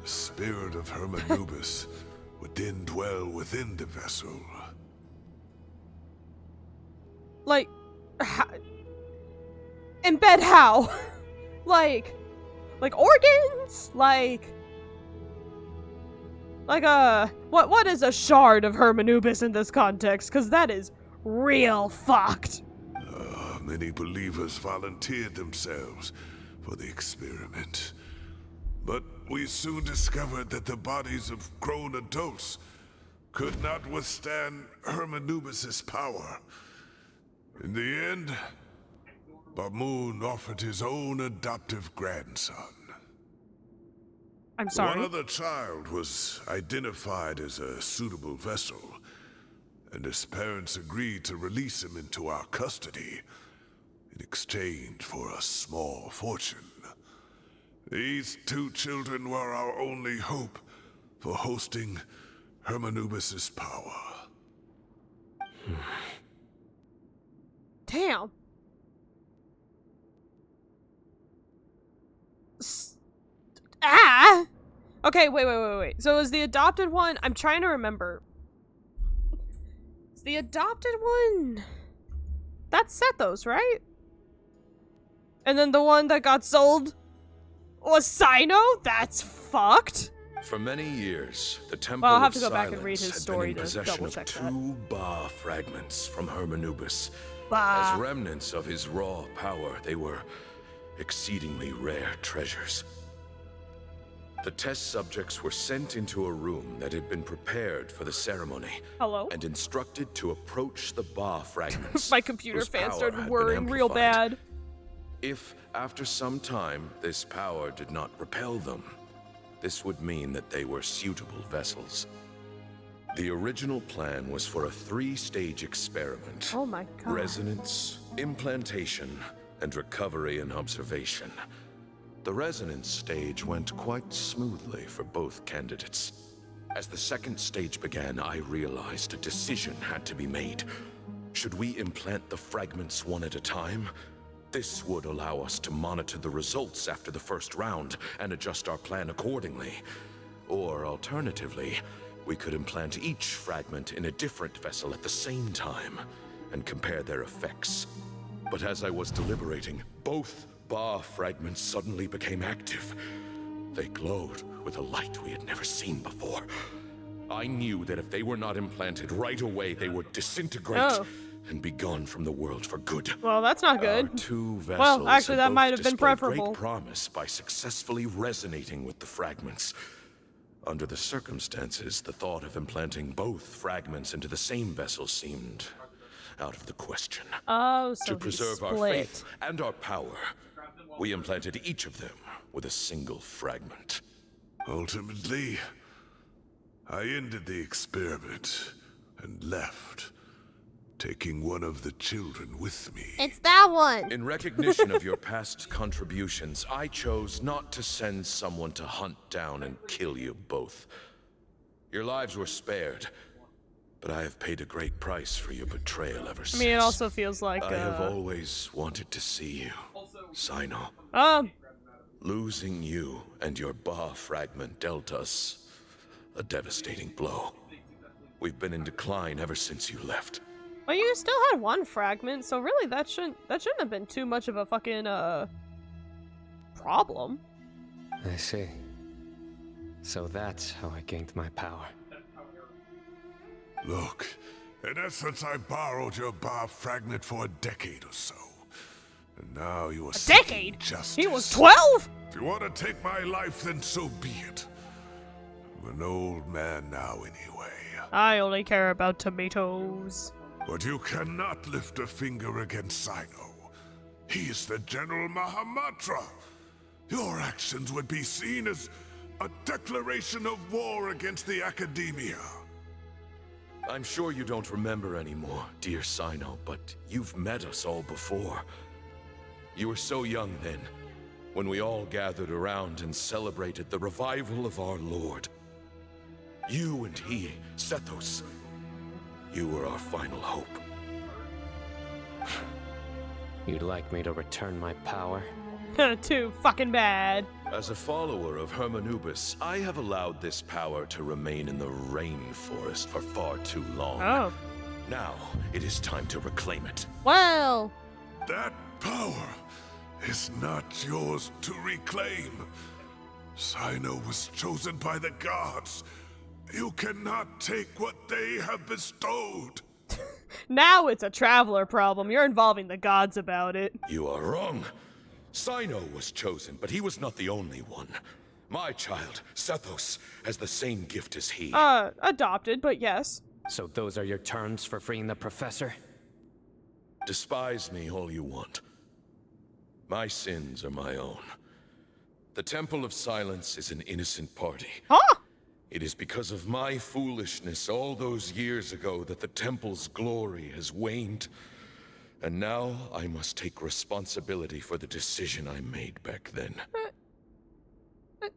the spirit of Hermanubis would then dwell within the vessel. Like, embed how? like organs? Like what is a shard of Hermanubis in this context? Because that is real fucked. Many believers volunteered themselves for the experiment. But we soon discovered that the bodies of grown adults could not withstand Hermanubis' power. In the end, Bamoon offered his own adoptive grandson. I'm sorry? One other child was identified as a suitable vessel, and his parents agreed to release him into our custody in exchange for a small fortune. These two children were our only hope for hosting Hermanubis' power. Damn. Okay, wait. So is the adopted one? I'm trying to remember. Is the adopted one? That's Sethos, right? And then the one that got sold was Cyno? That's fucked. For many years, the Temple I'll have to of go back and read Silence his had been story in to possession double of check two Ba fragments from Hermanubis. Ba. As remnants of his raw power, they were exceedingly rare treasures. The test subjects were sent into a room that had been prepared for the ceremony. Hello? And instructed to approach the Ba fragments. My computer whose fan power started had been worrying real amplified. bad. If, after some time, this power did not repel them, this would mean that they were suitable vessels. The original plan was for a 3-stage experiment. Oh my god. Resonance, implantation, and recovery and observation. The resonance stage went quite smoothly for both candidates. As the second stage began, I realized a decision had to be made. Should we implant the fragments one at a time? This would allow us to monitor the results after the first round and adjust our plan accordingly. Or alternatively, we could implant each fragment in a different vessel at the same time and compare their effects. But as I was deliberating, both Ba fragments suddenly became active. They glowed with a light we had never seen before. I knew that if they were not implanted right away, they would disintegrate and be gone from the world for good. Well, that's not good. Our two vessels Well, actually, that had might both have been displayed preferable. Great promise by successfully resonating with the fragments. Under the circumstances, the thought of implanting both fragments into the same vessel seemed out of the question. Oh, so to preserve our faith and our power, we implanted each of them with a single fragment. Ultimately, I ended the experiment and left, taking one of the children with me. It's that one! In recognition of your past contributions, I chose not to send someone to hunt down and kill you both. Your lives were spared, but I have paid a great price for your betrayal ever since. I mean, it also feels like, I have always wanted to see you, Cyno. Losing you and your Ba fragment dealt us a devastating blow. We've been in decline ever since you left. Well, you still had one fragment, so really that shouldn't have been too much of a fucking problem. I see. So that's how I gained my power. Look, in essence, I borrowed your Ba fragment for a decade or so. And now you are a decade? Justice. He was 12? If you want to take my life, then so be it. I'm an old man now anyway. I only care about tomatoes. But you cannot lift a finger against Cyno. He is the General Mahamatra. Your actions would be seen as a declaration of war against the Academia. I'm sure you don't remember anymore, dear Cyno, but you've met us all before. You were so young then, when we all gathered around and celebrated the revival of our Lord. You and he, Sethos, you were our final hope. You'd like me to return my power? Too fucking bad. As a follower of Hermanubis, I have allowed this power to remain in the rainforest for far too long. Oh. Now, it is time to reclaim it. Well. That power is not yours to reclaim. Cyno was chosen by the gods. You cannot take what they have bestowed. Now it's a traveler problem. You're involving the gods about it. You are wrong. Cyno was chosen, but he was not the only one. My child, Sethos, has the same gift as he. Adopted, but yes. So those are your terms for freeing the professor? Despise me all you want. My sins are my own. The Temple of Silence is an innocent party. Huh? It is because of my foolishness all those years ago that the Temple's glory has waned. And now I must take responsibility for the decision I made back then. I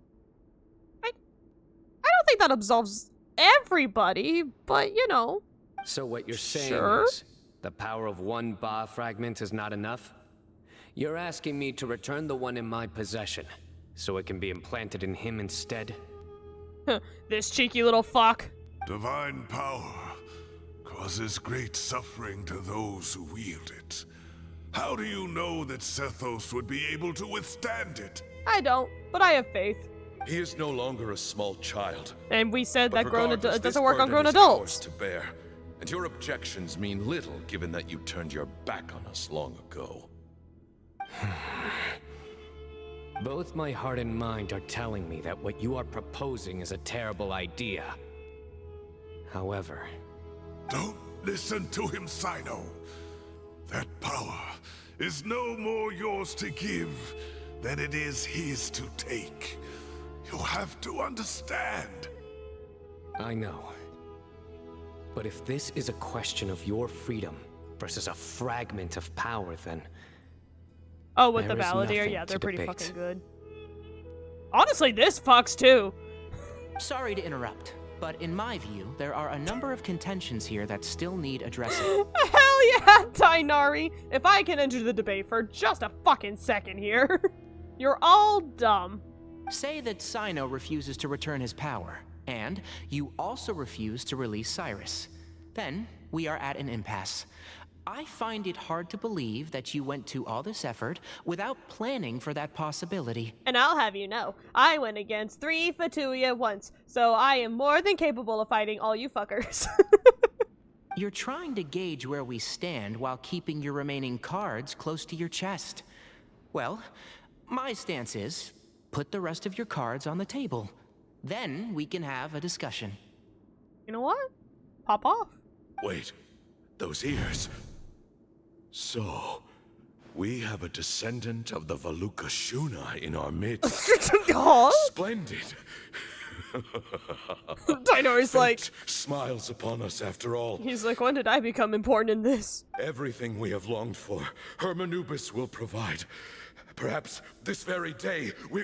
don't think that absolves everybody, but you know. So what you're saying Sure? is, the power of one Ba fragment is not enough? You're asking me to return the one in my possession, so it can be implanted in him instead? This cheeky little fuck. Divine power causes great suffering to those who wield it. How do you know that Sethos would be able to withstand it? I don't, but I have faith. He is no longer a small child. And we said that Regardless, it this doesn't work on burden grown is adults. ours to bear, and your objections mean little given that you turned your back on us long ago. Both my heart and mind are telling me that what you are proposing is a terrible idea. However... Don't listen to him, Cyno. That power is no more yours to give than it is his to take. You have to understand. I know. But if this is a question of your freedom versus a fragment of power, then... Oh, with the there is Balladeer, nothing yeah, they're to pretty debate. fucking good. Honestly, this fucks too. Sorry to interrupt, But in my view, there are a number of contentions here that still need addressing. Hell yeah, Cynonari! If I can enter the debate for just a fucking second here. You're all dumb. Say that Cyno refuses to return his power, and you also refuse to release Cyrus. Then, we are at an impasse. I find it hard to believe that you went to all this effort without planning for that possibility. And I'll have you know, I went against 3 Fatuia once, so I am more than capable of fighting all you fuckers. You're trying to gauge where we stand while keeping your remaining cards close to your chest. Well, my stance is, put the rest of your cards on the table. Then we can have a discussion. You know what? Pop off. Wait, those ears. So, we have a descendant of the Valukashuna in our midst. Splendid. Dino's like... smiles upon us after all. He's like, when did I become important in this? Everything we have longed for, Hermanubis will provide. Perhaps this very day we...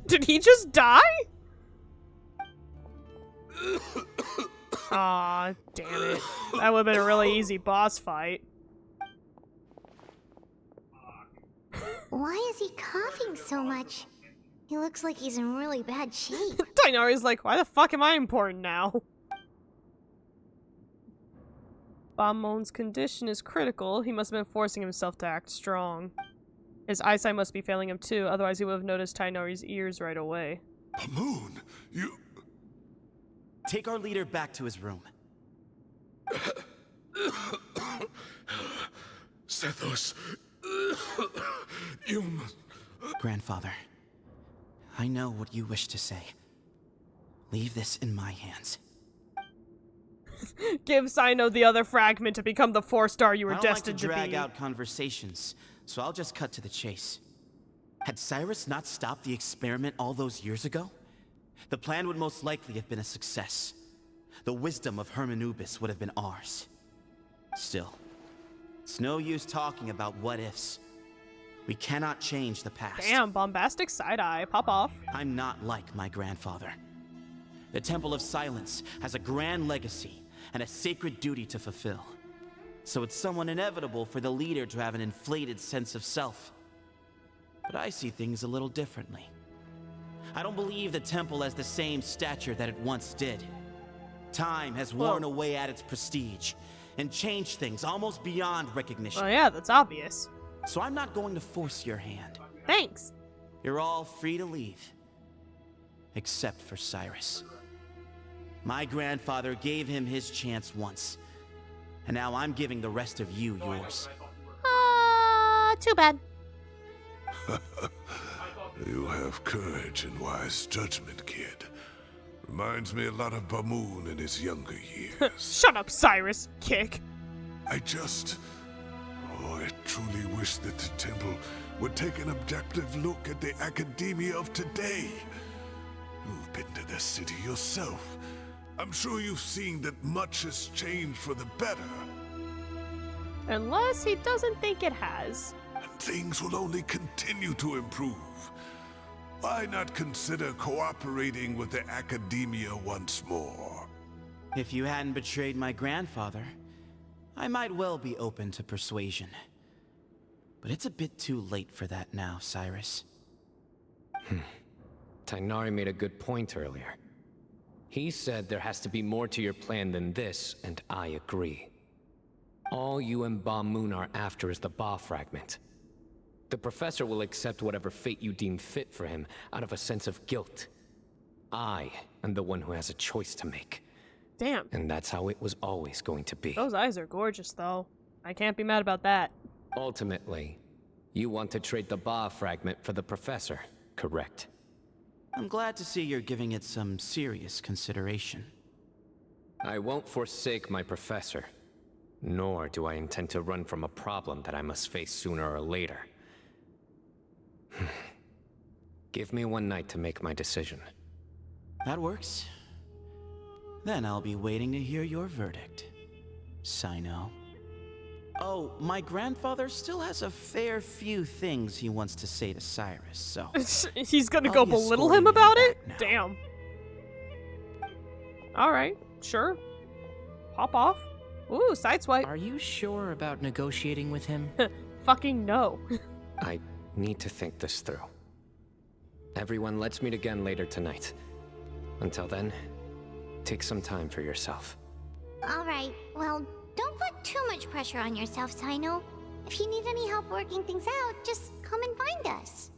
Did he just die? Aw, damn it. That would've been a really easy boss fight. Why is he coughing so much? He looks like he's in really bad shape. Cynonari's like, why the fuck am I important now? Bamon's condition is critical. He must have been forcing himself to act strong. His eyesight must be failing him too, otherwise he would have noticed Cynonari's ears right away. Bamon, you... Take our leader back to his room. Sethos, you must... Grandfather, I know what you wish to say. Leave this in my hands. Give Cyno the other fragment to become the 4-star you were destined to be. I don't like to drag out conversations, so I'll just cut to the chase. Had Cyrus not stopped the experiment all those years ago, the plan would most likely have been a success. The wisdom of Hermanubis would have been ours. Still, it's no use talking about what-ifs. We cannot change the past. Damn, bombastic side-eye. Pop off. I'm not like my grandfather. The Temple of Silence has a grand legacy and a sacred duty to fulfill. So it's somewhat inevitable for the leader to have an inflated sense of self. But I see things a little differently. I don't believe the temple has the same stature that it once did. Time has worn away at its prestige and changed things almost beyond recognition. Oh yeah, that's obvious. So I'm not going to force your hand. Thanks. You're all free to leave. Except for Cyrus. My grandfather gave him his chance once. And now I'm giving the rest of you yours. Too bad. You have courage and wise judgment, kid. Reminds me a lot of Bamoon in his younger years. Shut up, Cyrus. Kick. I truly wish that the temple would take an objective look at the academia of today. You've been to the city yourself. I'm sure you've seen that much has changed for the better. Unless he doesn't think it has. And things will only continue to improve. Why not consider cooperating with the academia once more? If you hadn't betrayed my grandfather, I might well be open to persuasion. But it's a bit too late for that now, Cyrus. Cynonari made a good point earlier. He said there has to be more to your plan than this, and I agree. All you and Bamoon are after is the Ba fragment. The professor will accept whatever fate you deem fit for him out of a sense of guilt. I am the one who has a choice to make. Damn. And that's how it was always going to be. Those eyes are gorgeous, though. I can't be mad about that. Ultimately, you want to trade the Ba fragment for the professor, correct? I'm glad to see you're giving it some serious consideration. I won't forsake my professor, nor do I intend to run from a problem that I must face sooner or later. Give me one night to make my decision. That works. Then I'll be waiting to hear your verdict, Cyno. Oh, my grandfather still has a fair few things he wants to say to Cyrus, so... He's gonna I'll go be belittle escorting him about back it? now. Damn. Alright, sure. Pop off. Ooh, sideswipe. Are you sure about negotiating with him? Fucking no. I need to think this through. Everyone, let's meet again later tonight. Until then, take some time for yourself. Alright, well, don't put too much pressure on yourself, Cyno. If you need any help working things out, just come and find us.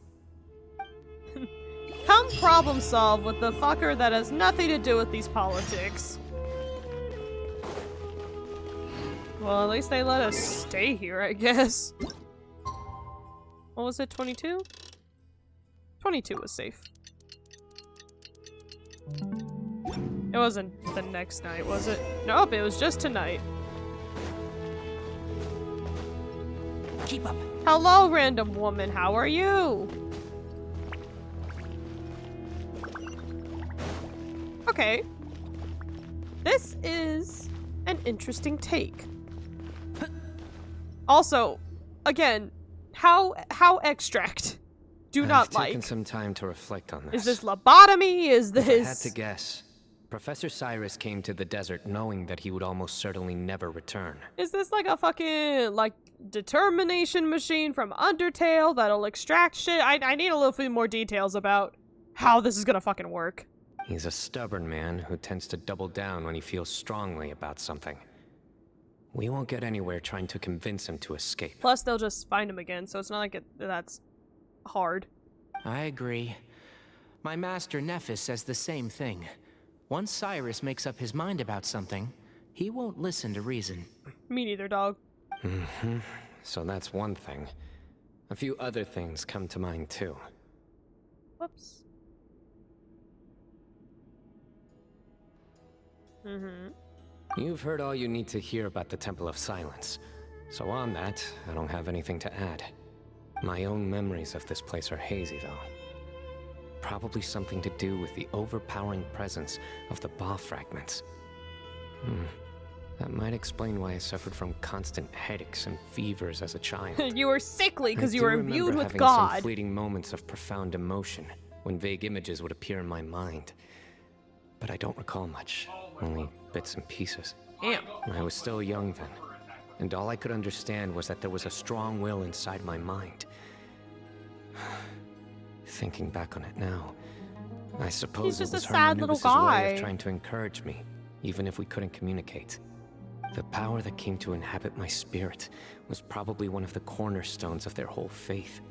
Come problem solve with the fucker that has nothing to do with these politics. Well, at least they let us stay here, I guess. What was it, 22? 22 was safe. It wasn't the next night, was it? Nope, it was just tonight. Keep up. Hello, random woman. How are you? Okay. This is an interesting take. Also, again, how extract? Do not I've taken some time to reflect on this. Is this lobotomy? Is If I had this... to guess, Professor Cyrus came to the desert knowing that he would almost certainly never return. Is this like a fucking, like, determination machine from Undertale that'll extract shit? I need a little few more details about how this is gonna fucking work. He's a stubborn man who tends to double down when he feels strongly about something. We won't get anywhere trying to convince him to escape. Plus, they'll just find him again, so it's not like that's hard. I agree. My master Nephis says the same thing. Once Cyrus makes up his mind about something, he won't listen to reason. Me neither, dog. Mm-hmm. So that's one thing. A few other things come to mind, too. Whoops. Mm-hmm. You've heard all you need to hear about the Temple of Silence. So on that, I don't have anything to add. My own memories of this place are hazy, though. Probably something to do with the overpowering presence of the Ba fragments. That might explain why I suffered from constant headaches and fevers as a child. You were sickly because you were imbued with having God. Some fleeting moments of profound emotion when vague images would appear in my mind. But I don't recall much, only bits and pieces. Damn. I was still young then, and all I could understand was that there was a strong will inside my mind. Thinking back on it now, I suppose He's it just was a sad little Hermanubis' way guy. of trying to encourage me, even if we couldn't communicate. The power that came to inhabit my spirit was probably one of the cornerstones of their whole faith.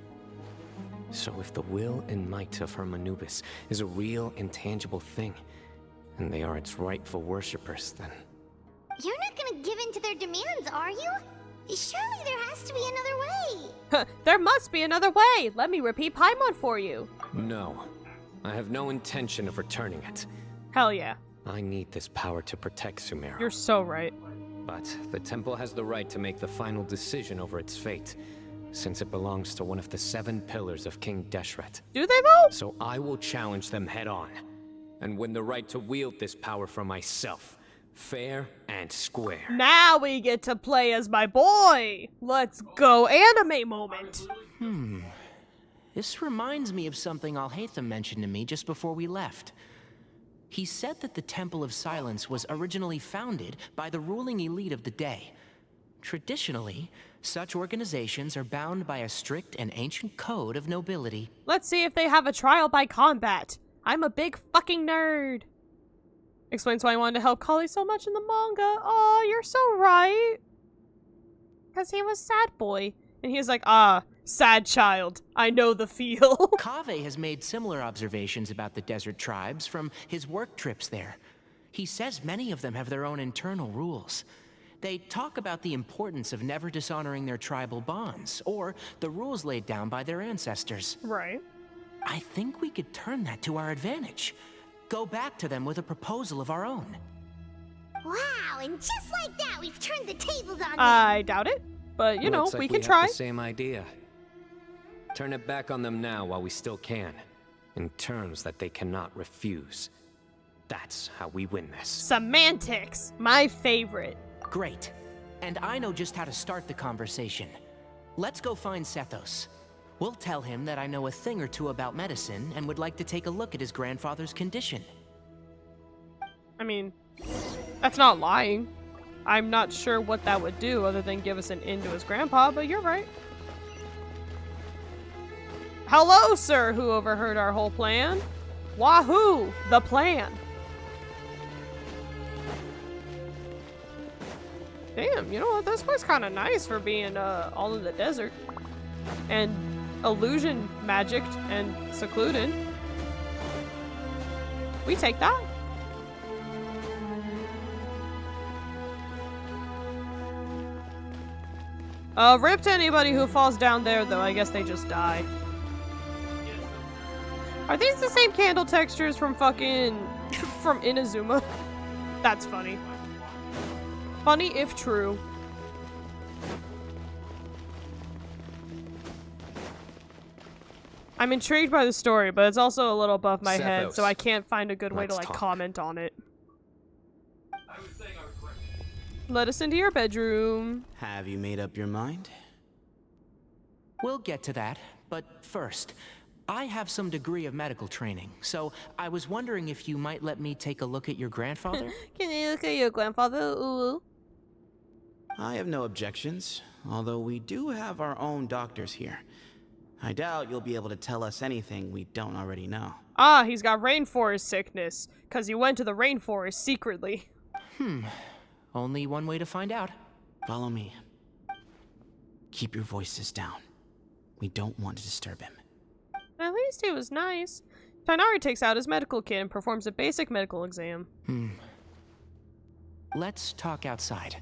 So if the will and might of Hermanubis is a real, intangible thing, and they are its rightful worshippers, then... You're not gonna give in to their demands, are you? Surely there has to be another way. There must be another way. Let me repeat Paimon for you. No. I have no intention of returning it. Hell yeah. I need this power to protect Sumeru. You're so right. But the temple has the right to make the final decision over its fate, since it belongs to one of the 7 pillars of King Deshret. Do they though? So I will challenge them head on, and win the right to wield this power for myself, fair and square. Now we get to play as my boy. Let's go anime moment. This reminds me of something Alhaitham mentioned to me just before we left. He said that the Temple of Silence was originally founded by the ruling elite of the day. Traditionally, such organizations are bound by a strict and ancient code of nobility. Let's see if they have a trial by combat. I'm a big fucking nerd. Explains why I wanted to help Kali so much in the manga. Oh, you're so right. Because he was sad boy. And he was like, sad child. I know the feel. Kaveh has made similar observations about the desert tribes from his work trips there. He says many of them have their own internal rules. They talk about the importance of never dishonoring their tribal bonds, or the rules laid down by their ancestors. Right. I think we could turn that to our advantage. Go back to them with a proposal of our own. Wow, and just like that, we've turned the tables on them. I doubt it. But, you know, Looks like we can have try. The same idea. Turn it back on them now while we still can, in terms that they cannot refuse. That's how we win this. Semantics. My favorite. Great. And I know just how to start the conversation. Let's go find Sethos. We'll tell him that I know a thing or two about medicine and would like to take a look at his grandfather's condition. I mean, that's not lying. I'm not sure what that would do other than give us an in to his grandpa, but you're right. Hello, sir, who overheard our whole plan. Wahoo! The plan. Damn, you know what? This place kind of nice for being all in the desert. And illusion magicked and secluded. We take that. Rip to anybody who falls down there, though. I guess they just die. Are these the same candle textures from fucking... from Inazuma? That's funny. Funny if true. I'm intrigued by the story, but it's also a little above my head, so I can't find a good way to, like, comment on it. Let us into your bedroom. Have you made up your mind? We'll get to that, but first, I have some degree of medical training, so I was wondering if you might let me take a look at your grandfather? Can you look at your grandfather? Ooh. I have no objections, although we do have our own doctors here. I doubt you'll be able to tell us anything we don't already know. Ah, he's got rainforest sickness, because he went to the rainforest secretly. Only one way to find out. Follow me. Keep your voices down. We don't want to disturb him. At least he was nice. Cynonari takes out his medical kit and performs a basic medical exam. Let's talk outside.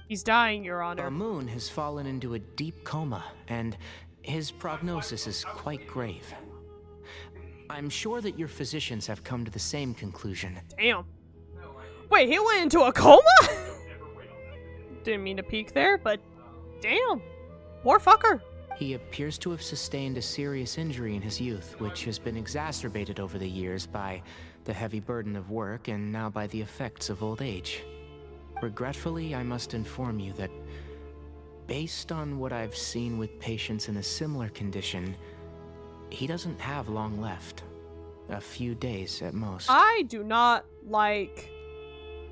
He's dying, Your Honor. Moon has fallen into a deep coma, and his prognosis is quite grave. I'm sure that your physicians have come to the same conclusion. Damn. Wait, he went into a coma? Didn't mean to peek there, but damn. Poor fucker. He appears to have sustained a serious injury in his youth, which has been exacerbated over the years by the heavy burden of work and now by the effects of old age. Regretfully, I must inform you that based on what I've seen with patients in a similar condition, he doesn't have long left. A few days at most. I do not like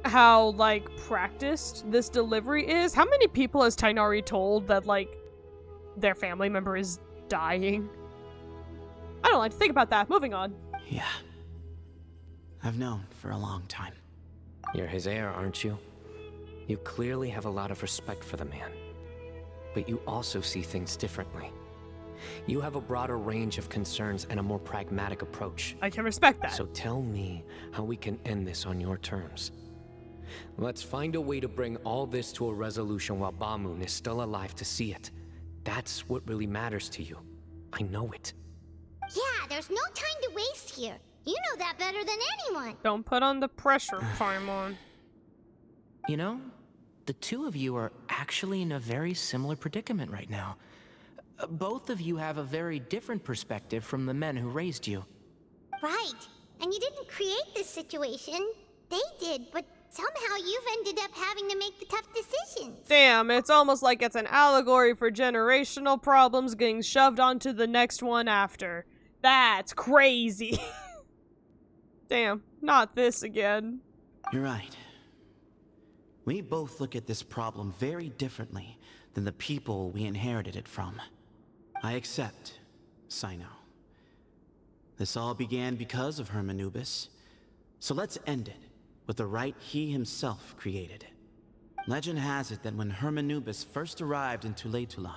how, like, practiced this delivery is. How many people has Cynonari told that, like, their family member is dying? I don't like to think about that. Moving on. Yeah. I've known for a long time. You're his heir, aren't you? You clearly have a lot of respect for the man. But you also see things differently. You have a broader range of concerns and a more pragmatic approach. I can respect that. So tell me how we can end this on your terms. Let's find a way to bring all this to a resolution while Bamoon is still alive to see it. That's what really matters to you. I know it. Yeah, there's no time to waste here. You know that better than anyone. Don't put on the pressure, Paimon. You know, the two of you are actually in a very similar predicament right now. Both of you have a very different perspective from the men who raised you. Right. And you didn't create this situation. They did, but somehow you've ended up having to make the tough decisions. Damn, it's almost like it's an allegory for generational problems getting shoved onto the next one after. That's crazy. Damn, not this again. You're right. We both look at this problem very differently than the people we inherited it from. I accept, Cyno. This all began because of Hermanubis, so let's end it with the rite he himself created. Legend has it that when Hermanubis first arrived in Tuletula,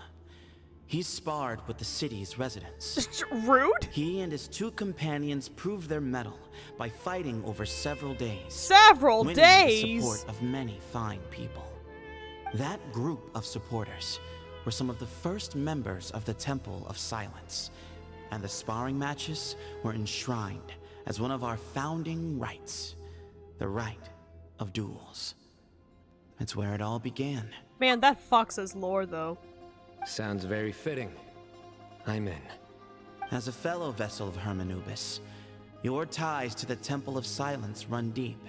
he sparred with the city's residents. Rude? He and his two companions proved their mettle by fighting over several days. Several winning days? the support of many fine people. That group of supporters were some of the first members of the Temple of Silence, and the sparring matches were enshrined as one of our founding rites, the rite of duels. It's where it all began. Man, that fox's lore, though. Sounds very fitting. I'm in. As a fellow vessel of Hermanubis, your ties to the Temple of Silence run deep.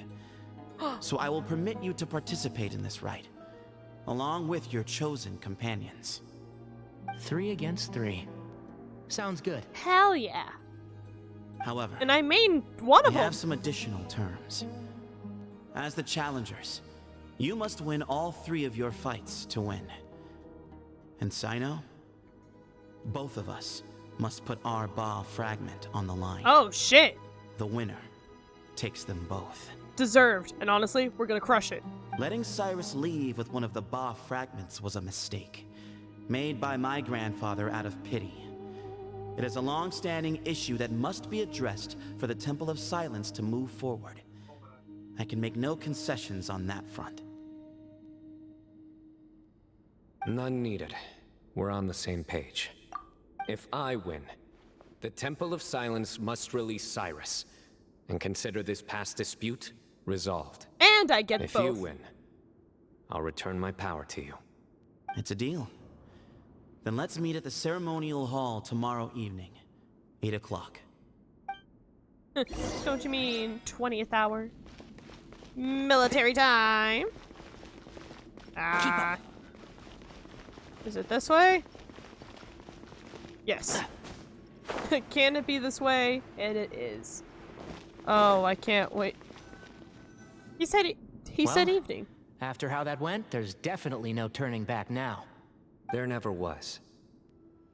So I will permit you to participate in this rite. along with your chosen companions. 3 against 3. Sounds good. Hell yeah. However, And I mean one of we them. have some additional terms. As the challengers, you must win all 3 of your fights to win. And Cyno, both of us must put our Ba fragment on the line. Oh shit. The winner takes them both. Deserved. And honestly, we're gonna crush it. Letting Cyrus leave with one of the Ba fragments was a mistake, made by my grandfather out of pity. It is a long-standing issue that must be addressed for the Temple of Silence to move forward. I can make no concessions on that front. None needed. We're on the same page. If I win, the Temple of Silence must release Cyrus, and consider this past dispute resolved. And I get if both. If you win, I'll return my power to you. It's a deal. Then let's meet at the ceremonial hall tomorrow evening, 8 o'clock. Don't you mean 20th hour? Military time. Ah. Is it this way? Yes. Can it be this way? And it is. Oh, I can't wait. He said he said evening. After how that went, there's definitely no turning back now. There never was.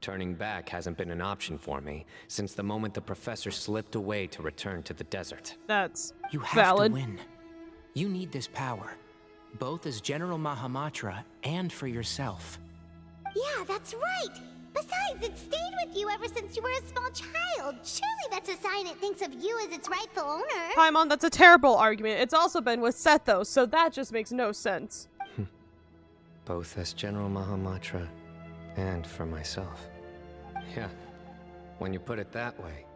Turning back hasn't been an option for me since the moment the professor slipped away to return to the desert. That's You have valid. to win. You need this power, both as General Mahamatra and for yourself. Yeah, that's right. Besides, it stayed with you ever since you were a small child. Surely that's a sign it thinks of you as its rightful owner. Paimon, that's a terrible argument. It's also been with Seth, though, so that just makes no sense. Both as General Mahamatra and for myself. Yeah, when you put it that way,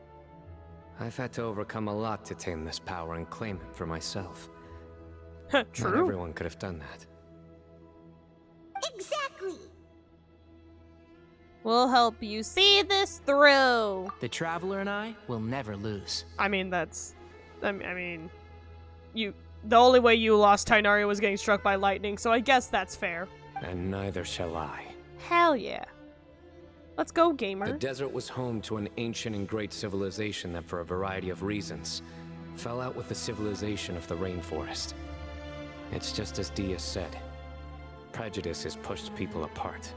I've had to overcome a lot to tame this power and claim it for myself. True. Not everyone could have done that. Exactly. We'll help you see this through. The Traveler and I will never lose. I mean, that's... I mean... You... The only way you lost Cynonari was getting struck by lightning, so I guess that's fair. And neither shall I. Hell yeah. Let's go, gamer. The desert was home to an ancient and great civilization that, for a variety of reasons, fell out with the civilization of the rainforest. It's just as Dia said. Prejudice has pushed people apart.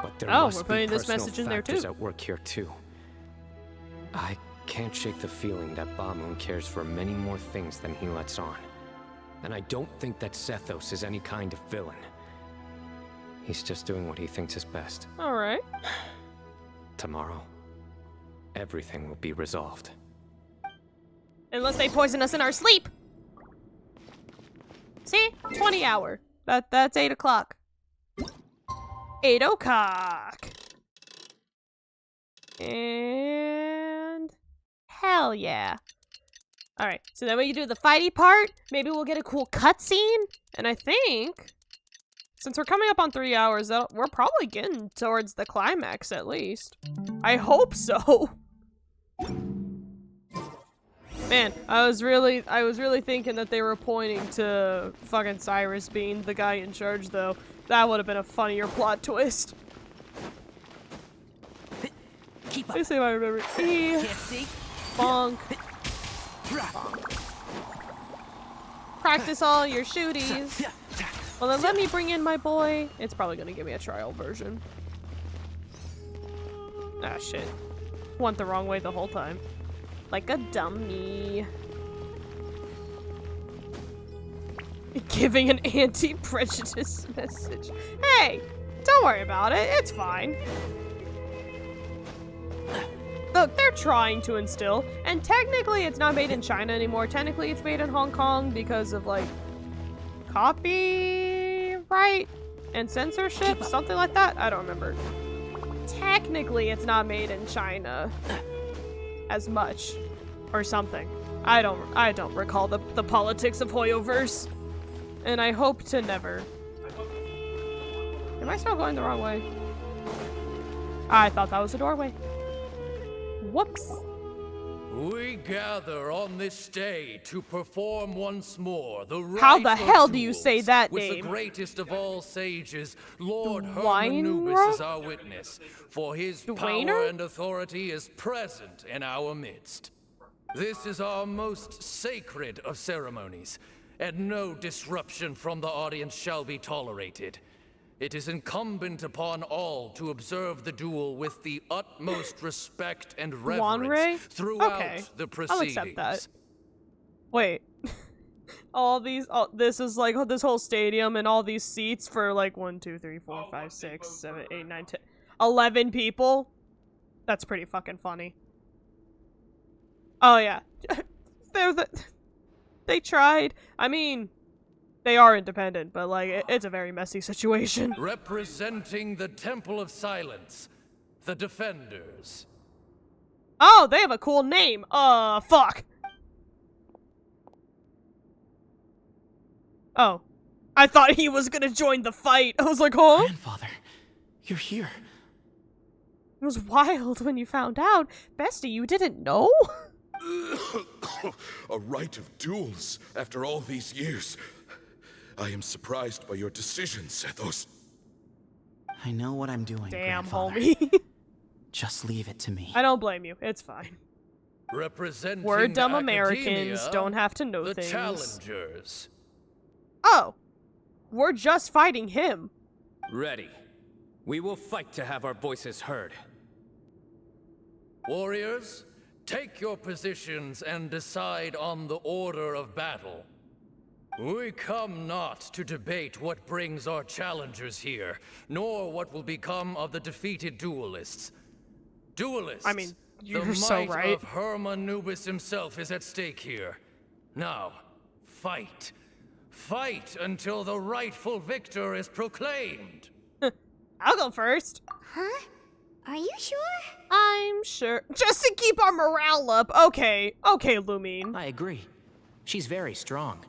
But there must we're putting be this message in there factors too. at work here too. I can't shake the feeling that Bamoon cares for many more things than he lets on. And I don't think that Sethos is any kind of villain. He's just doing what he thinks is best. Alright. Tomorrow, everything will be resolved. Unless they poison us in our sleep. See? 20 hour. That's 8 o'clock. 8 o'clock. And... Hell yeah. Alright, so then we can do the fighty part. Maybe we'll get a cool cutscene. And I think... Since we're coming up on 3 hours, we're probably getting towards the climax at least. I hope so. Man, I was really thinking that they were pointing to fucking Cyrus being the guy in charge, though. That would have been a funnier plot twist. Keep up. Let's see if I remember. Can't see. Bonk. Practice all your shooties. Well, then let me bring in my boy. It's probably gonna give me a trial version. Ah, shit. Went the wrong way the whole time. Like a dummy. Giving an anti-prejudice message. Hey, don't worry about it. It's fine. Look, they're trying to instill, and technically it's not made in China anymore. Technically it's made in Hong Kong because of, like, copyright and censorship, something like that. I don't remember. Technically it's not made in China as much, or something. I don't recall the politics of Hoyoverse, and I hope to never. Am I still going the wrong way? I thought that was a doorway. Whoops. We gather on this day to perform once more the rite How the of hell do you duels say that with name? the greatest of all sages, Lord Dwayne? Hermanubis is our witness, for his Dwayner? power and authority is present in our midst. This is our most sacred of ceremonies, and no disruption from the audience shall be tolerated. It is incumbent upon all to observe the duel with the utmost respect and reverence Wanre? throughout Okay. the I'll proceedings. accept that. Wait. This is like this whole stadium and all these seats for like 1, 2, 3, 4, 5, 6, 7, 8, 9, 10, 11 people? That's pretty fucking funny. Oh yeah. They tried. I mean, they are independent, but like it's a very messy situation. Representing the Temple of Silence, the Defenders. Oh, they have a cool name. Fuck. Oh. I thought he was gonna join the fight. I was like, huh? Grandfather, you're here. It was wild when you found out. Bestie, you didn't know? A rite of duels after all these years. I am surprised by your decisions, Ethos. I know what I'm doing, Damn, Grandfather. homie. Just leave it to me. I don't blame you. It's fine. Representing We're dumb academia, Americans. Don't have to know the things. Challengers. Oh. We're just fighting him. Ready. We will fight to have our voices heard. Warriors, take your positions and decide on the order of battle. We come not to debate what brings our challengers here, nor what will become of the defeated duelists. Duelists, I mean, you're the so might right. of Hermanubis himself is at stake here. Now, fight. Fight until the rightful victor is proclaimed. I'll go first. Huh? Are you sure? I'm sure. Just to keep our morale up. Okay. Okay, Lumine. I agree. She's very strong.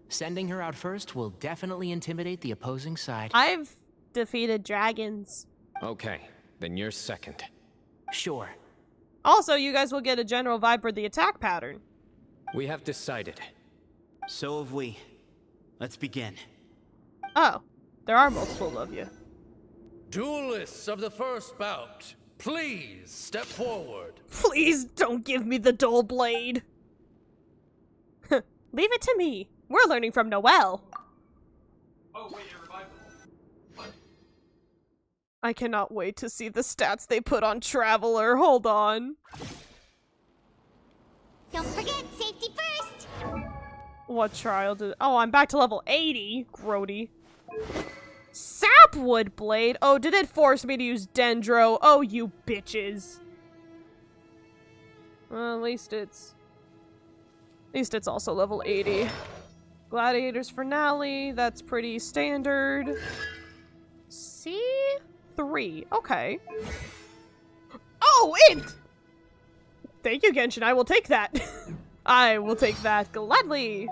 Sending her out first will definitely intimidate the opposing side. I've defeated dragons. Okay, then you're second. Sure. Also, you guys will get a general vibe for the attack pattern. We have decided. So have we. Let's begin. Oh, there are multiple of you. Duelists of the first bout, please step forward. Please don't give me the dull blade. Leave it to me. We're learning from Noelle. Oh, wait, it revived them. I cannot wait to see the stats they put on Traveler. Hold on. Don't forget, safety first! What trial did... Oh, I'm back to level 80. Grody. Sapwood Blade? Oh, did it force me to use Dendro? Oh, you bitches. Well, at least it's also level 80. Gladiator's Finale, that's pretty standard. C3, okay. Oh, it! Thank you, Genshin, I will take that. I will take that gladly.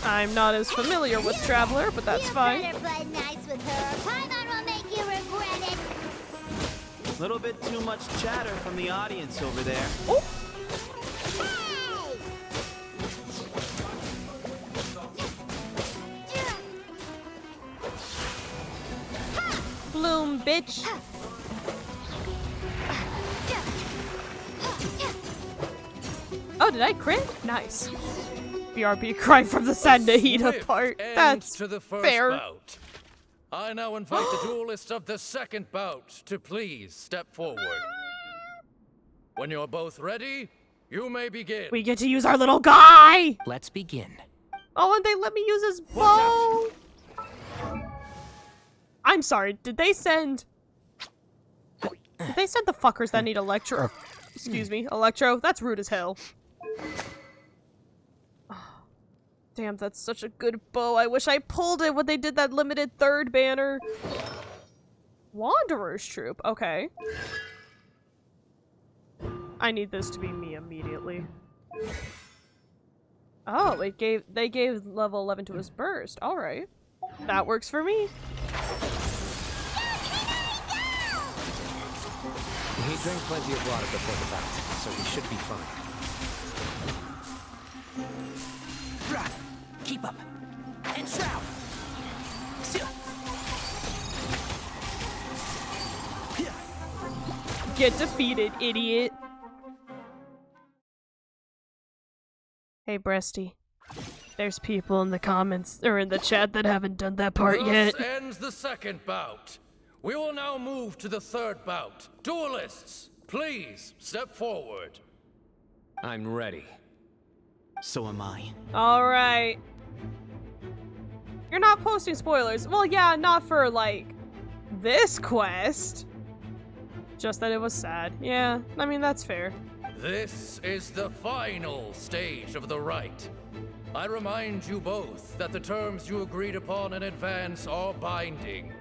I'm not as familiar with Traveler, but that's fine. You better play nice with her. Paimon will make you regret it. Little bit too much chatter from the audience over there. Oh. Bloom, bitch. Oh, did I crit? Nice. BRB cry from the Sandahita part. That's to the first fair. bout. I now invite the duelists of the second bout to please step forward. When you're both ready, you may begin. We get to use our little guy! Let's begin. Oh, and they let me use his bow! I'm sorry, did they send the fuckers that need Electro? Excuse me, Electro? That's rude as hell. Oh, damn, that's such a good bow. I wish I pulled it when they did that limited third banner. Wanderer's Troop, okay. I need this to be me immediately. Oh, they gave level 11 to his burst. Alright. That works for me. drank plenty of water before the bout, so we should be fine. Keep up. And shroud. Get defeated, idiot. Hey, Breasty. There's people in the comments, or in the chat, that haven't done that part yet. Thus ends the second bout. We will now move to the third bout. Duelists, please step forward. I'm ready. So am I. Alright. You're not posting spoilers. Well, yeah, not for, like, this quest. Just that it was sad. Yeah, I mean, that's fair. This is the final stage of the rite. I remind you both that the terms you agreed upon in advance are binding.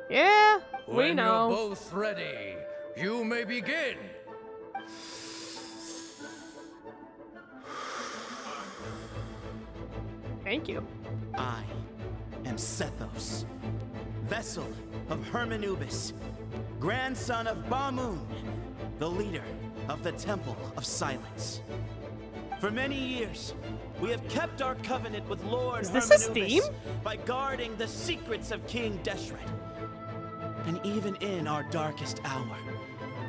Yeah, we know. When you're both ready, you may begin. Thank you. I am Sethos, vessel of Hermanubis, grandson of Bamoon, the leader of the Temple of Silence. For many years, we have kept our covenant with Lord Hermanubis by guarding the secrets of King Deshret. And even in our darkest hour,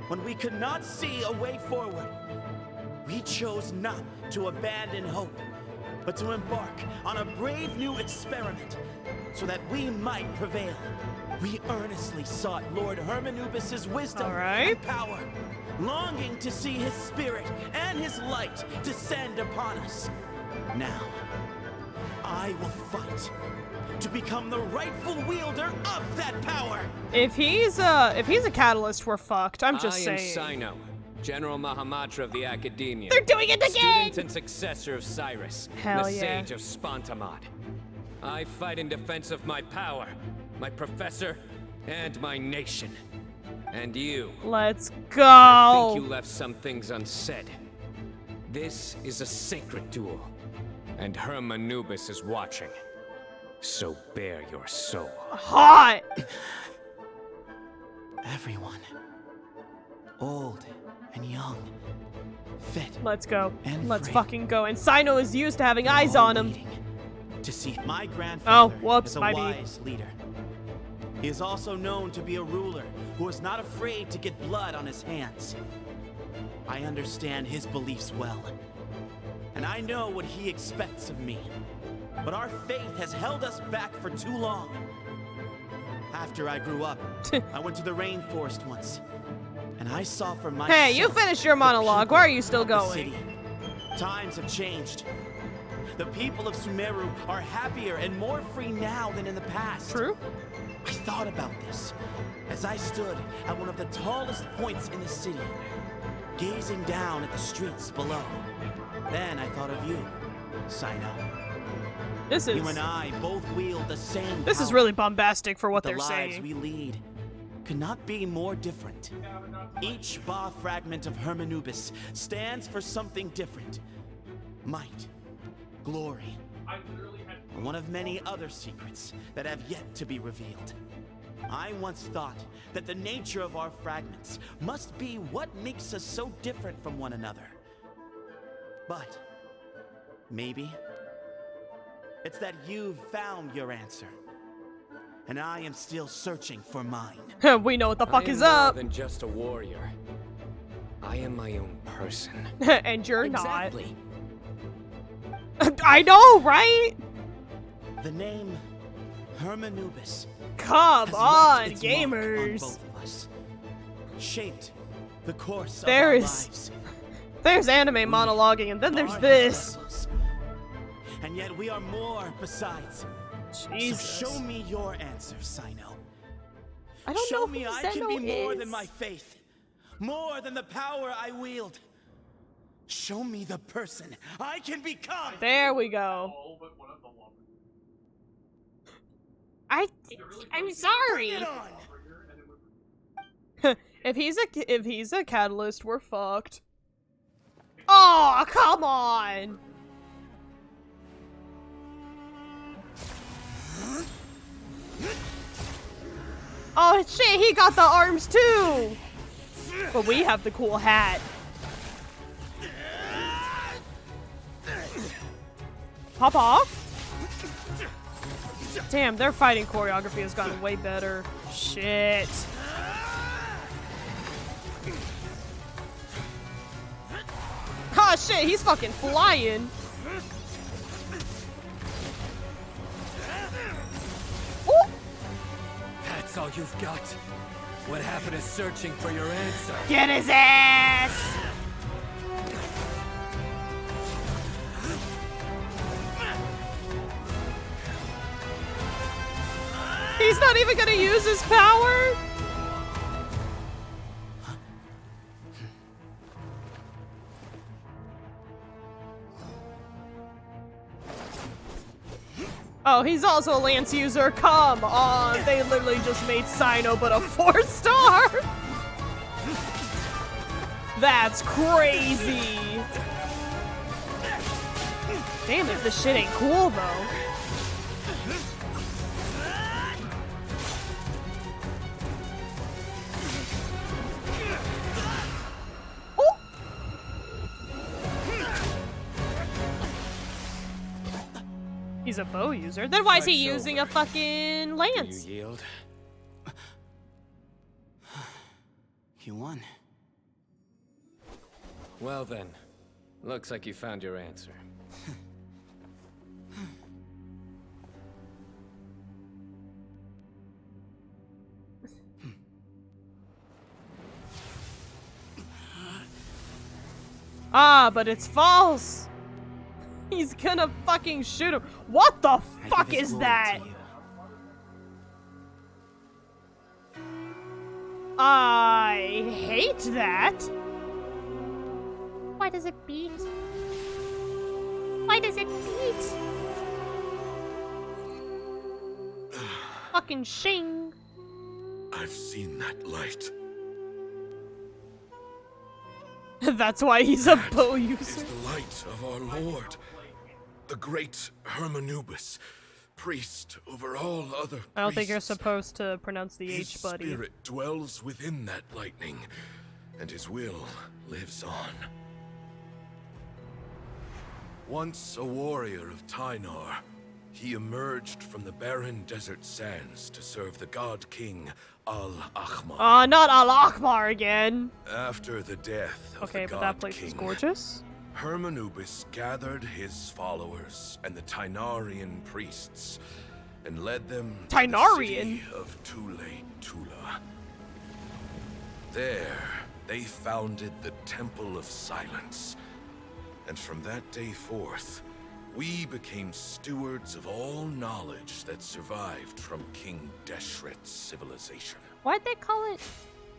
when we could not see a way forward, we chose not to abandon hope, but to embark on a brave new experiment so that we might prevail. We earnestly sought Lord Hermanubis' wisdom and power, longing to see his spirit and his light descend upon us. Now, I will fight to become the rightful wielder of that power. If he's a catalyst, we're fucked. I'm just saying. I am Cyno, General Mahamatra of the Academia. They're doing it again! Student and successor of Cyrus, Hell the yeah. sage of Spontamod. I fight in defense of my power, my professor, and my nation. And you. Let's go! I think you left some things unsaid. This is a sacred duel, and Hermanubis is watching. So bare your soul. Hot! Everyone, old and young, fit. Let's go. And Let's free. fucking go. And Cyno is used to having eyes on him. To see my grandfather whoops, is a my wise leader. He is also known to be a ruler who is not afraid to get blood on his hands. I understand his beliefs well, and I know what he expects of me. But our faith has held us back for too long. After I grew up, I went to the rainforest once, and I saw for myself. Hey, you finished your monologue. Why are you still going? City. Times have changed. The people of Sumeru are happier and more free now than in the past. True. I thought about this as I stood at one of the tallest points in the city, gazing down at the streets below. Then I thought of you, Cyno. You and I both wield the same This is power. really bombastic for what The they're lives saying. we lead could not be more different. Each Ba fragment of Hermanubis stands for something different. Might, glory, and one of many other secrets that have yet to be revealed. I once thought that the nature of our fragments must be what makes us so different from one another. But maybe it's that you've found your answer, and I am still searching for mine. We know what the fuck is I am up. more than just a warrior. I am my own person. And you're Exactly. not. I know, right? The name Hermanubis. Come has on, left its mark on gamers. both of us, shaped the course of There our is- lives. There's anime monologuing, and then there's Are this. vessels, and yet we are more besides. Jesus. So show me your answer, Cyno. I don't show know me who I can be Cyno more is. than my faith, more than the power I wield. Show me the person I can become. There we go. I'm sorry. If he's a catalyst, we're fucked. Oh, come on. Oh shit, he got the arms too. But we have the cool hat. Pop off? Damn, their fighting choreography has gotten way better. Shit. Ah, shit, he's fucking flying. Ooh. That's all you've got? What happened to searching for your answer? Get his ass! He's not even gonna use his power? Oh, he's also a Lance user. Come on. They literally just made Cyno but a 4-star. That's crazy. Damn if this shit ain't cool though. He's a bow user. Then why is he using a fucking lance? You yield? You won. Well then, looks like you found your answer. Ah, but it's false. He's gonna fucking shoot him. What the fuck is that? I hate that. Why does it beat? Why does it beat? Fucking shing. I've seen that light. That's why he's a bow user. It's the light of our Lord, the great Hermanubis, priest over all other I don't think you're priests. supposed to pronounce the His H, buddy. spirit dwells within that lightning, and his will lives on. Once a warrior of Tynar, he emerged from the barren desert sands to serve the god king Al-Ahmar. Not Al-Akbar again. After the death of Okay, the but god that place king, is gorgeous. Hermanubis gathered his followers and the Tynarian priests and led them to the Tynarian? city of Tula. There, they founded the Temple of Silence. And from that day forth, we became stewards of all knowledge that survived from King Deshret's civilization. Why'd they call it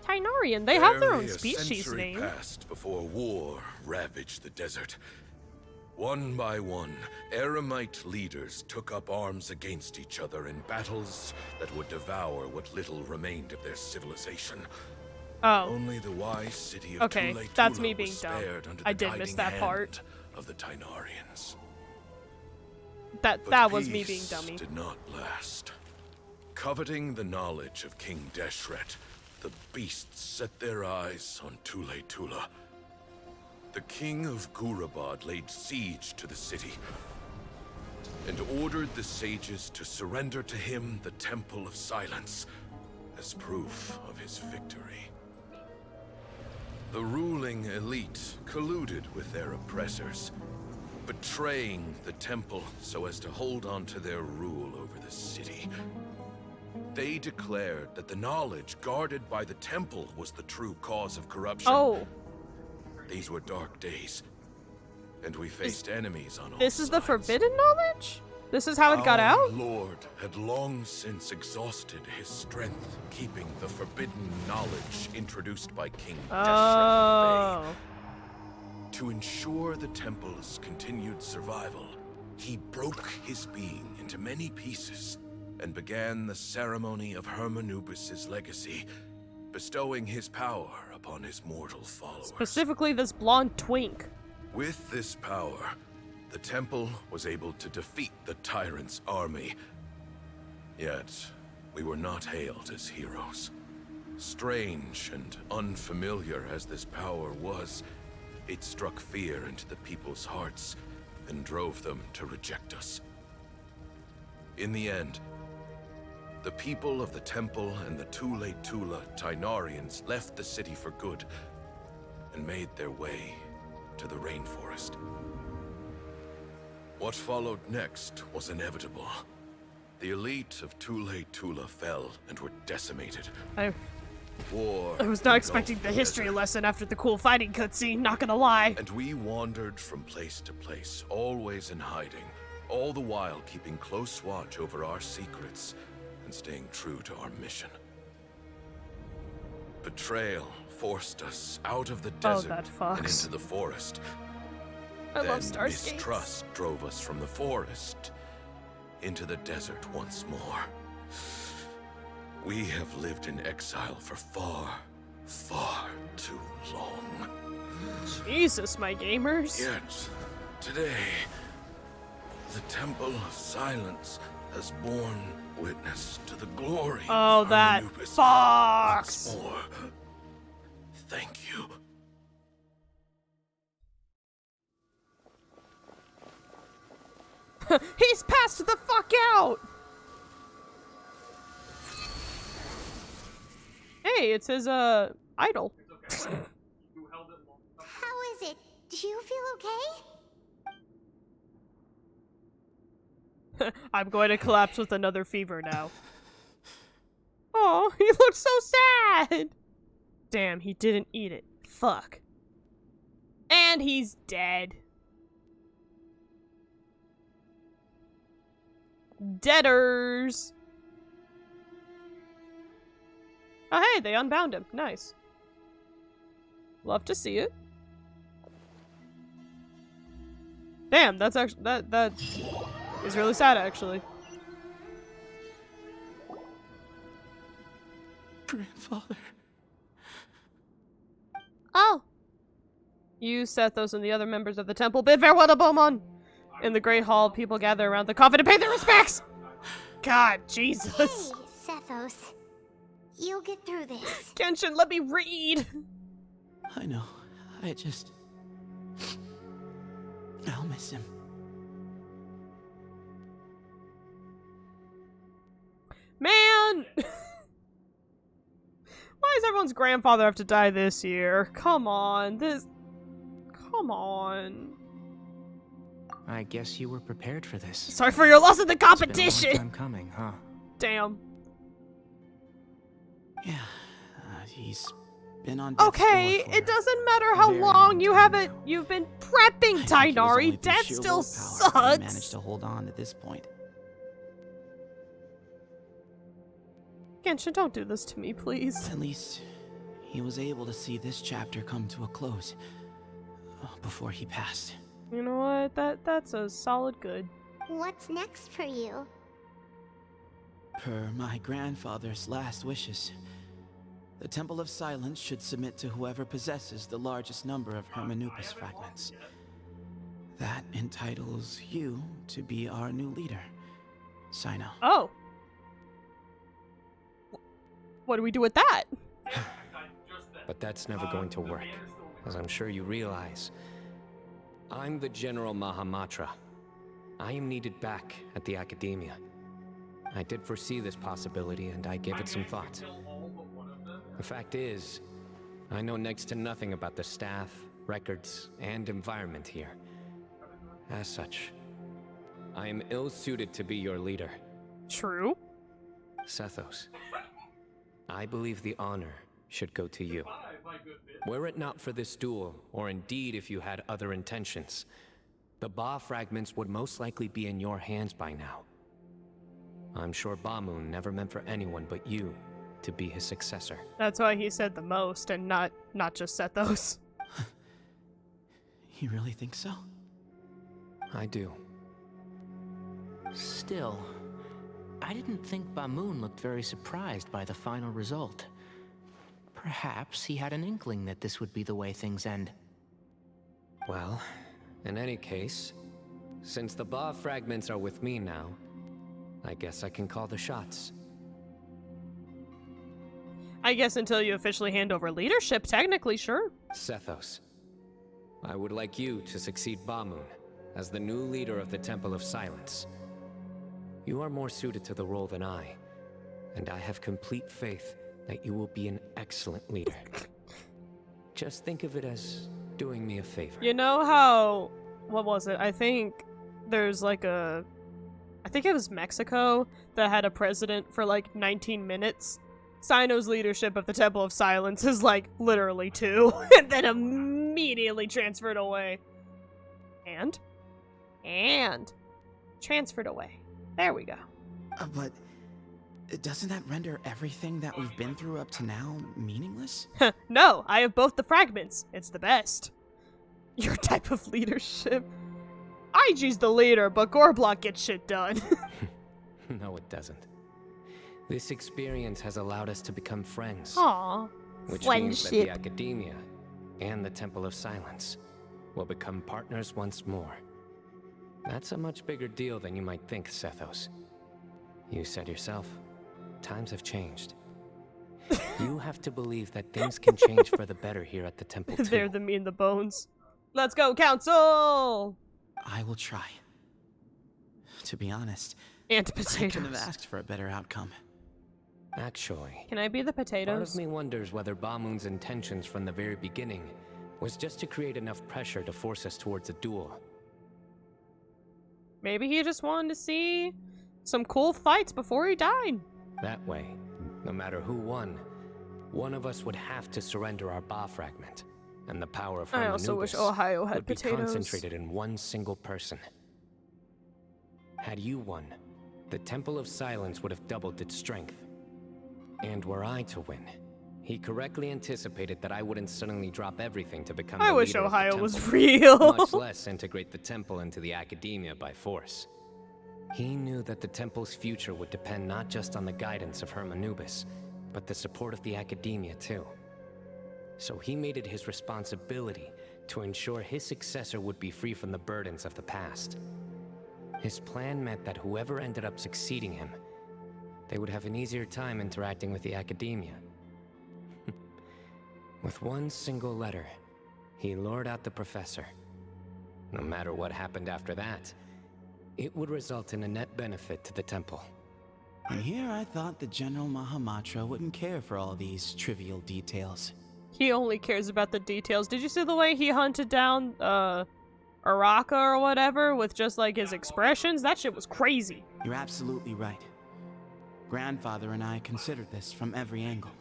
Tynarian? They have their own Barely a species century name. passed before war ravaged the desert. One by one, Eremite leaders took up arms against each other in battles that would devour what little remained of their civilization. Oh. Only the wise city of Okay, Tula that's me being was dumb. spared under I the did miss guiding that part. hand of the Tynarians. That But was me being peace dummy. did not last. Coveting the knowledge of King Deshret, the beasts set their eyes on Tula. The king of Gurabad laid siege to the city and ordered the sages to surrender to him the Temple of Silence as proof of his victory. The ruling elite colluded with their oppressors, betraying the temple so as to hold on to their rule over the city. They declared that the knowledge guarded by the temple was the true cause of corruption. Oh. These were dark days, and we faced enemies on all This is the sides. forbidden knowledge? This is how it got Our out? Lord had long since exhausted his strength, keeping the forbidden knowledge introduced by King Deshret at bay. Oh. To ensure the temple's continued survival, he broke his being into many pieces and began the ceremony of Hermanubis' legacy, bestowing his power upon his mortal followers. Specifically this blonde twink. With this power, the temple was able to defeat the tyrant's army. Yet, we were not hailed as heroes. Strange and unfamiliar as this power was, it struck fear into the people's hearts and drove them to reject us. In the end, the people of the temple and the Tule Tula Cynonarians left the city for good and made their way to the rainforest. What followed next was inevitable. The elite of Tule Tula fell and were decimated. War. I was not expecting the history lesson after the cool fighting cutscene, not gonna lie. And we wandered from place to place, always in hiding, all the while keeping close watch over our secrets and staying true to our mission. Betrayal forced us out of the desert and into the forest. I love Starscape. Mistrust drove us from the forest into the desert once more. We have lived in exile for far, far too long. Jesus, my gamers. Yet, today, the Temple of Silence has borne witness to the glory of that fox. Once more. Thank you. He's passed the fuck out! Hey, it's his, idol. How is it? Do you feel okay? I'm going to collapse with another fever now. Oh, he looks so sad! Damn, he didn't eat it. Fuck. And he's dead. Deaders! Oh hey, they unbound him. Nice. Love to see it. Damn, that's actually that is really sad actually. Grandfather. Oh! You, Sethos, and the other members of the temple bid farewell to Beaumont! In the Great Hall, people gather around the coffin to pay their respects! God, Jesus. Hey, Sethos. You'll get through this. Genshin, let me read! I know. I'll miss him. Man! Why does everyone's grandfather have to die this year? Come on, Come on. I guess you were prepared for this. Sorry for your loss in the competition! It's been a long time coming, huh? Damn. Yeah, he's been on. Okay, it doesn't matter how long you've been prepping, Cynonari. Death still sucks. Managed to hold on at this point. Genshin, don't do this to me, please. At least he was able to see this chapter come to a close before he passed. You know what? That's a solid good. What's next for you? Per my grandfather's last wishes, the Temple of Silence should submit to whoever possesses the largest number of Hermanupus fragments. That entitles you to be our new leader, Cyno. Oh. What do we do with that? But that's never going to work, as I'm sure you realize. I'm the General Mahamatra. I am needed back at the Academia. I did foresee this possibility, and I gave it some thought. The fact is, I know next to nothing about the staff, records, and environment here. As such, I am ill-suited to be your leader. True. Sethos, I believe the honor should go to you. Were it not for this duel, or indeed if you had other intentions, the Ba fragments would most likely be in your hands by now. I'm sure Bamun never meant for anyone but you to be his successor. That's why he said the most, and not just Sethos. You really think so? I do. Still, I didn't think Bamun looked very surprised by the final result. Perhaps he had an inkling that this would be the way things end. Well, in any case, since the Ba fragments are with me now, I guess I can call the shots. I guess until you officially hand over leadership, technically, sure. Sethos, I would like you to succeed Bamun as the new leader of the Temple of Silence. You are more suited to the role than I, and I have complete faith that you will be an excellent leader. Just think of it as doing me a favor. You know how, what was it? I think there's like I think it was Mexico that had a president for like 19 minutes. Cyno's leadership of the Temple of Silence is like literally 2, and then immediately transferred away. And transferred away. There we go. But doesn't that render everything that we've been through up to now meaningless? No, I have both the fragments. It's the best. Your type of leadership. IG's the leader, but Gorblock gets shit done. No, it doesn't. This experience has allowed us to become friends. Aww. Which means that the Academia and the Temple of Silence will become partners once more. That's a much bigger deal than you might think, Sethos. You said yourself, times have changed. You have to believe that things can change for the better here at the temple too. They're the meat and the bones. Let's go, Council! I will try. To be honest, and potatoes. I couldn't have asked for a better outcome. Actually, can I be the potatoes? Part of me wonders whether Bamun's intentions from the very beginning was just to create enough pressure to force us towards a duel. Maybe he just wanted to see some cool fights before he died. That way, no matter who won, one of us would have to surrender our Ba fragment, and the power of I also wish Ohio had would be potatoes. Concentrated in one single person. Had you won, the Temple of Silence would have doubled its strength. And were I to win, he correctly anticipated that I wouldn't suddenly drop everything to become the wish leader of the Ohio was temple, real. much less integrate the temple into the Academia by force. He knew that the temple's future would depend not just on the guidance of Hermanubis, but the support of the Academia too. So he made it his responsibility to ensure his successor would be free from the burdens of the past. His plan meant that whoever ended up succeeding him, they would have an easier time interacting with the Academia. With one single letter, he lured out the professor. No matter what happened after that, it would result in a net benefit to the temple. And here I thought the General Mahamatra wouldn't care for all these trivial details. He only cares about the details. Did you see the way he hunted down, Araka or whatever with just like his expressions? That shit was crazy. You're absolutely right. Grandfather and I considered this from every angle.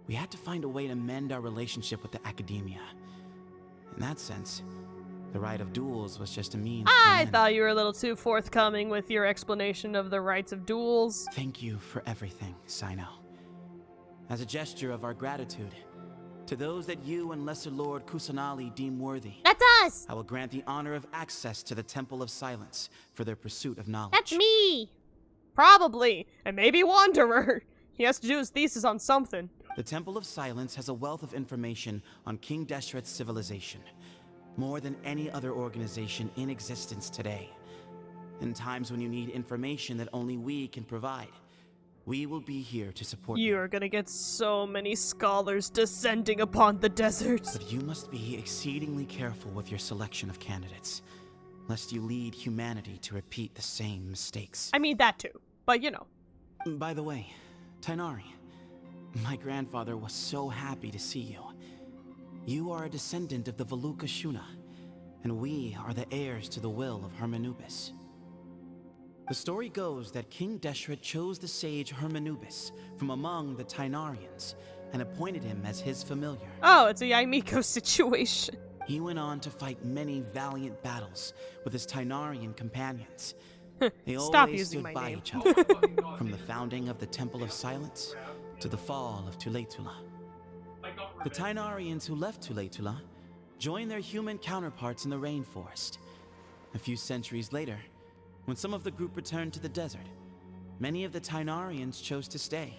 We had to find a way to mend our relationship with the Academia. In that sense, the right of duels was just a means. I thought you were a little too forthcoming with your explanation of the rights of duels. Thank you for everything, Cyno. As a gesture of our gratitude, to those that you and Lesser Lord Kusanali deem worthy, That's us! I will grant the honor of access to the Temple of Silence for their pursuit of knowledge. That's me! Probably. And maybe Wanderer. He has to do his thesis on something. The Temple of Silence has a wealth of information on King Deshret's civilization, more than any other organization in existence today. In times when you need information that only we can provide, we will be here to support you. You are gonna get so many scholars descending upon the desert. But you must be exceedingly careful with your selection of candidates, lest you lead humanity to repeat the same mistakes. I mean, that too. But, you know. By the way, Cynonari, my grandfather was so happy to see you. You are a descendant of the Veluca Shuna, and we are the heirs to the will of Hermanubis. The story goes that King Deshret chose the sage Hermanubis from among the Cynonarians and appointed him as his familiar. Oh, it's a Yaimiko situation. He went on to fight many valiant battles with his Cynonarian companions. They Stop always using stood my by name. each other, from the founding of the Temple of Silence to the fall of Tuletula. The Cynonarians who left Tuletula joined their human counterparts in the rainforest. A few centuries later, when some of the group returned to the desert, many of the Cynonarians chose to stay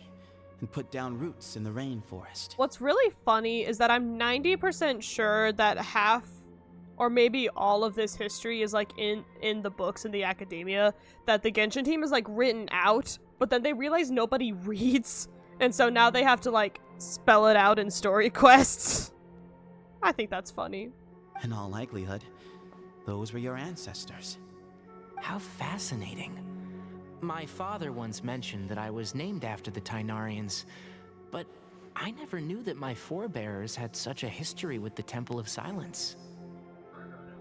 and put down roots in the rainforest. What's really funny is that I'm 90% sure that half or maybe all of this history is like in the books in the Academia, that the Genshin team is like written out, but then they realize nobody reads And so now they have to, like, spell it out in story quests. I think that's funny. In all likelihood, those were your ancestors. How fascinating. My father once mentioned that I was named after the Cynonarians, but I never knew that my forebears had such a history with the Temple of Silence.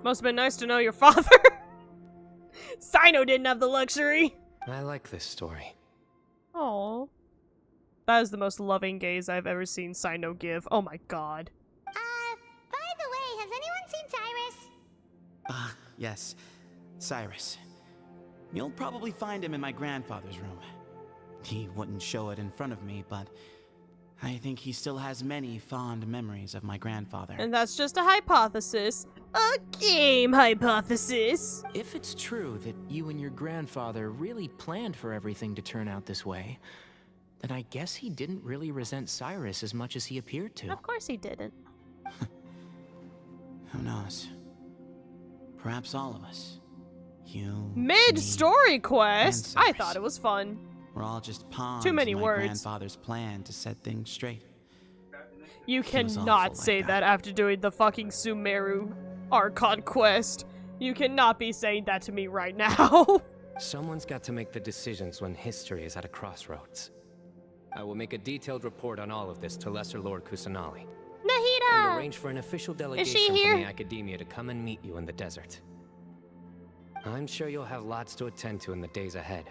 Must have been nice to know your father. Cyno didn't have the luxury. I like this story. Aww. That is the most loving gaze I've ever seen Cyno give. Oh my god. By the way, has anyone seen Cyrus? Yes. Cyrus. You'll probably find him in my grandfather's room. He wouldn't show it in front of me, but I think he still has many fond memories of my grandfather. And that's just a hypothesis. A game hypothesis. If it's true that you and your grandfather really planned for everything to turn out this way, then I guess he didn't really resent Cyrus as much as he appeared to. Of course he didn't. Who knows? Perhaps all of us. You, Mid-story quest? I Cyrus. thought it was fun. We're all just pawns Too many in my words. grandfather's plan to set things straight. You He was awful cannot like say that after doing the fucking Sumeru Archon quest. You cannot be saying that to me right now. Someone's got to make the decisions when history is at a crossroads. I will make a detailed report on all of this to Lesser Lord Kusanali. Nahida! And arrange for an official delegation here? from the Academia to come and meet you in the desert. I'm sure you'll have lots to attend to in the days ahead.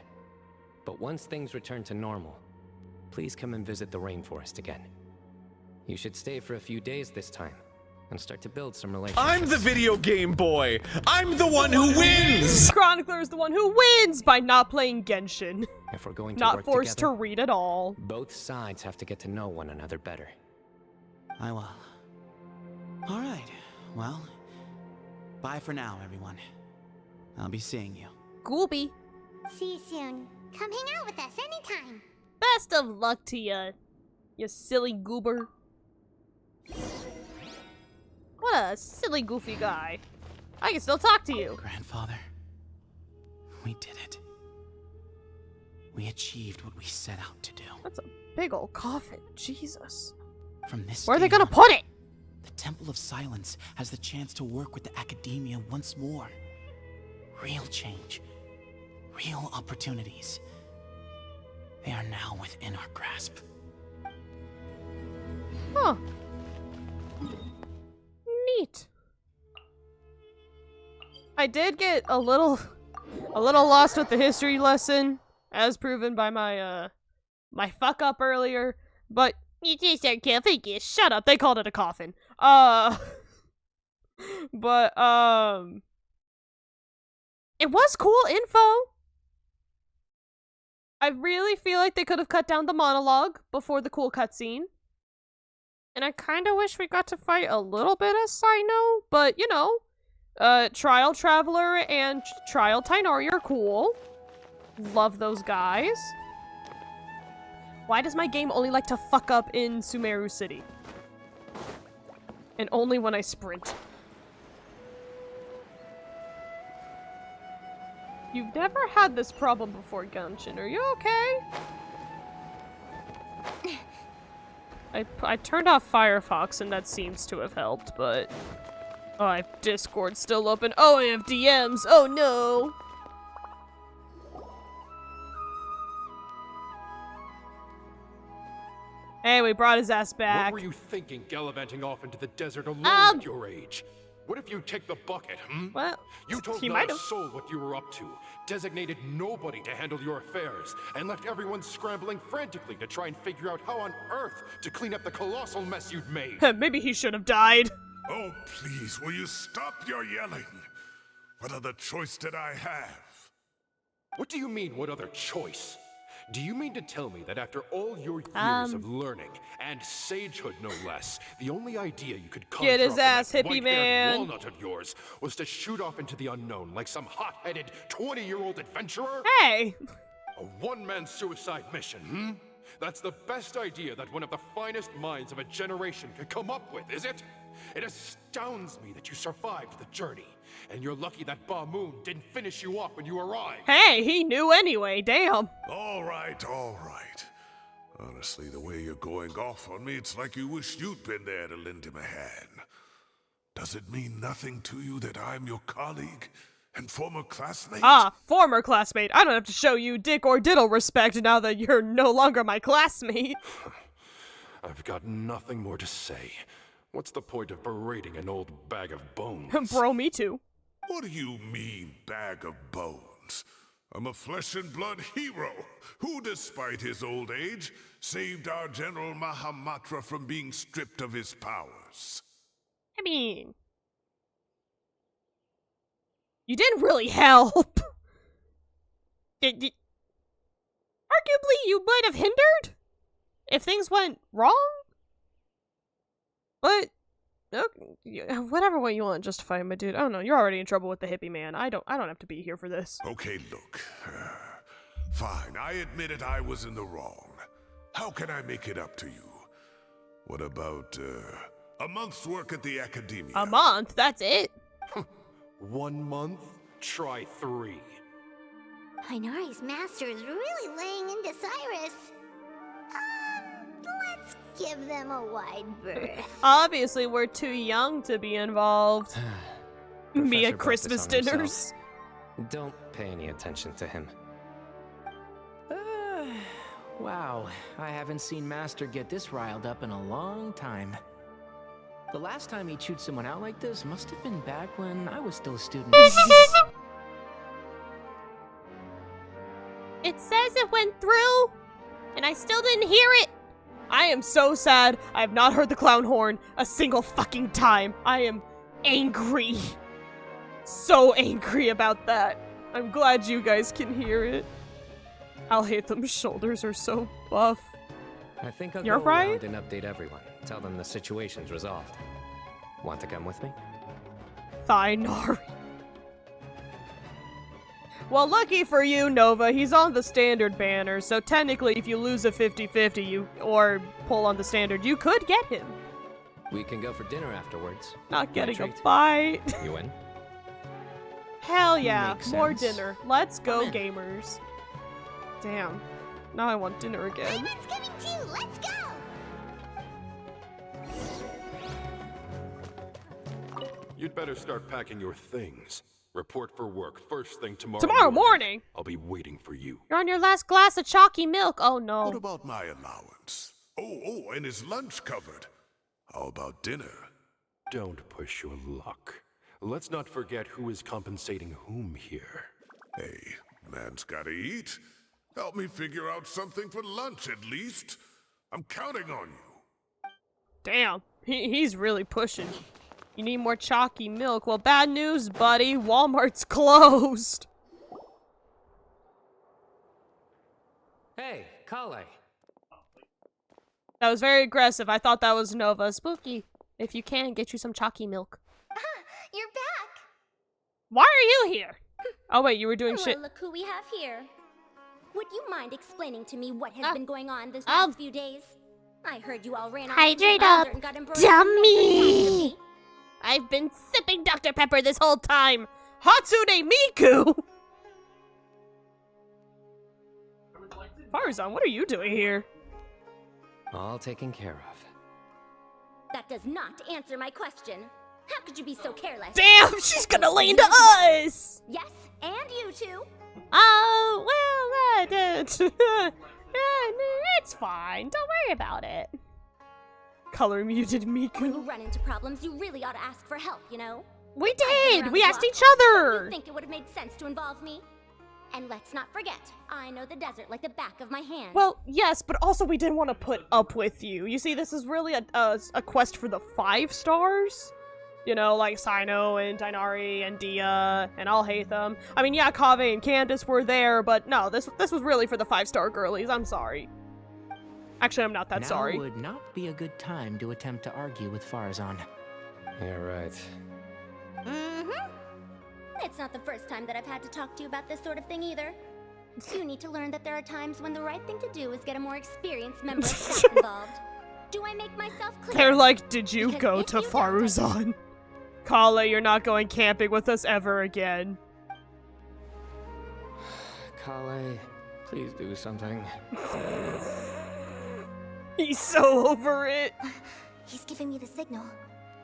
But once things return to normal, please come and visit the rainforest again. You should stay for a few days this time, and start to build some relationships. I'm the video game boy! I'm the one who wins! Chronicler is the one who wins by not playing Genshin. If we're going to Not work forced together, to read at all. both sides have to get to know one another better. I will. Alright, well, bye for now, everyone. I'll be seeing you. Gooby. See you soon. Come hang out with us anytime. Best of luck to ya, you silly goober. What a silly, goofy guy. I can still talk to you. Grandfather, we did it. We achieved what we set out to do. That's a big old coffin. Jesus. From this Where are they day gonna on, put it? The Temple of Silence has the chance to work with the Academia once more. Real change. Real opportunities. They are now within our grasp. Huh. Neat. I did get a little lost with the history lesson, as proven by my my fuck up earlier. But you just are sarcophagus. Shut up. They called it a coffin. But it was cool info. I really feel like they could have cut down the monologue before the cool cutscene. And I kind of wish we got to fight a little bit of Cyno, but you know, Trial Traveler and Trial Cynonari are cool. Love those guys. Why does my game only like to fuck up in Sumeru City? And only when I sprint. You've never had this problem before, Genshin. Are you okay? I turned off Firefox and that seems to have helped, but... Oh, I have Discord still open. Oh, I have DMs. Oh no! Hey, we brought his ass back. What were you thinking, gallivanting off into the desert alone at your age? What if you take the bucket, Well, you told he not might a have. soul what you were up to, designated nobody to handle your affairs, and left everyone scrambling frantically to try and figure out how on earth to clean up the colossal mess you'd made. Maybe he should have died. Oh, please, will you stop your yelling? What other choice did I have? What do you mean, what other choice? Do you mean to tell me that after all your years of learning, and sagehood no less, the only idea you could conjure Get his up in ass, that hippie white-haired man. walnut of yours was to shoot off into the unknown like some hot-headed 20-year-old adventurer? Hey! A one-man suicide mission, That's the best idea that one of the finest minds of a generation could come up with, is it? It astounds me that you survived the journey, and you're lucky that Ba Moon didn't finish you off when you arrived. Hey, he knew anyway, damn. All right, all right. Honestly, the way you're going off on me, it's like you wish you'd been there to lend him a hand. Does it mean nothing to you that I'm your colleague and former classmate? Ah, former classmate. I don't have to show you dick or diddle respect now that you're no longer my classmate. I've got nothing more to say. What's the point of berating an old bag of bones? Bro, me too. What do you mean, bag of bones? I'm a flesh and blood hero who, despite his old age, saved our General Mahamatra from being stripped of his powers. I mean, you didn't really help. Arguably, you might have hindered if things went wrong. But whatever way you want to justify it, my dude. I don't know. You're already in trouble with the hippie man. I don't have to be here for this. Okay, look. Fine, I admit it, I was in the wrong. How can I make it up to you? What about, a month's work at the academia? A month? That's it? 1 month? Try 3. Cynonari's master is really laying into Cyrus. Let's give them a wide berth. Obviously, we're too young to be involved. Me at Professor brought Christmas this on dinners. himself. Don't pay any attention to him. Wow, I haven't seen Master get this riled up in a long time. The last time he chewed someone out like this must have been back when I was still a student. It says it went through, and I still didn't hear it. I am so sad. I have not heard the clown horn a single fucking time. I am angry. So angry about that. I'm glad you guys can hear it. I'll hate them. Shoulders are so buff. I think I'll You're go right. around and update everyone. Tell them the situation's resolved. Want to come with me? Cynonari. Well, lucky for you, Nova, he's on the standard banner, so technically if you lose a 50-50 or pull on the standard, you could get him. We can go for dinner afterwards. Not getting a treat. bite. You win? Hell yeah, Makes more sense. dinner. Let's go, I'm in. gamers. Damn. Now I want dinner again. Raymond's coming too. Let's go. You'd better start packing your things. Report for work first thing tomorrow. Tomorrow morning? I'll be waiting for you. You're on your last glass of chalky milk. Oh no. What about my allowance? Oh, and his lunch covered. How about dinner? Don't push your luck. Let's not forget who is compensating whom here. Hey, man's gotta eat. Help me figure out something for lunch at least. I'm counting on you. Damn. He's really pushing. You need more chalky milk. Well, bad news, buddy. Walmart's closed. Hey, Kale. That was very aggressive. I thought that was Nova. Spooky. If you can, get you some chalky milk. You're back. Why are you here? Oh wait, you were doing Well, shit. look who we have here. Would you mind explaining to me what has been going on this Oh. last few days? I heard you all ran off Hydrate into Bowser up, and got embroiled in dummy. I've been sipping Dr. Pepper this whole time. Hatsune Miku! Farzan, what are you doing here? All taken care of. That does not answer my question. How could you be so careless? Damn, she's gonna lay into us! Yes, and you too. Oh, well, it's fine. Don't worry about it. Color muted When you Miku. run into problems, you really ought to ask for help, you know? We I've been did! around We the asked block. each Don't other! you think it would have made sense to involve me? And let's not forget, I know the desert like the back of my hand. Well, yes, but also we didn't want to put up with you. You see, this is really a quest for the 5 stars. You know, like Cyno and Cynonari and Dia, and I'll hate them. I mean, yeah, Kaveh and Candace were there, but no, this was really for the 5-star girlies. I'm sorry. Actually, I'm not that now sorry. would not be a good time to attempt to argue with Farzan. You're right. Mm-hmm. It's not the first time that I've had to talk to you about this sort of thing either. You need to learn that there are times when the right thing to do is get a more experienced member of staff involved. Do I make myself clear? They're like, did you Because go if to you don't, Faruzan? Kale, you're not going camping with us ever again. Kale, please do something. He's so over it. He's giving me the signal.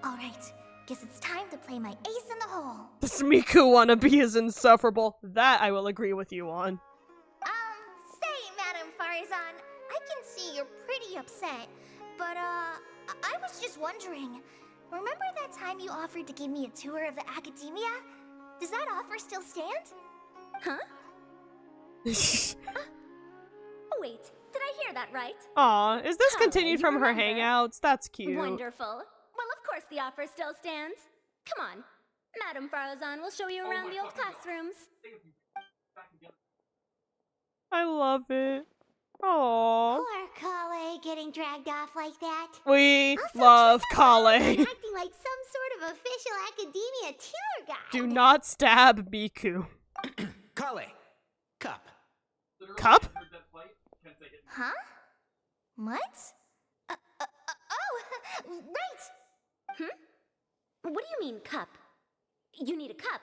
All right, guess it's time to play my ace in the hole. This Miku wannabe is insufferable. That I will agree with you on. Say, Madame Farazan, I can see you're pretty upset, but I was just wondering. Remember that time you offered to give me a tour of the academia? Does that offer still stand? Huh? Wait, did I hear that right? Aw, is this Kale, continued you from her remember? hangouts? That's cute. Wonderful. Well, of course the offer still stands. Come on. Madame Farazan will show you around the old classrooms. I love it. Aww. Poor Kale getting dragged off like that. We love Kale. Acting like some sort of official academia tour guide. Do not stab Miku. Kale, cup. Cup? Huh? What? Oh, right. What do you mean, cup? You need a cup.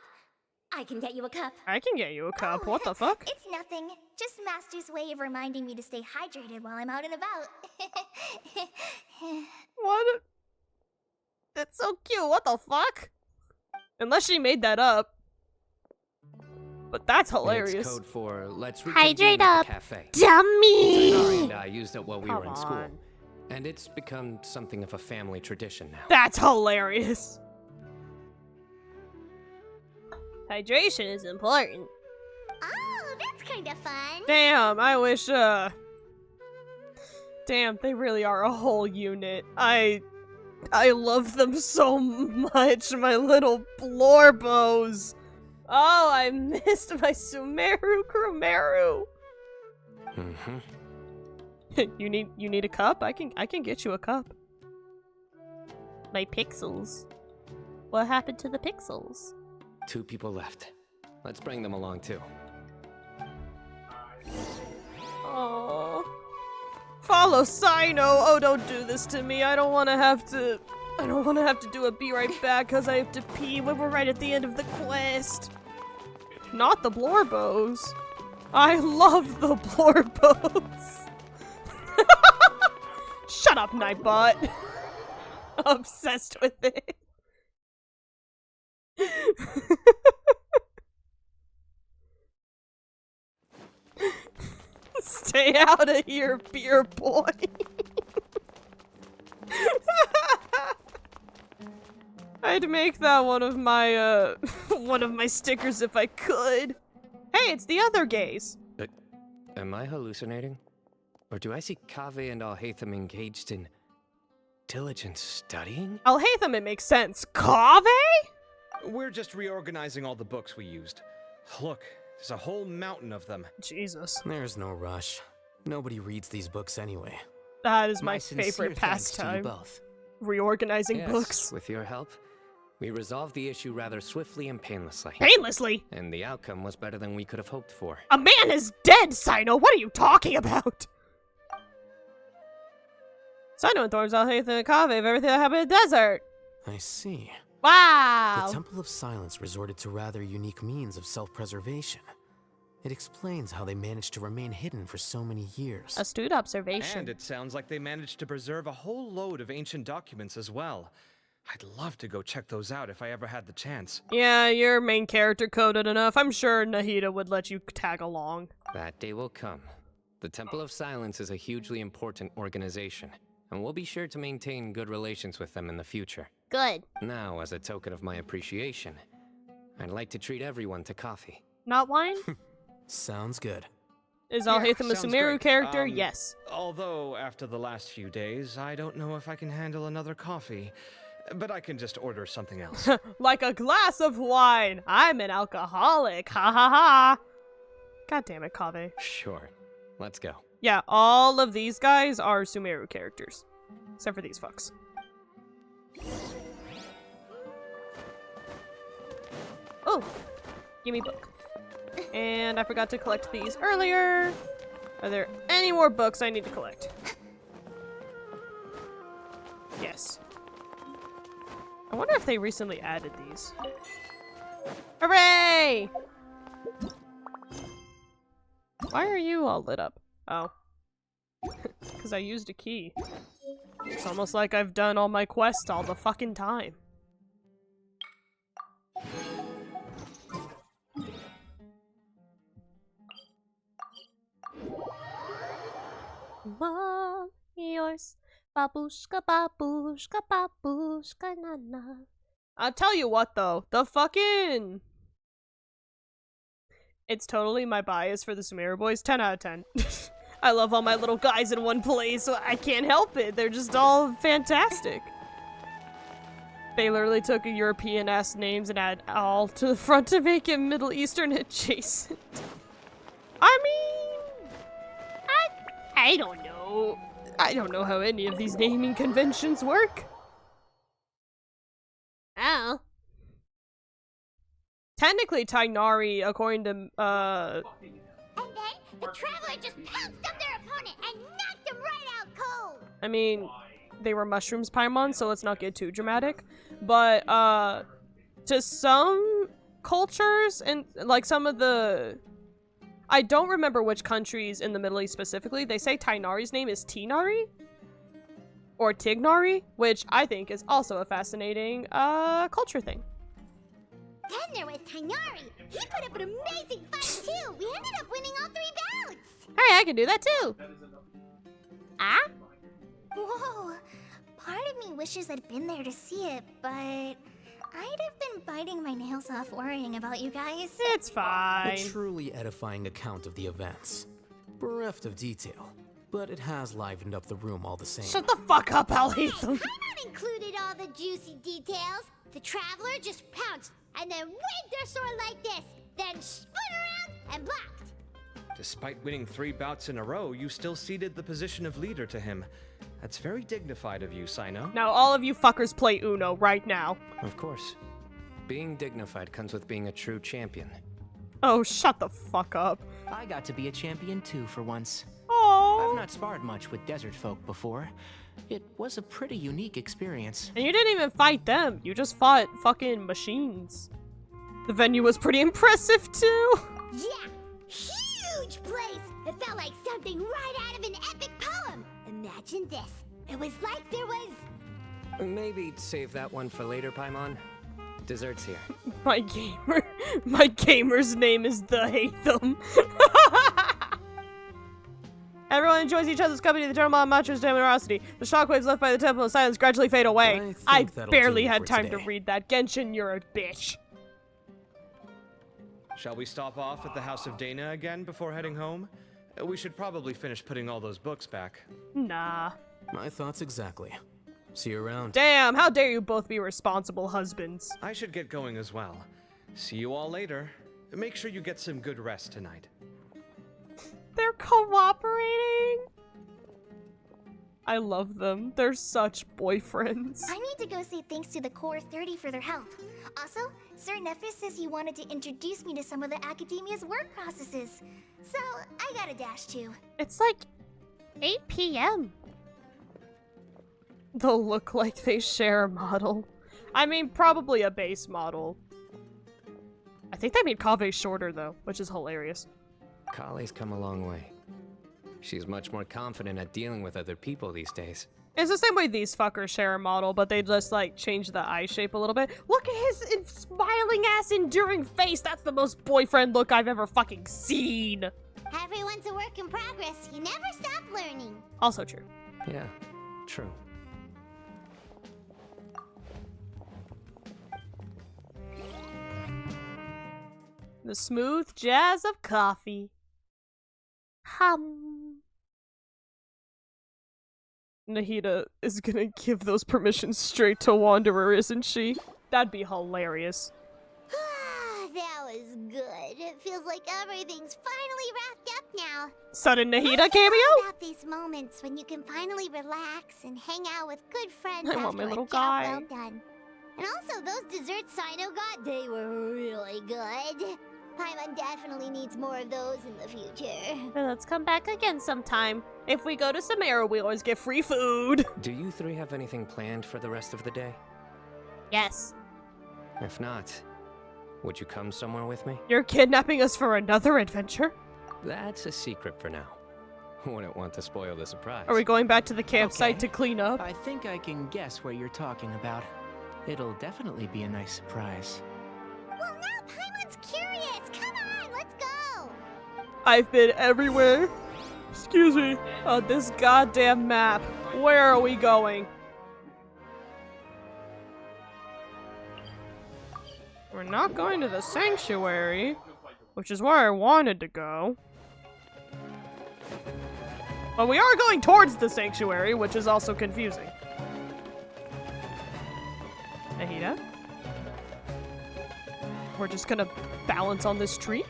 I can get you a cup. I can get you a cup. What the fuck? It's nothing. Just Master's way of reminding me to stay hydrated while I'm out and about. What? That's so cute. What the fuck? Unless she made that up. But that's hilarious. It's code for let's Hydrate reconvene at up, the cafe. dummy! Cynonari and I used it while we were in Come school. on. And it's become something of a family tradition now. That's hilarious. Hydration is important. Oh, that's kind of fun. Damn, I wish, Damn, they really are a whole unit. I love them so much, my little Blorbos. Oh, I missed my Sumeru Krumeru. You need a cup? I can get you a cup. My pixels. What happened to the pixels? 2 people left. Let's bring them along too. Oh. Follow Cyno. Oh, don't do this to me. I don't want to have to do a be right back because I have to pee when we're right at the end of the quest. Not the Blorbos. I love the Blorbos. Shut up, Nightbot. Obsessed with it. Stay out of here, beer boy. I'd make that one of my stickers if I could. Hey, it's the other gays. Am I hallucinating? Or do I see Kaveh and Alhaitham engaged in diligent studying? Alhaitham, it makes sense. Kaveh? We're just reorganizing all the books we used. Look, there's a whole mountain of them. Jesus. There's no rush. Nobody reads these books anyway. That is my sincere favorite thanks to you pastime. both. Reorganizing Yes, books. with your help, we resolved the issue rather swiftly and painlessly. Painlessly? And the outcome was better than we could have hoped for. A man is dead, Cyno! What are you talking about? Cyno informs Alhaitham and Kaveh of everything that happened in the desert. I see. Wow! The Temple of Silence resorted to rather unique means of self-preservation. It explains how they managed to remain hidden for so many years. Astute observation. And it sounds like they managed to preserve a whole load of ancient documents as well. I'd love to go check those out if I ever had the chance. Yeah, you're main character coded enough. I'm sure Nahida would let you tag along. That day will come. The Temple of Silence is a hugely important organization, and we'll be sure to maintain good relations with them in the future. Good. Now, as a token of my appreciation, I'd like to treat everyone to coffee. Not wine? Sounds good. Is Alhaitham a sounds Sumeru great. character? Yes. Although, after the last few days, I don't know if I can handle another coffee. But I can just order something else. Like a glass of wine. I'm an alcoholic. Ha ha ha. God damn it, Kaveh. Sure. Let's go. Yeah, all of these guys are Sumeru characters. Except for these fucks. Oh, give me book. And I forgot to collect these earlier. Are there any more books I need to collect? Yes. I wonder if they recently added these. Hooray! Why are you all lit up? Oh. Because I used a key. It's almost like I've done all my quests all the fucking time. Mom, yours. Babushka, babushka, babushka, nana. I'll tell you what though, the fucking... It's totally my bias for the Sumeru boys. 10 out of 10. I love all my little guys in one place, so I can't help it. They're just all fantastic. They literally took a European-ass names and add all to the front to make it Middle Eastern adjacent. I mean... I don't know. I don't know how any of these naming conventions work. Oh. Technically, Cynonari, according to, And then, the Traveler just pounced on their opponent and knocked him right out cold! I mean, they were mushrooms Paimon, so let's not get too dramatic. But, to some cultures, and, like, some of the... I don't remember which countries in the Middle East specifically, they say Cynonari's name is Tinari? Or Tignari, which I think is also a fascinating, culture thing. Then there was Cynonari. He put up an amazing fight too. We ended up winning all 3 bouts. Hey, I can do that too. Ah? Whoa. Part of me wishes I'd been there to see it, but I'd have been biting my nails off worrying about you guys. It's fine. A truly edifying account of the events. Bereft of detail, but it has livened up the room all the same. Shut the fuck up, Alhaitham. Paimon included all the juicy details. The Traveler just pounced and then waved their sword like this, then spun around and blocked. Despite winning 3 bouts in a row, you still ceded the position of leader to him. That's very dignified of you, Cyno. Now all of you fuckers play Uno right now. Of course. Being dignified comes with being a true champion. Oh, shut the fuck up. I got to be a champion too for once. Aww. I've not sparred much with desert folk before. It was a pretty unique experience. And you didn't even fight them. You just fought fucking machines. The venue was pretty impressive too. Yeah, huge place. It felt like something right out of an epic poem. Imagine this. It was like there was... Maybe save that one for later, Paimon. Dessert's here. My gamer's name is the Hatham. Everyone enjoys each other's company. The general mantra's generosity. The shockwaves left by the Temple of Silence gradually fade away. I barely had time to read that. Genshin, you're a bitch. Shall we stop off at the House of Dana again before heading home? We should probably finish putting all those books back. Nah. My thoughts exactly. See you around. Damn, how dare you both be responsible husbands. I should get going as well. See you all later. Make sure you get some good rest tonight. They're cooperating. I love them. They're such boyfriends. I need to go say thanks to the Core 30 for their help. Also, Sir Nephis says he wanted to introduce me to some of the Academia's work processes. So, I gotta dash too. It's like 8 p.m. They'll look like they share a model. I mean, probably a base model. I think they made Kaveh shorter though, which is hilarious. Kale's come a long way. She's much more confident at dealing with other people these days. It's the same way these fuckers share a model, but they just like change the eye shape a little bit. Look at his smiling ass enduring face. That's the most boyfriend look I've ever fucking seen. Everyone's a work in progress. You never stop learning. Also true. Yeah, true. The smooth jazz of coffee. Nahida is gonna give those permissions straight to Wanderer, isn't she? That'd be hilarious. That was good. It feels like everything's finally wrapped up now. Sudden Nahida About cameo? these moments when you can finally relax and hang out with good friends I after want my a little job guy. well done. And also, those desserts Cyno got, they were really good. Paimon definitely needs more of those in the future. Let's come back again sometime. If we go to Sumeru, we always get free food. Do you 3 have anything planned for the rest of the day? Yes. If not, would you come somewhere with me? You're kidnapping us for another adventure? That's a secret for now. Wouldn't want to spoil the surprise. Are we going back to the campsite Okay. to clean up? I think I can guess what you're talking about. It'll definitely be a nice surprise. Well, now Paimon's curious. Come on, let's go. I've been everywhere. Excuse me. On this goddamn map. Where are we going? We're not going to the sanctuary, which is where I wanted to go. But we are going towards the sanctuary, which is also confusing. Nahida? We're just gonna balance on this tree?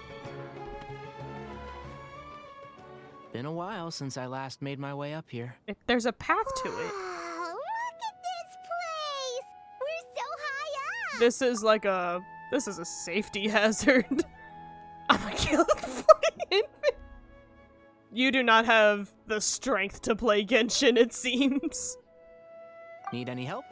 Been a while since I last made my way up here. If there's a path to it. Oh, look at this place. We're so high up. This is a safety hazard. I'm gonna kill the fucking infant. You do not have the strength to play Genshin, it seems. Need any help?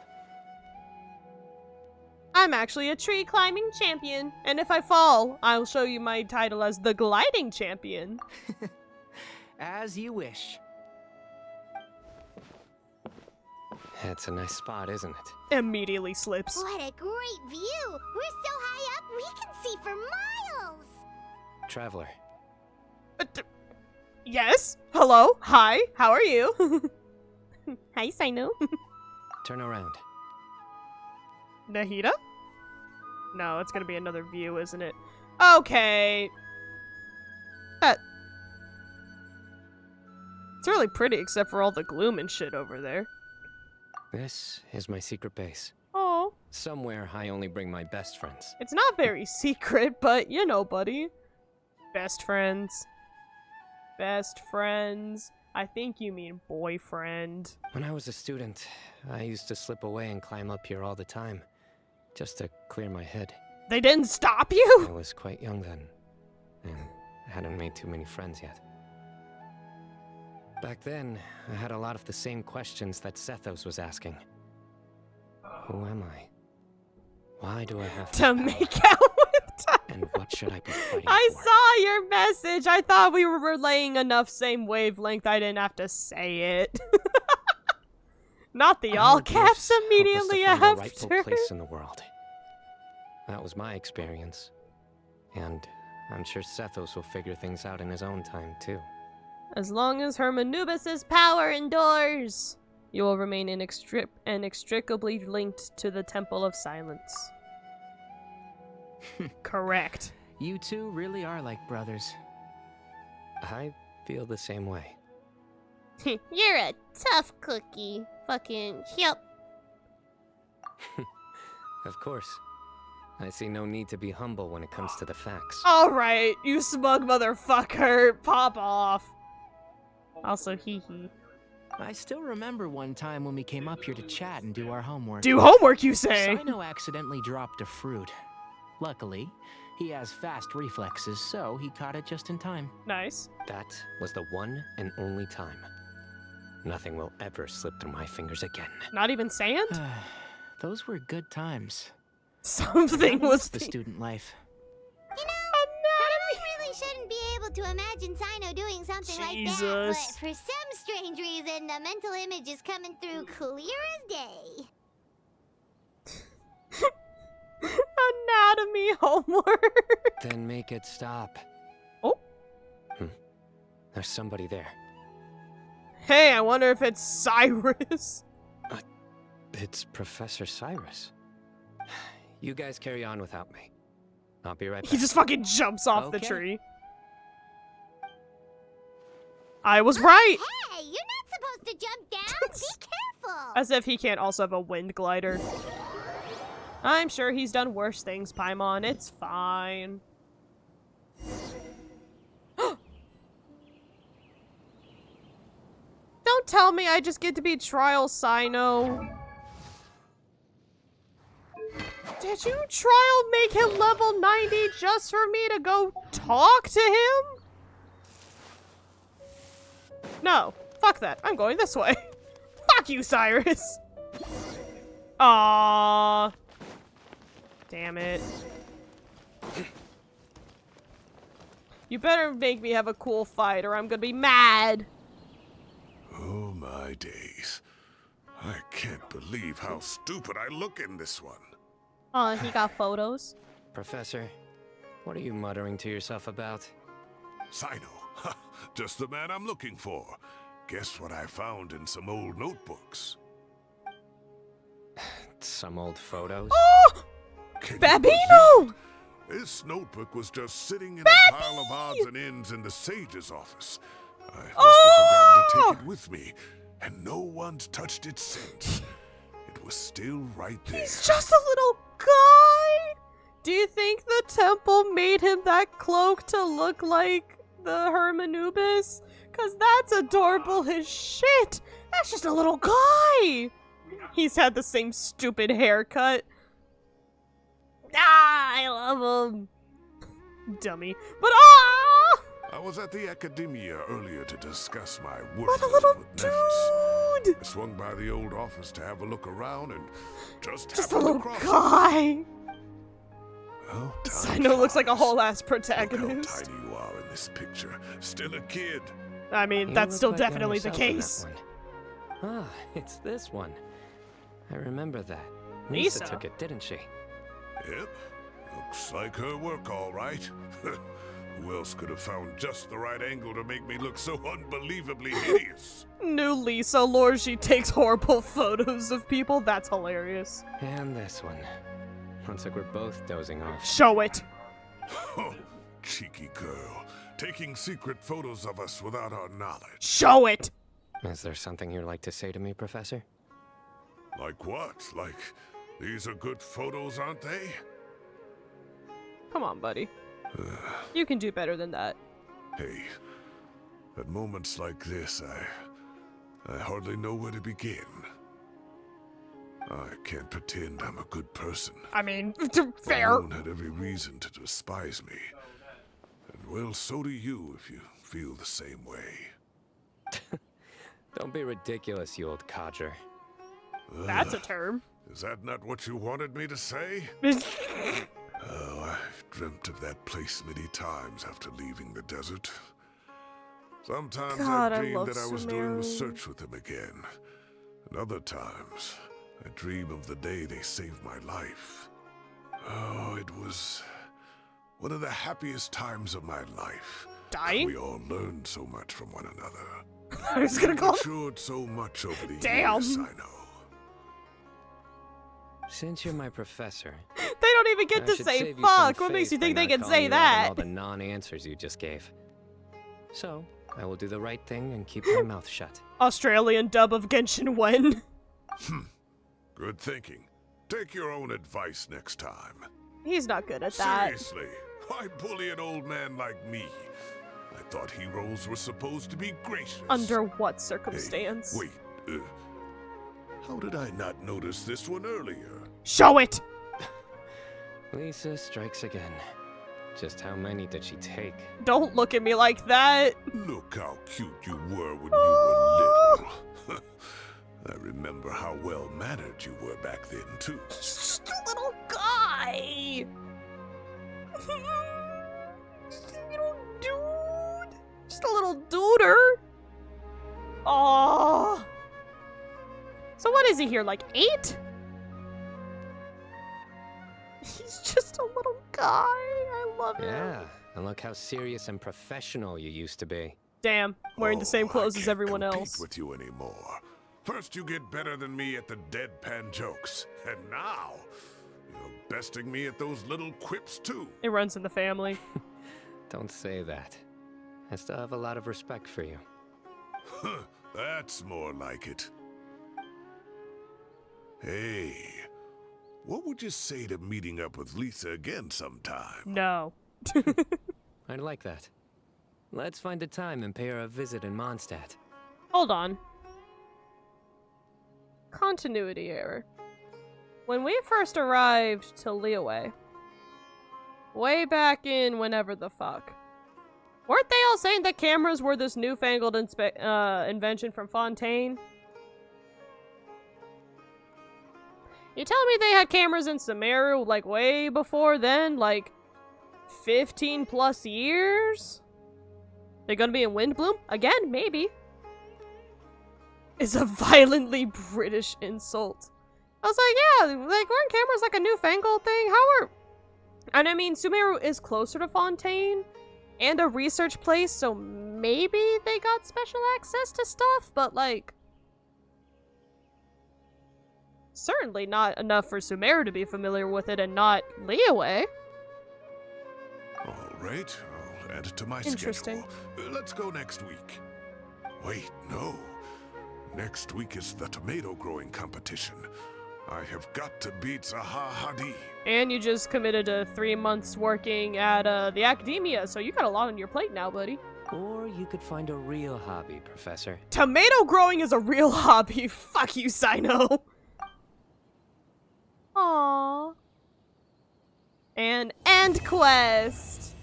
I'm actually a tree climbing champion, and if I fall, I'll show you my title as the gliding champion. As you wish. It's a nice spot, isn't it? Immediately slips. What a great view. We're so high up, we can see for miles. Traveler. Yes? Hello? Hi? How are you? Hi, Cyno. Turn around. Nahida? No, it's gonna be another view, isn't it? Okay. It's really pretty, except for all the gloom and shit over there. This is my secret base. Oh. Somewhere I only bring my best friends. It's not very secret, but you know, buddy. Best friends. Best friends. I think you mean boyfriend. When I was a student, I used to slip away and climb up here all the time, just to clear my head. They didn't stop you? I was quite young then, and I hadn't made too many friends yet. Back then, I had a lot of the same questions that Sethos was asking. Who am I? Why do I have to make out with time? And what should I be fighting I for? saw your message. I thought we were relaying enough same wavelength. I didn't have to say it. Not the all caps immediately help us to find the after. rightful place in the world. That was my experience. And I'm sure Sethos will figure things out in his own time, too. As long as Hermanubis' power endures, you will remain inextricably linked to the Temple of Silence. Correct. You two really are like brothers. I feel the same way. You're a tough cookie. Fucking yep. Of course. I see no need to be humble when it comes to the facts. Alright, you smug motherfucker. Pop off. Also, hee hee. I still remember one time when we came up here to chat and do our homework. Do homework, you say? Cyno accidentally dropped a fruit. Luckily, he has fast reflexes, so he caught it just in time. Nice. That was the one and only time. Nothing will ever slip through my fingers again. Not even sand? Those were good times. Something was the student life. You know, I really shouldn't be able to imagine Cyno doing something like that, but for some strange reason, the mental image is coming through clear as day. Anatomy homework. Then make it stop. Oh. There's somebody there. Hey, I wonder if it's Cyrus. It's Professor Cyrus. You guys carry on without me. I'll be right back. He just fucking jumps off the tree. I was right. Hey, you're not supposed to jump down. Be careful. As if he can't also have a wind glider. I'm sure he's done worse things, Paimon. It's fine. Don't tell me I just get to be Trial Cyno. Did you trial make him level 90 just for me to go talk to him? No. Fuck that. I'm going this way. Fuck you, Cyrus. Aww. Damn it. You better make me have a cool fight or I'm gonna be mad. My days. I can't believe how stupid I look in this one. He got photos. Professor, what are you muttering to yourself about? Cyno, just the man I'm looking for. Guess what I found in some old notebooks? Some old photos? Oh! Babino! This notebook was just sitting in a pile of odds and ends in the sage's office. I must have forgotten to take it with me, and no one's touched it since. It was still right there. He's just a little guy! Do you think the temple made him that cloak to look like the Hermanubis? Cause that's adorable as shit! That's just a little guy! He's had the same stupid haircut. Ah, I love him. Dummy. But I was at the Academia earlier to discuss my work. What a little dude! I swung by the old office to have a look around and just a little guy. Well, Cyno looks like a whole ass protagonist. Look how tiny you are in this picture. Still a kid. I mean, that's still definitely the case. Ah, it's this one. I remember that. Lisa took it, didn't she? Yep. Looks like her work, all right. Who else could have found just the right angle to make me look so unbelievably hideous? New Lisa lore, she takes horrible photos of people. That's hilarious. And this one. Looks like we're both dozing off. Show it. Oh, cheeky girl. Taking secret photos of us without our knowledge. Show it! Is there something you'd like to say to me, Professor? Like what? Like, these are good photos, aren't they? Come on, buddy. You can do better than that. Hey, at moments like this, I hardly know where to begin. I can't pretend I'm a good person. I mean, fair. Balloon had every reason to despise me. And well, so do you if you feel the same way. Don't be ridiculous, you old codger. That's a term. Is that not what you wanted me to say? Oh, I've dreamt of that place many times after leaving the desert. Sometimes I dream that I was doing the search with them again. And other times, I dream of the day they saved my life. Oh, it was one of the happiest times of my life. Dying? We all learned so much from one another. I was gonna call. Matured so much over the Damn. years, I know. Since you're my professor, they don't even get to say fuck. What makes you think they can say that? All the non-answers you just gave. So I will do the right thing and keep my mouth shut. Australian dub of Genshin when? Good thinking. Take your own advice next time. He's not good at that. Seriously, why bully an old man like me? I thought heroes were supposed to be gracious. Under what circumstance? Hey, wait, how did I not notice this one earlier? Show it! Lisa strikes again. Just how many did she take? Don't look at me like that. Look how cute you were when you were little. I remember how well-mannered you were back then, too. Just a little guy. Just a little dude. Just a little duder. Oh. So what is he here, like 8? He's just a little guy. I love him. Yeah, and look how serious and professional you used to be. Damn, wearing the same clothes as everyone else. With you anymore. First you get better than me at the deadpan jokes, and now you're besting me at those little quips too. It runs in the family. Don't say that. I still have a lot of respect for you. That's more like it. Hey, what would you say to meeting up with Lisa again sometime? No. I'd like that. Let's find a time and pay her a visit in Mondstadt. Hold on. Continuity error. When we first arrived to Liyue, way back in whenever the fuck, weren't they all saying that cameras were this newfangled invention from Fontaine? You telling me they had cameras in Sumeru, like, way before then? Like, 15 plus years? They're gonna be in Windbloom? Again? Maybe. is a violently British insult. I was like, yeah, like, weren't cameras like a newfangled thing? How are... And I mean, Sumeru is closer to Fontaine and a research place, so maybe they got special access to stuff, but like... certainly not enough for Sumeru to be familiar with it and not Liyue. Alright, I'll add it to my Interesting. schedule. Let's go next week. Wait, no. Next week is the tomato growing competition. I have got to beat Zaha Hadid. And you just committed to 3 months working at the academia, so you got a lot on your plate now, buddy. Or you could find a real hobby, Professor. Tomato growing is a real hobby. Fuck you, Cyno. Aww. And end quest.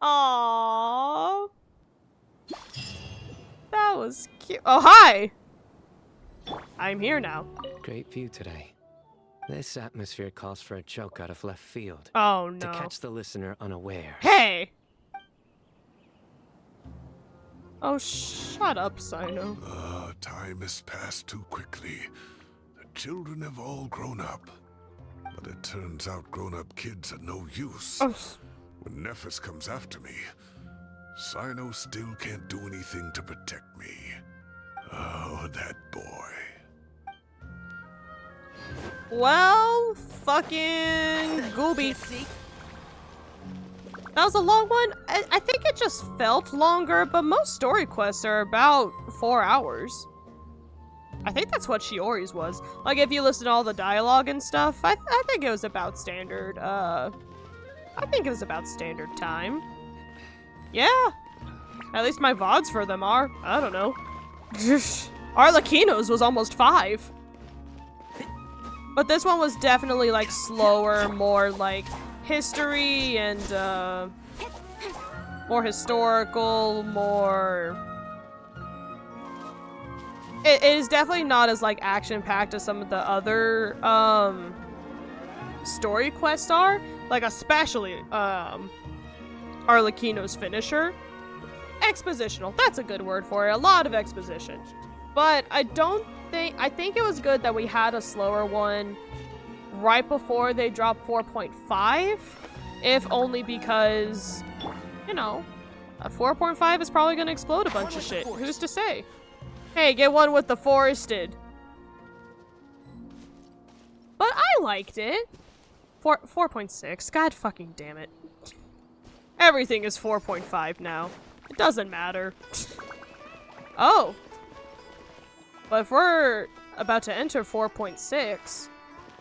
Aww. That was cute. Oh, hi! I'm here now. Great view today. This atmosphere calls for a joke out of left field. Oh, no. To catch the listener unaware. Hey! Oh, shut up, Cyno. Time has passed too quickly. The children have all grown up. But it turns out grown-up kids are no use. Oh. When Nephis comes after me, Cyno still can't do anything to protect me. Oh, that boy. Well, fucking Gooby. That was a long one. I think it just felt longer, but most story quests are about 4 hours. I think that's what Shiori's was. Like, if you listen to all the dialogue and stuff, I think it was about standard, I think it was about standard time. Yeah. At least my VODs for them are. I don't know. Arlecchino's was almost 5. But this one was definitely, like, slower, more, like, history and, more historical, more... It is definitely not as, like, action-packed as some of the other, story quests are. Like, especially, Arlecchino's finisher. Expositional. That's a good word for it. A lot of exposition. But I think it was good that we had a slower one right before they dropped 4.5. If only because, you know, a 4.5 is probably going to explode a bunch of shit. Who's to say? Hey, get one with the forested. But I liked it. 4.6. God fucking damn it. Everything is 4.5 now. It doesn't matter. Oh. But if we're about to enter 4.6,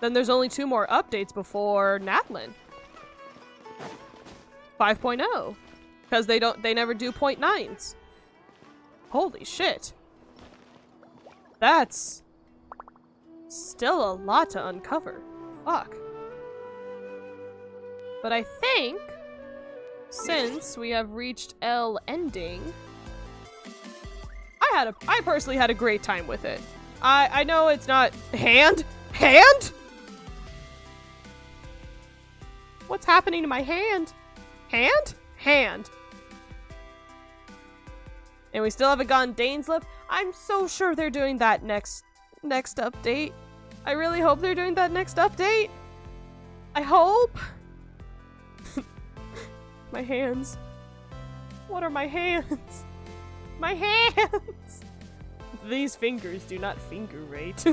then there's only 2 more updates before Natlin. 5.0. Because they never do 0.9s. Holy shit. That's still a lot to uncover. Fuck. But I think, since we have reached L ending, I personally had a great time with it. I know it's not hand? What's happening to my hand? Hand. And we still haven't gotten Daneslip. I'm so sure they're doing that next update. I really hope they're doing that next update. I hope. My hands. What are my hands? My hands! These fingers do not finger right.